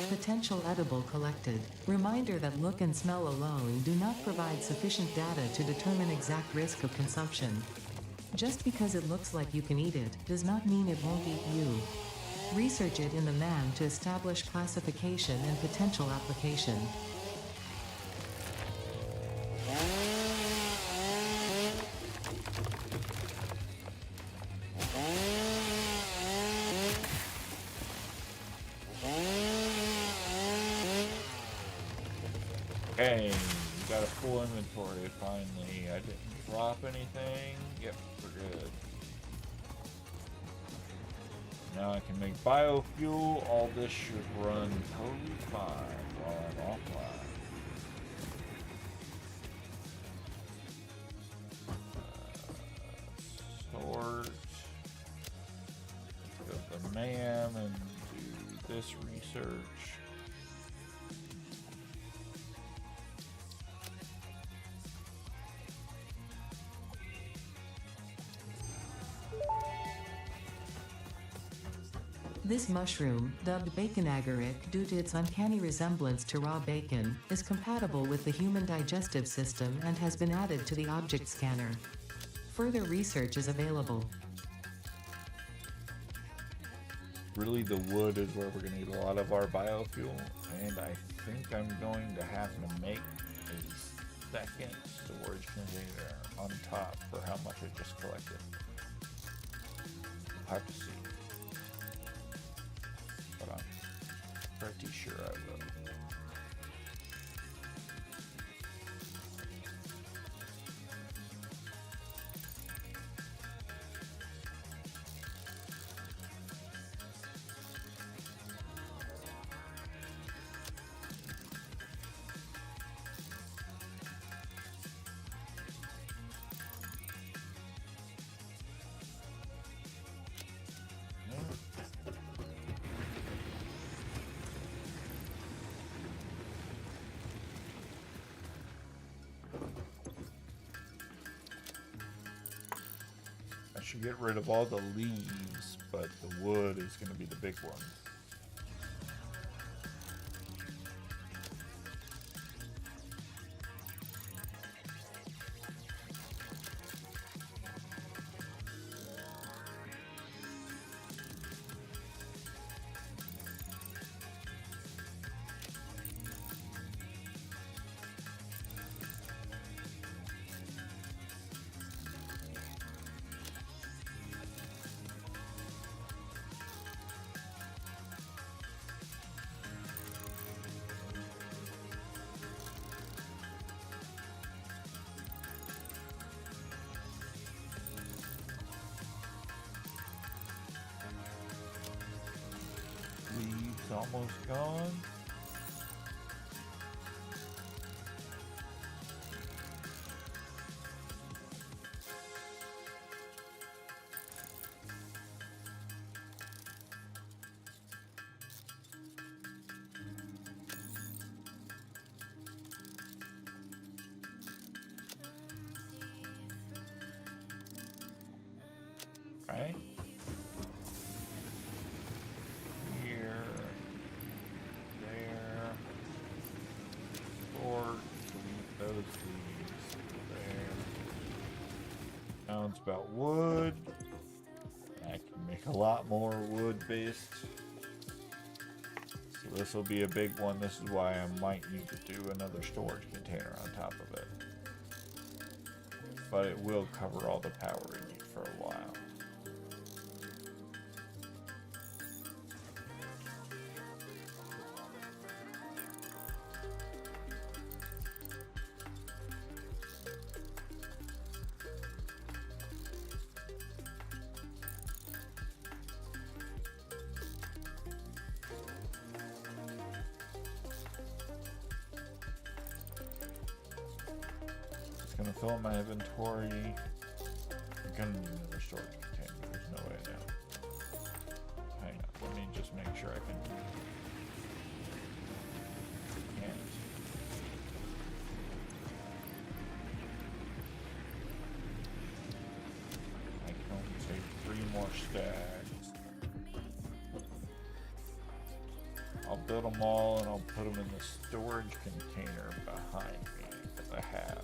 Potential edible collected. Reminder that look and smell alone do not provide sufficient data to determine exact risk of consumption. Just because it looks like you can eat it does not mean it won't eat you. Research it in the man to establish classification and potential application. Okay, we got a full inventory finally. I didn't drop anything. Yep, we're good. Now I can make biofuel. All this should run totally fine while I'm offline. Sort. Go to the MAM and do this research. This mushroom, dubbed bacon agaric due to its uncanny resemblance to raw bacon, is compatible with the human digestive system and has been added to the object scanner. Further research is available. Really, the wood is where we're going to need a lot of our biofuel, and I think I'm going to have to make a second storage container on top for how much I just collected. I'll have to see. But I'm pretty sure I will. Should get rid of all the leaves, but the wood is going to be the big one. almost gone. Right? Here, there, sort, those leaves there. Now it's about wood. I can make a lot more wood based. So this will be a big one. This is why I might need to do another storage container on top of it. But it will cover all the power you need for a while. Gonna fill up my inventory. I'm gonna need another storage container. There's no way now. Hang on, let me just make sure I can. Can't. I can only take 3 more stacks. I'll build them all and I'll put them in the storage container behind me that I have.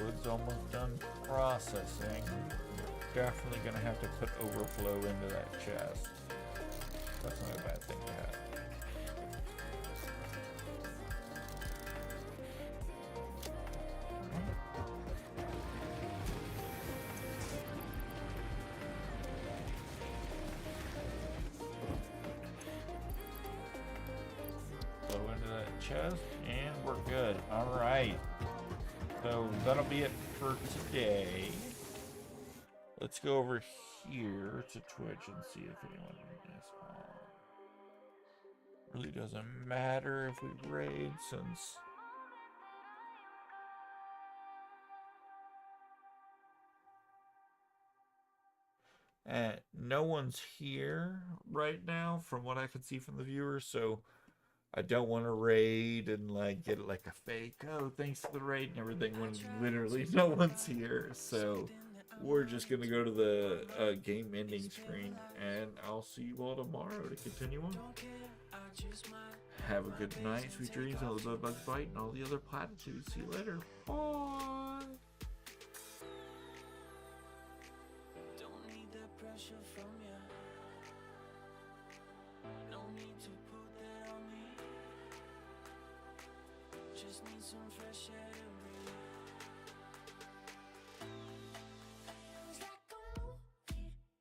Wood's almost done processing. We're definitely gonna have to put overflow into that chest. That's not a bad thing to have. Flow into that chest, and we're good. All right. So that'll be it for today. Let's go over here to Twitch and see if anyone is on. Really doesn't matter if we raid since no one's here right now from what I can see from the viewers, so I don't want to raid and like get like a fake, oh, thanks for the raid and everything when literally no one's here. So we're just going to go to the game ending screen and I'll see you all tomorrow to continue on. Have a good night, sweet dreams, all the bugs bite and all the other platitudes. See you later. Bye. Don't need that pressure from you. No need to put that on me. Just need some fresh air to